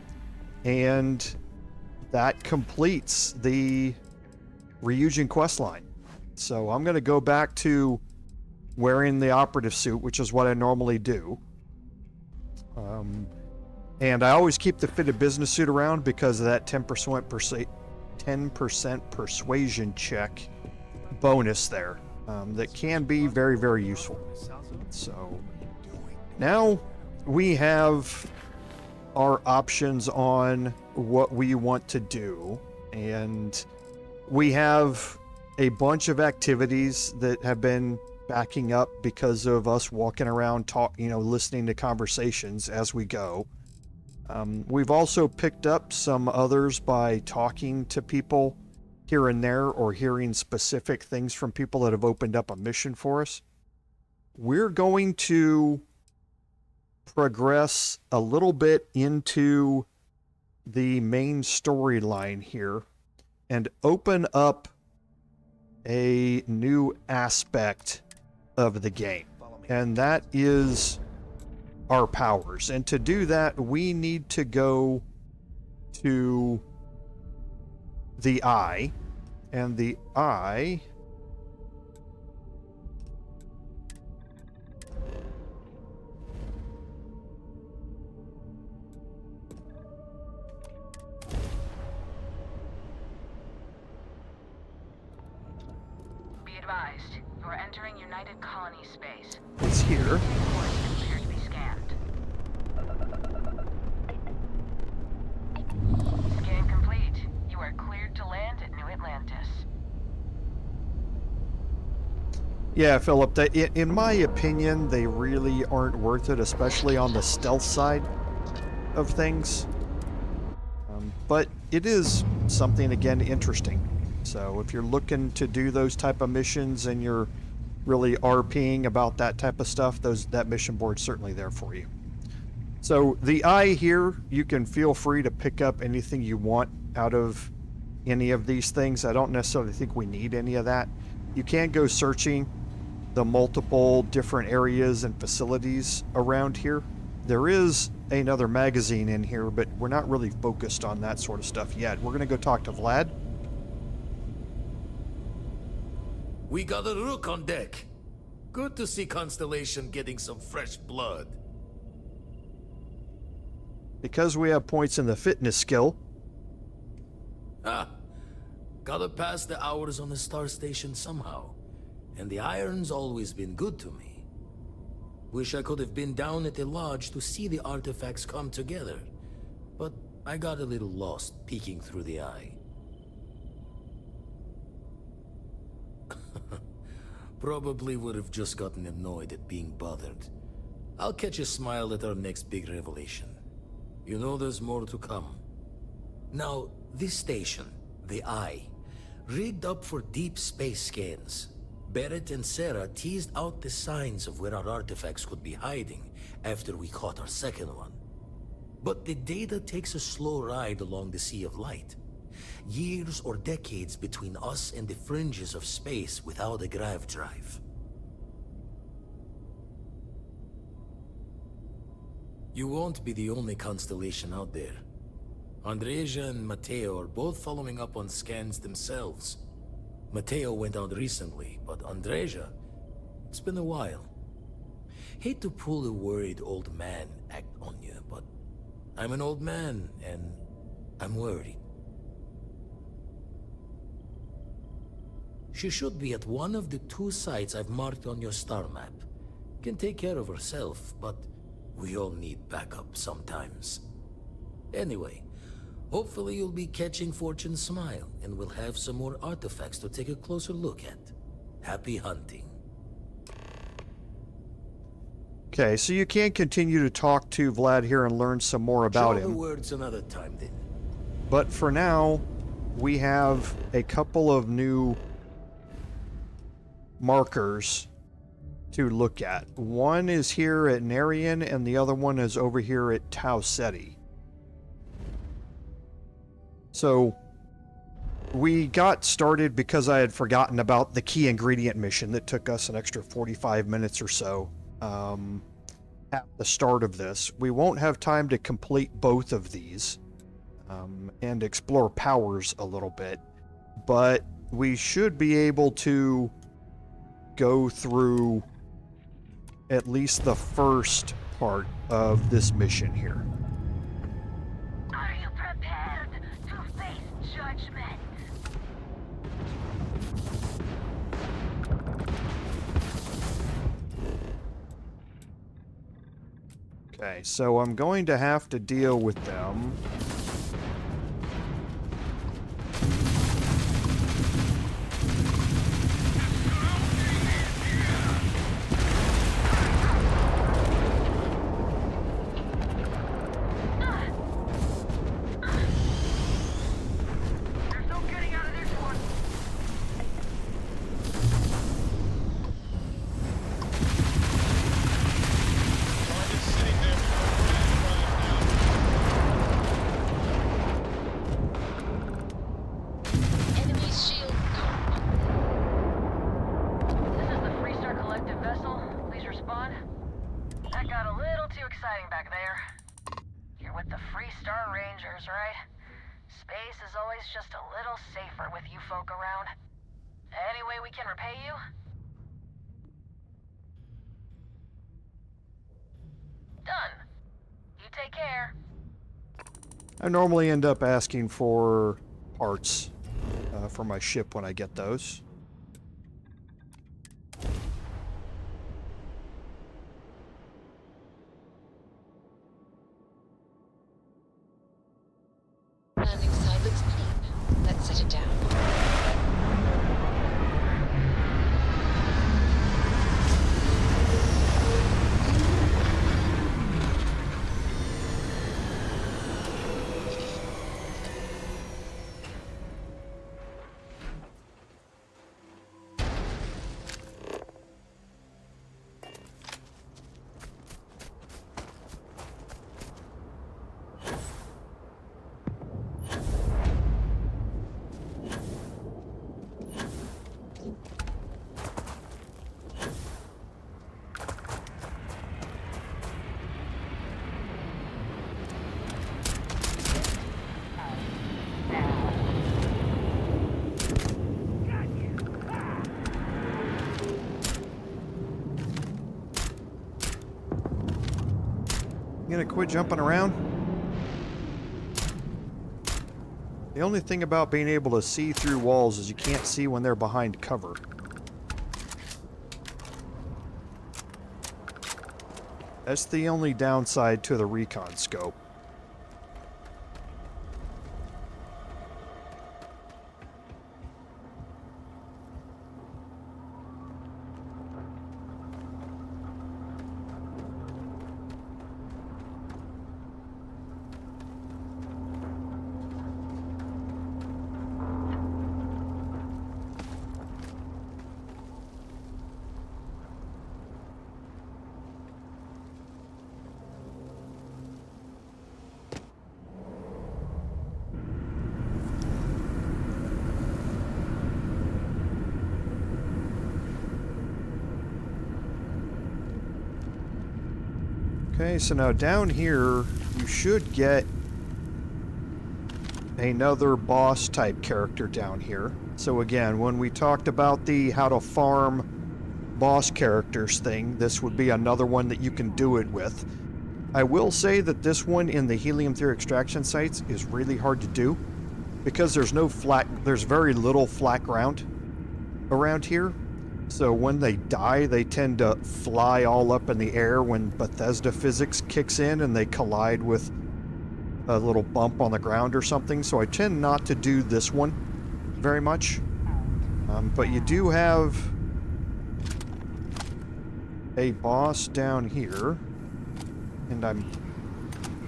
And that completes the Ryujin questline. So I'm going to go back to wearing the operative suit, which is what I normally do. And I always keep the fitted business suit around because of that 10% persuasion check bonus there. That can be very, very useful. So now we have our options on what we want to do, and we have a bunch of activities that have been backing up because of us walking around, listening to conversations as we go. We've also picked up some others by talking to people here and there or hearing specific things from people that have opened up a mission for us. We're going to progress a little bit into the main storyline here and open up a new aspect of the game, and that is our powers. And to do that, we need to go to the eye, and the eye Be advised, you are entering United Colony space. is here. Reports appear to be scanned. Mantis. Yeah, Philip, in my opinion, they really aren't worth it, especially on the stealth side of things. But it is something, again, interesting. So if you're looking to do those type of missions and you're really RPing about that type of stuff, that mission board's certainly there for you. So the eye here, you can feel free to pick up anything you want out of any of these things. I don't necessarily think we need any of that. You can go searching the multiple different areas and facilities around here. There is another magazine in here, but we're not really focused on that sort of stuff yet. We're going to go talk to Vlad. We got a rook on deck. Good to see Constellation getting some fresh blood. Because we have points in the fitness skill. Ah, gotta pass the hours on the star station somehow. And the iron's always been good to me. Wish I could have been down at the lodge to see the artifacts come together. But I got a little lost peeking through the eye. Probably would have just gotten annoyed at being bothered. I'll catch a smile at our next big revelation. You know there's more to come. Now, this station, the Eye, rigged up for deep space scans. Barrett and Sarah teased out the signs of where our artifacts could be hiding after we caught our second one. But the data takes a slow ride along the Sea of Light. Years or decades between us and the fringes of space without a grav drive. You won't be the only constellation out there. Andreja and Matteo are both following up on scans themselves. Matteo went out recently, but Andreja, it's been a while. Hate to pull a worried old man act on you, but I'm an old man, and I'm worried. She should be at one of the 2 sites I've marked on your star map. Can take care of herself, but we all need backup sometimes. Anyway, hopefully you'll be catching Fortune's smile, and we'll have some more artifacts to take a closer look at. Happy hunting. Okay, so you can continue to talk to Vlad here and learn some more about Show him. the words another time, then. But for now, we have a couple of new markers to look at. One is here at Narian, and the other one is over here at Tau Ceti. So we got started because I had forgotten about the key ingredient mission that took us an extra 45 minutes or so at the start of this. We won't have time to complete both of these and explore powers a little bit, but we should be able to go through at least the first part of this mission here. Are you prepared to face judgment? Okay, so I'm going to have to deal with them. I normally end up asking for parts for my ship when I get those. Landing side looks clean. Let's set it down. You gonna quit jumping around? The only thing about being able to see through walls is you can't see when they're behind cover. That's the only downside to the recon scope. Okay, so now down here, you should get another boss type character down here. So again, when we talked about the how to farm boss characters thing, this would be another one that you can do it with. I will say that this one in the helium-3 extraction sites is really hard to do because there's very little flat ground around here. So when they die, they tend to fly all up in the air when Bethesda physics kicks in and they collide with a little bump on the ground or something. So I tend not to do this one very much. But you do have a boss down here. And I'm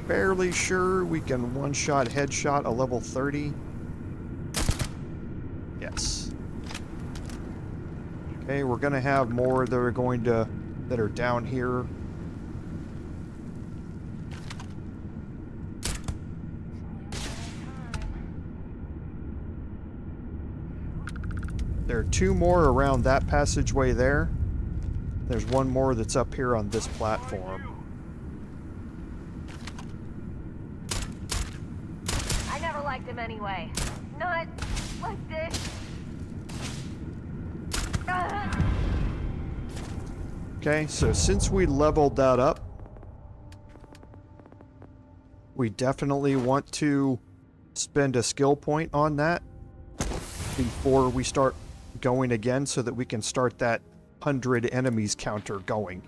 fairly sure we can one-shot headshot a level 30. Yes. Okay, we're gonna have more that are down here. There are two more around that passageway there. There's one more that's up here on this platform. I never liked him anyway. Not like this. Okay, so since we leveled that up, we definitely want to spend a skill point on that before we start going again so that we can start that 100 enemies counter going.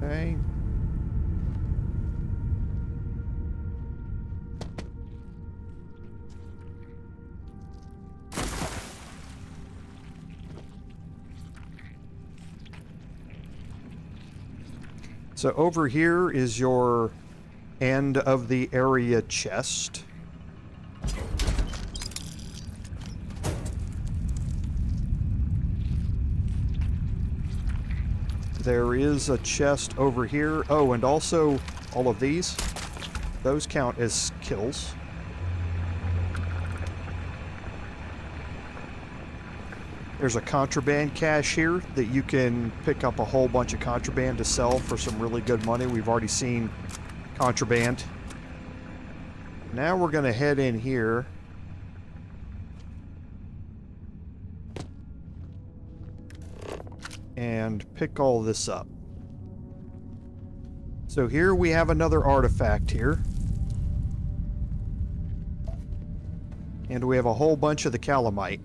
Okay. So over here is your end of the area chest. There is a chest over here. Oh, and also all of these. Those count as kills. There's a contraband cache here that you can pick up a whole bunch of contraband to sell for some really good money. We've already seen contraband. Now we're going to head in here. And pick all this up. So here we have another artifact here. And we have a whole bunch of the calamite.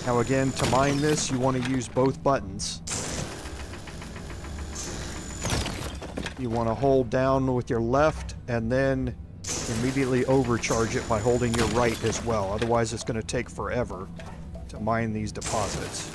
Now again, to mine this, you want to use both buttons. You want to hold down with your left and then immediately overcharge it by holding your right as well. Otherwise, it's going to take forever to mine these deposits.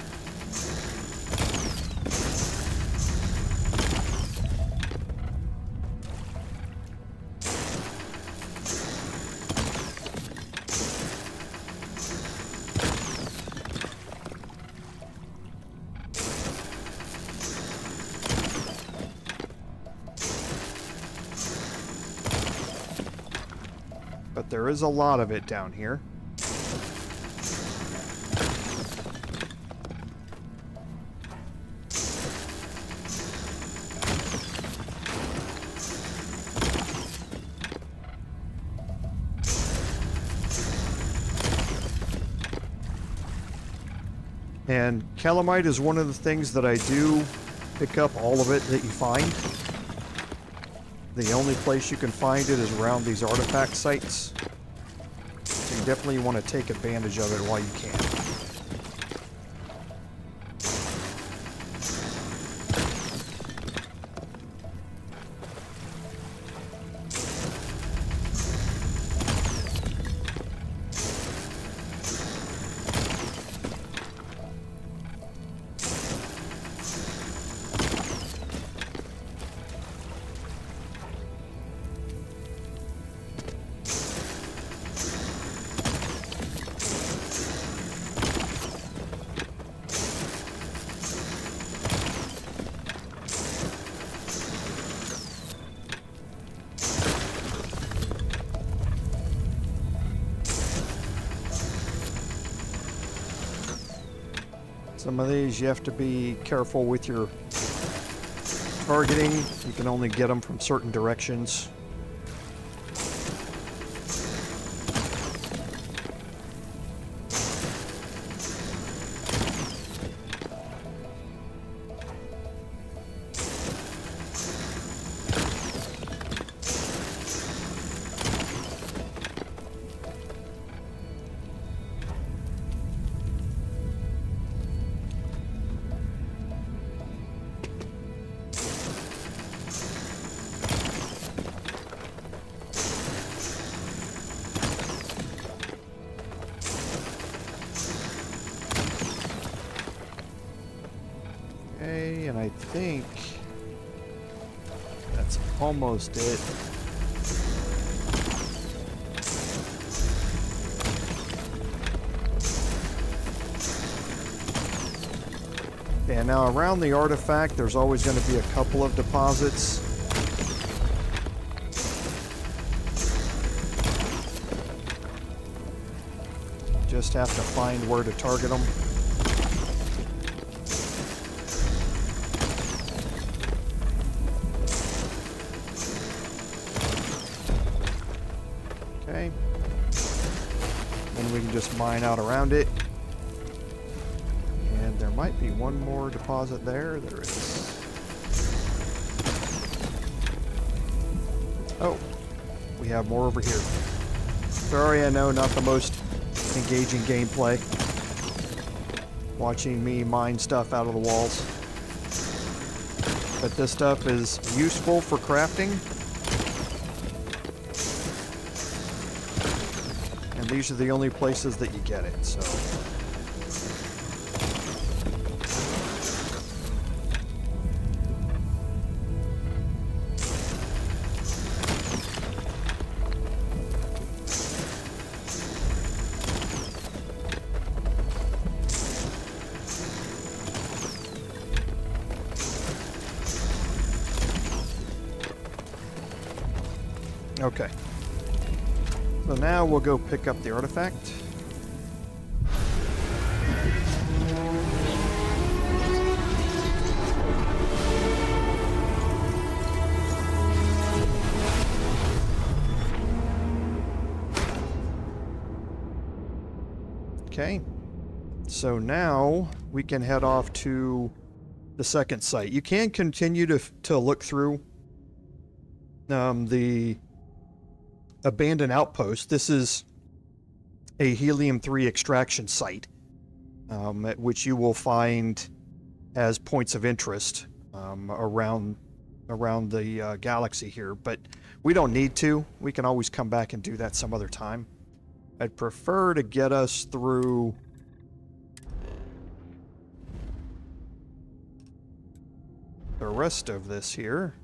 But there is a lot of it down here. And calamite is one of the things that I do pick up all of it that you find. The only place you can find it is around these artifact sites. So you definitely want to take advantage of it while you can. Some of these you have to be careful with your targeting. You can only get them from certain directions. Okay, and I think that's almost it. And now around the artifact, there's always going to be a couple of deposits. Just have to find where to target them. Okay. Then we can just mine out around it. And there might be one more deposit there. There is. Oh, we have more over here. Sorry, I know, not the most engaging gameplay. Watching me mine stuff out of the walls. But this stuff is useful for crafting. And these are the only places that you get it, so. Okay. So now we'll go pick up the artifact. Okay. So now we can head off to the second site. You can continue to look through the abandoned outpost. This is a helium-3 extraction site, at which you will find as points of interest around the galaxy here. But we don't need to. We can always come back and do that some other time. I'd prefer to get us through the rest of this here.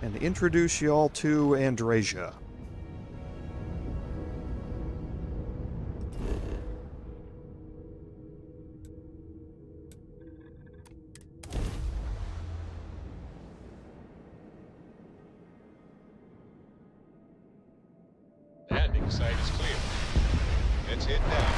And introduce y'all to Andreja. Landing site is clear. Let's head down.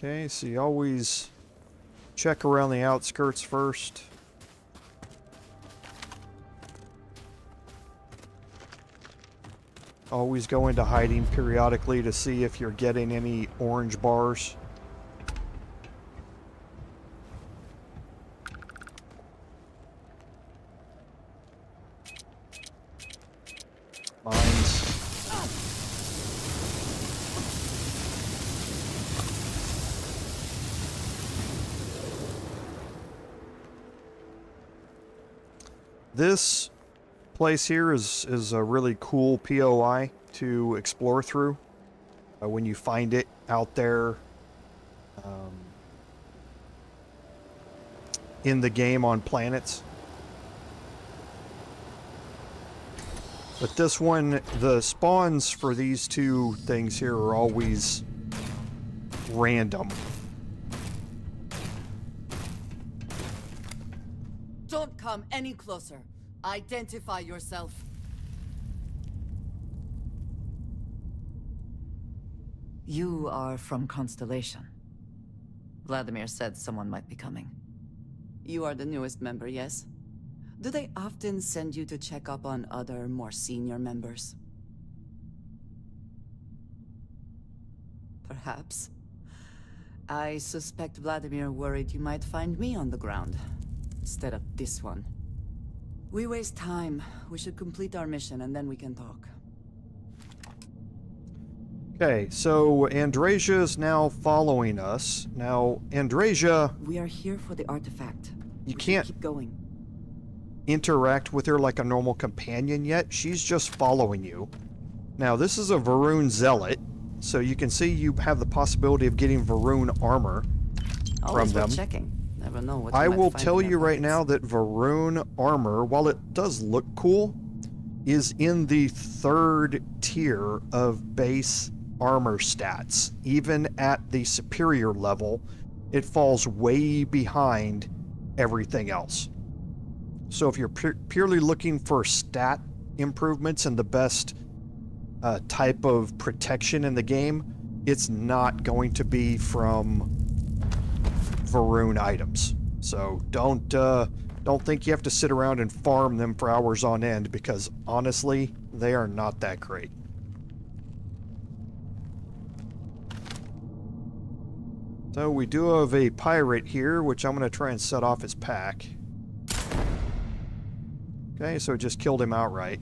Okay, so you always check around the outskirts first. Always go into hiding periodically to see if you're getting any orange bars. Mines. This place here is a really cool POI to explore through when you find it out there in the game on planets. But this one, the spawns for these two things here are always random. Don't come any closer. Identify yourself. You are from Constellation. Vladimir said someone might be coming. You are the newest member, yes? Do they often send you to check up on other, more senior members? Perhaps. I suspect Vladimir worried you might find me on the ground, instead of this one. We waste time. We should complete our mission and then we can talk. Okay, so Andreja is now following us. Now, Andreja... We are here for the artifact. You can't keep going. Interact with her like a normal companion yet. She's just following you. Now, this is a Varun Zealot, so you can see you have the possibility of getting Varun armor Always from them. worth checking. Never know what I you might will find tell in you their right pockets. now that Varun armor, while it does look cool, is in the 3rd tier of base armor stats. Even at the superior level, it falls way behind everything else. So if you're purely looking for stat improvements and the best type of protection in the game, it's not going to be from Varun items. So don't think you have to sit around and farm them for hours on end, because honestly, they are not that great. So we do have a pirate here, which I'm going to try and set off his pack. Okay, so it just killed him outright.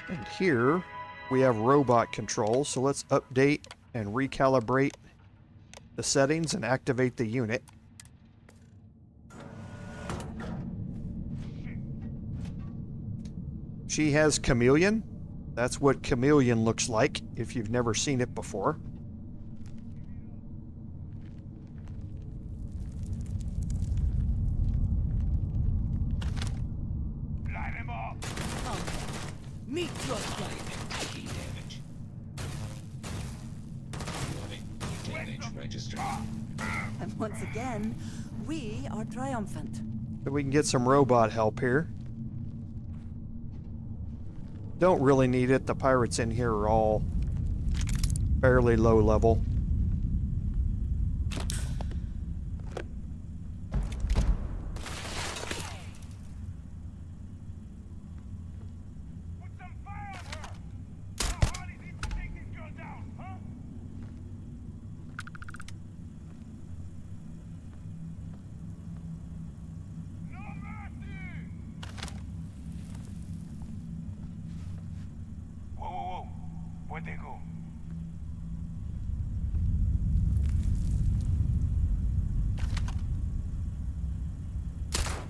And here we have robot control, so let's update and recalibrate the settings and activate the unit. She has Chameleon. That's what Chameleon looks like, if you've never seen it before. Meet your fate. Taking damage. Warning. Damage registered. And once again, we are triumphant. So we can get some robot help here. Don't really need it. The pirates in here are all fairly low level. Where'd they go?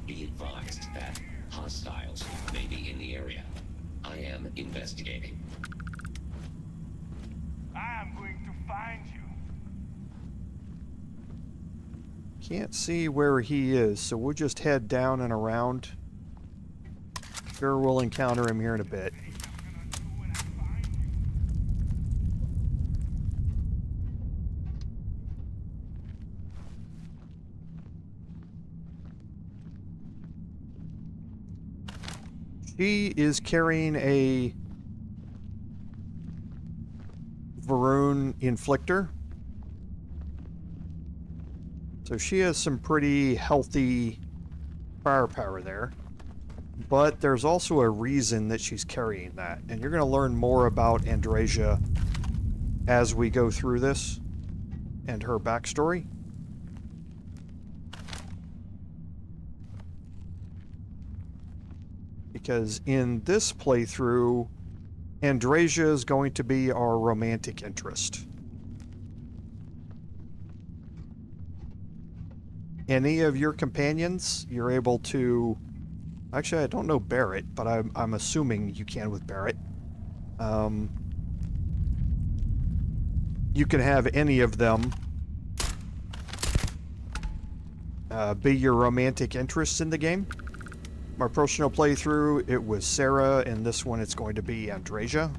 Be advised that hostiles may be in the area. I am investigating. I am going to find you. Can't see where he is, so we'll just head down and around. Sure, we'll encounter him here in a bit. She is carrying a Varun Inflictor. So she has some pretty healthy firepower there. But there's also a reason that she's carrying that. And you're going to learn more about Andreja as we go through this and her backstory. Because in this playthrough, Andreja is going to be our romantic interest. Any of your companions, you're able to... Actually, I don't know Barrett, but I'm assuming you can with Barrett. You can have any of them be your romantic interests in the game. My personal playthrough, it was Sarah, and this one it's going to be Andreja.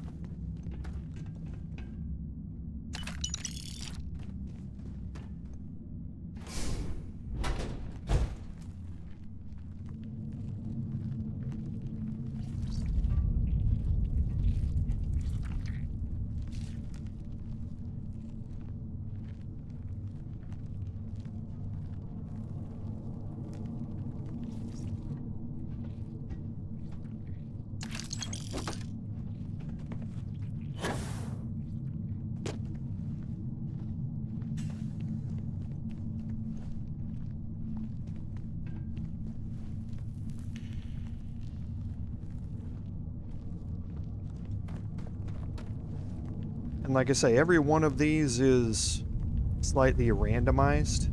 And like I say, every one of these is slightly randomized.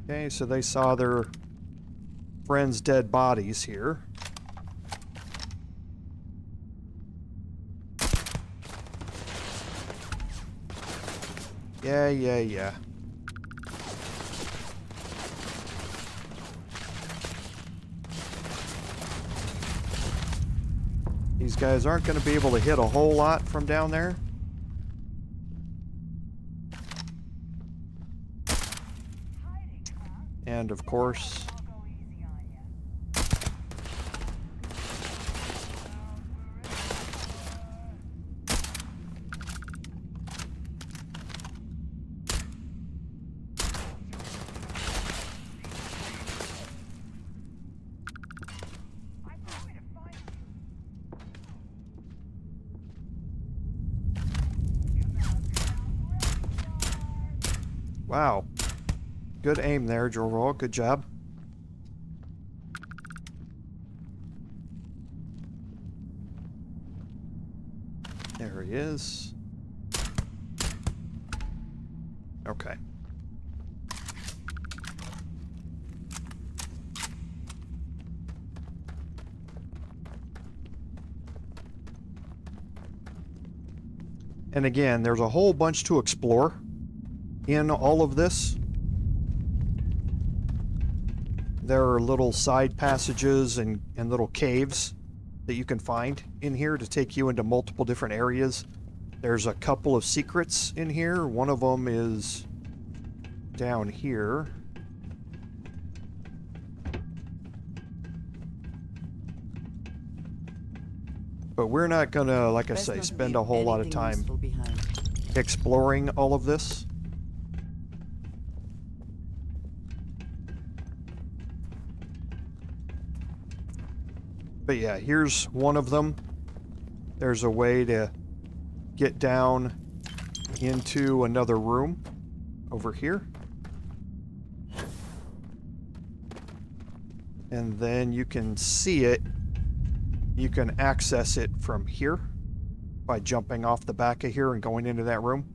Okay, so they saw their friends' dead bodies here. Yeah. These guys aren't going to be able to hit a whole lot from down there. And of course... Wow. Good aim there, Jorol. Good job. There he is. Okay. And again, there's a whole bunch to explore in all of this. There are little side passages and little caves that you can find in here to take you into multiple different areas. There's a couple of secrets in here. One of them is down here. But we're not gonna, like I say, spend a whole lot of time exploring all of this. But yeah, here's one of them. There's a way to get down into another room over here. And then you can see it. You can access it from here by jumping off the back of here and going into that room.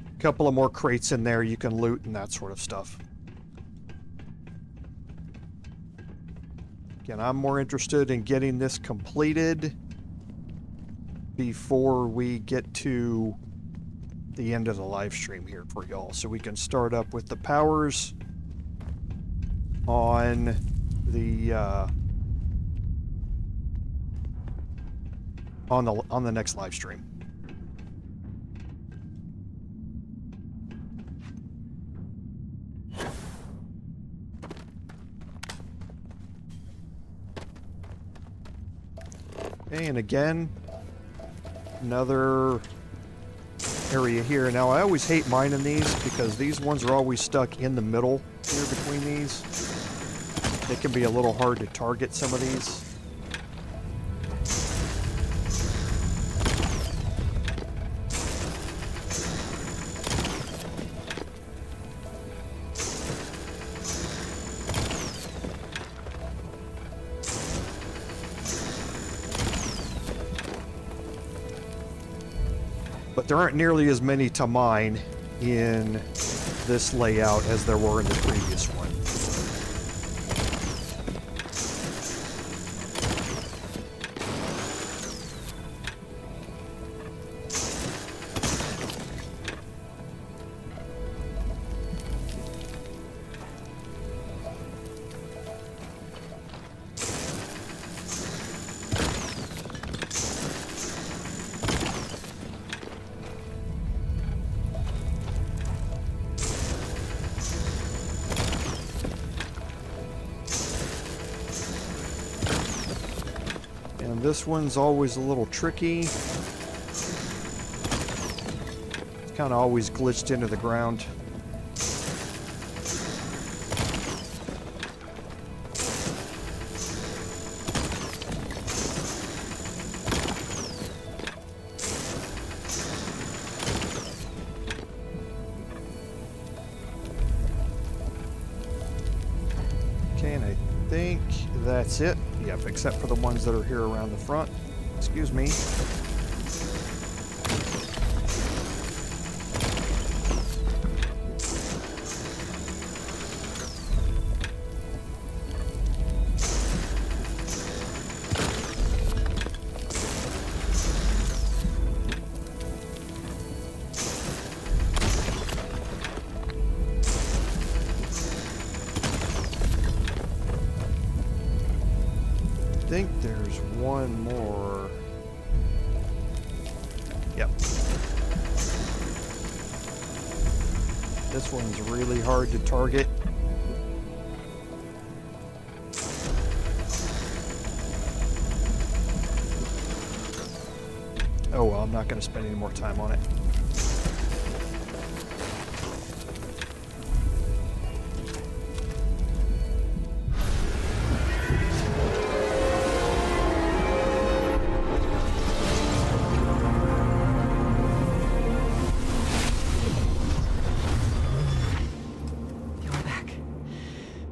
A couple of more crates in there you can loot and that sort of stuff. Again, I'm more interested in getting this completed before we get to the end of the live stream here for y'all. So we can start up with the powers on the on the next live stream. Okay, and again, another area here. Now, I always hate mining these because these ones are always stuck in the middle here between these. They can be a little hard to target, some of these. But there aren't nearly as many to mine in this layout as there were in the previous one. This one's always a little tricky. It's kind of always glitched into the ground. Okay, and I think that's it. Yep, except for the ones that are here around the front. Excuse me. I think there's one more. Yep. This one's really hard to target. Oh well, I'm not going to spend any more time on it.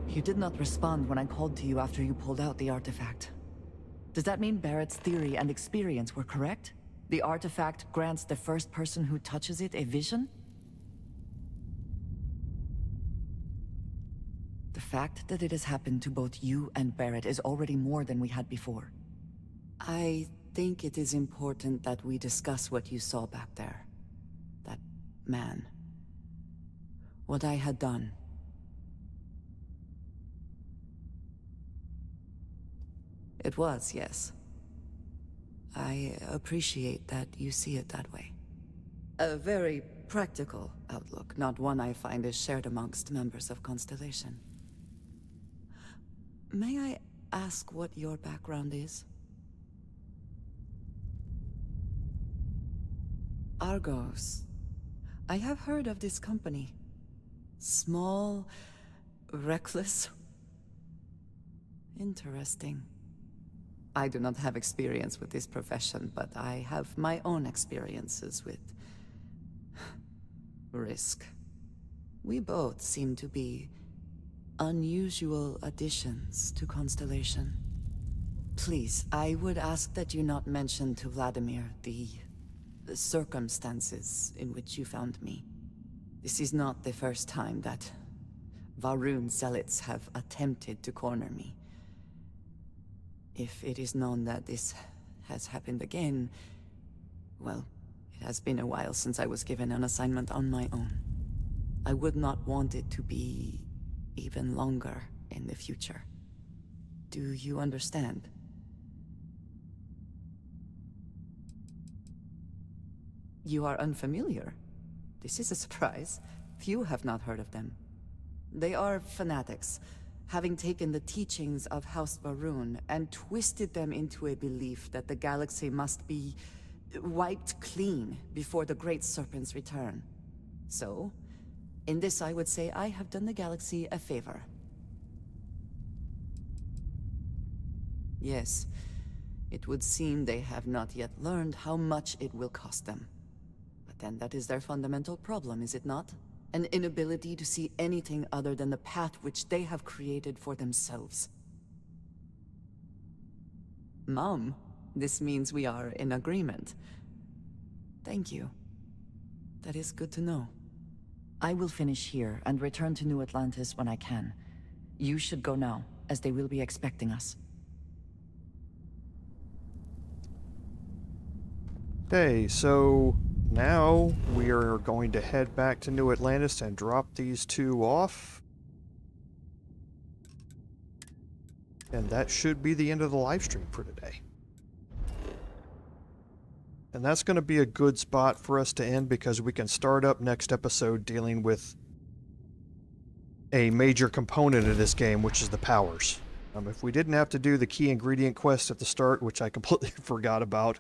You did not respond when I called to you after you pulled out the artifact. Does that mean Barrett's theory and experience were correct? The artifact grants the first person who touches it a vision? The fact that it has happened to both you and Barrett is already more than we had before. I think it is important that we discuss what you saw back there. That man. What I had done. It was, yes. I appreciate that you see it that way. A very practical outlook, not one I find is shared amongst members of Constellation. May I ask what your background is? Argos. I have heard of this company. Small, reckless. Interesting. I do not have experience with this profession, but I have my own experiences with risk. We both seem to be unusual additions to Constellation. Please, I would ask that you not mention to Vladimir the circumstances in which you found me. This is not the first time that Va'ruun zealots have attempted to corner me. If it is known that this has happened again, well, it has been a while since I was given an assignment on my own. I would not want it to be even longer in the future. Do you understand? You are unfamiliar? This is a surprise. Few have not heard of them. They are fanatics, having taken the teachings of House Varun and twisted them into a belief that the galaxy must be wiped clean before the Great Serpent's return. So, in this I would say I have done the galaxy a favor. Yes, it would seem they have not yet learned how much it will cost them. But then that is their fundamental problem, is it not? An inability to see anything other than the path which they have created for themselves. Mom, this means we are in agreement. Thank you. That is good to know. I will finish here and return to New Atlantis when I can. You should go now, as they will be expecting us. Okay, so now we are going to head back to New Atlantis and drop these two off. And that should be the end of the live stream for today. And that's going to be a good spot for us to end because we can start up next episode dealing with a major component of this game, which is the powers. If we didn't have to do the key ingredient quest at the start, which I completely forgot about,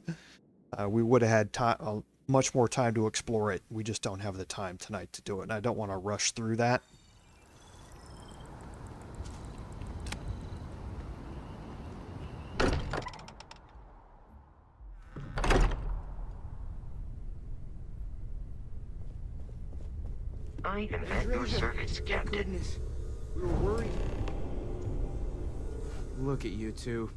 we would have had much more time to explore it. We just don't have the time tonight to do it, and I don't want to rush through that. I am at your service, Captain. Goodness, we were worried. Look at you two.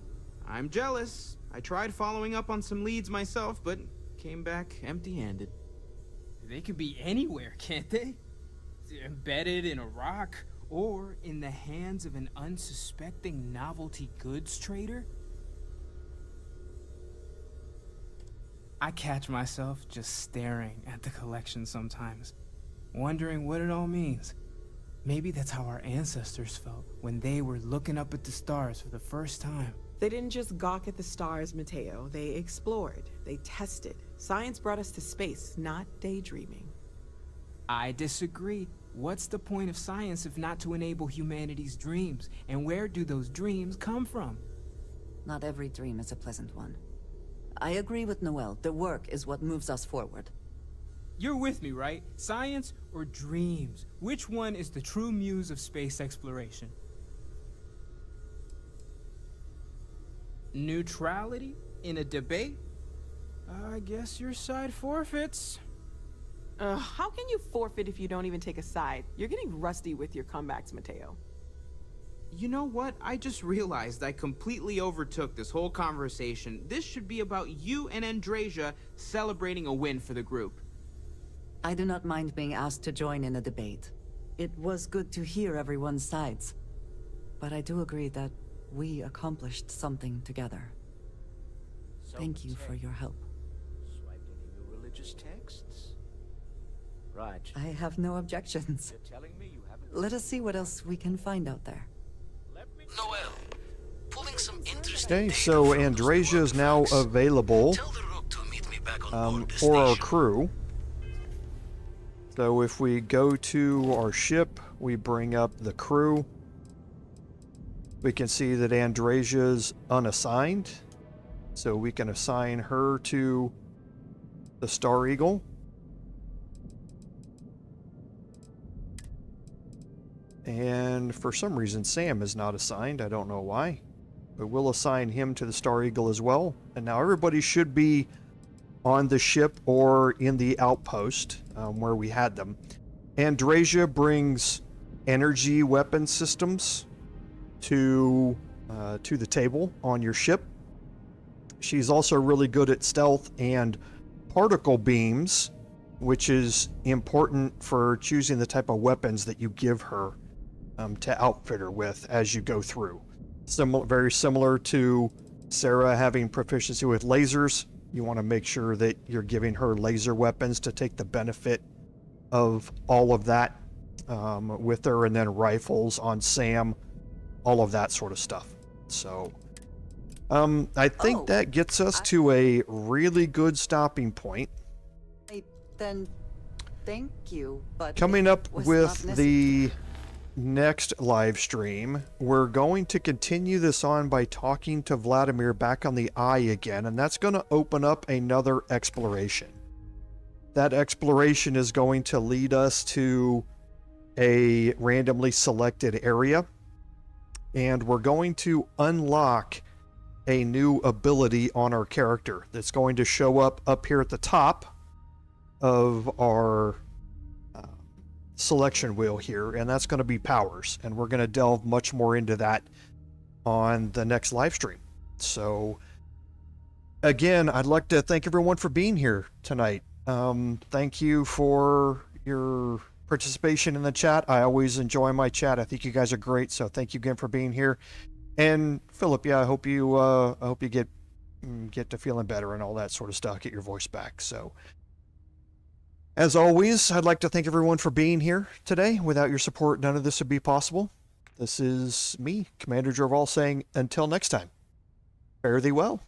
I'm jealous. I tried following up on some leads myself, but came back empty-handed. They could be anywhere, can't they? Embedded in a rock, or in the hands of an unsuspecting novelty goods trader? I catch myself just staring at the collection sometimes, wondering what it all means. Maybe that's how our ancestors felt when they were looking up at the stars for the first time. They didn't just gawk at the stars, Mateo. They explored. They tested. Science brought us to space, not daydreaming. I disagree. What's the point of science if not to enable humanity's dreams? And where do those dreams come from? Not every dream is a pleasant one. I agree with Noel. The work is what moves us forward. You're with me, right? Science or dreams? Which one is the true muse of space exploration? Neutrality in a debate? I guess your side forfeits. How can you forfeit if you don't even take a side? You're getting rusty with your comebacks, Mateo. You know what? I just realized I completely overtook this whole conversation. This should be about you and Andreja celebrating a win for the group. I do not mind being asked to join in a debate. It was good to hear everyone's sides. But I do agree that we accomplished something together. Thank you for your help. Swiped any new religious texts? Right. I have no objections. You're telling me you haven't... Let us see what else we can find out there. Noel, pulling some interesting Okay, so Andreja is now available for our crew. So if we go to our ship, we bring up the crew. We can see that Andreja's unassigned, so we can assign her to the Star Eagle. And for some reason, Sam is not assigned. I don't know why. But we'll assign him to the Star Eagle as well. And now everybody should be on the ship or in the outpost where we had them. Andreja brings energy weapon systems to the table on your ship. She's also really good at stealth and particle beams, which is important for choosing the type of weapons that you give her to outfit her with as you go through. Very similar to Sarah having proficiency with lasers. You want to make sure that you're giving her laser weapons to take the benefit of all of that with her, and then rifles on Sam, all of that sort of stuff. So I think that gets us to a really good stopping point. A Then, thank you, but Coming it up was with not the next live stream, we're going to continue this on by talking to Vladimir back on the Eye again, and that's going to open up another exploration. That exploration is going to lead us to a randomly selected area, and we're going to unlock a new ability on our character that's going to show up here at the top of our selection wheel here, and that's going to be powers, and we're going to delve much more into that on the next live stream. So again, I'd like to thank everyone for being here tonight. Thank you for your participation in the chat. I always enjoy my chat. I think you guys are great, so thank you again for being here. And Philip, yeah, I hope you get to feeling better and all that sort of stuff, get your voice back. So as always, I'd like to thank everyone for being here today. Without your support, none of this would be possible. This is me, Commander Jorval, saying until next time, fare thee well.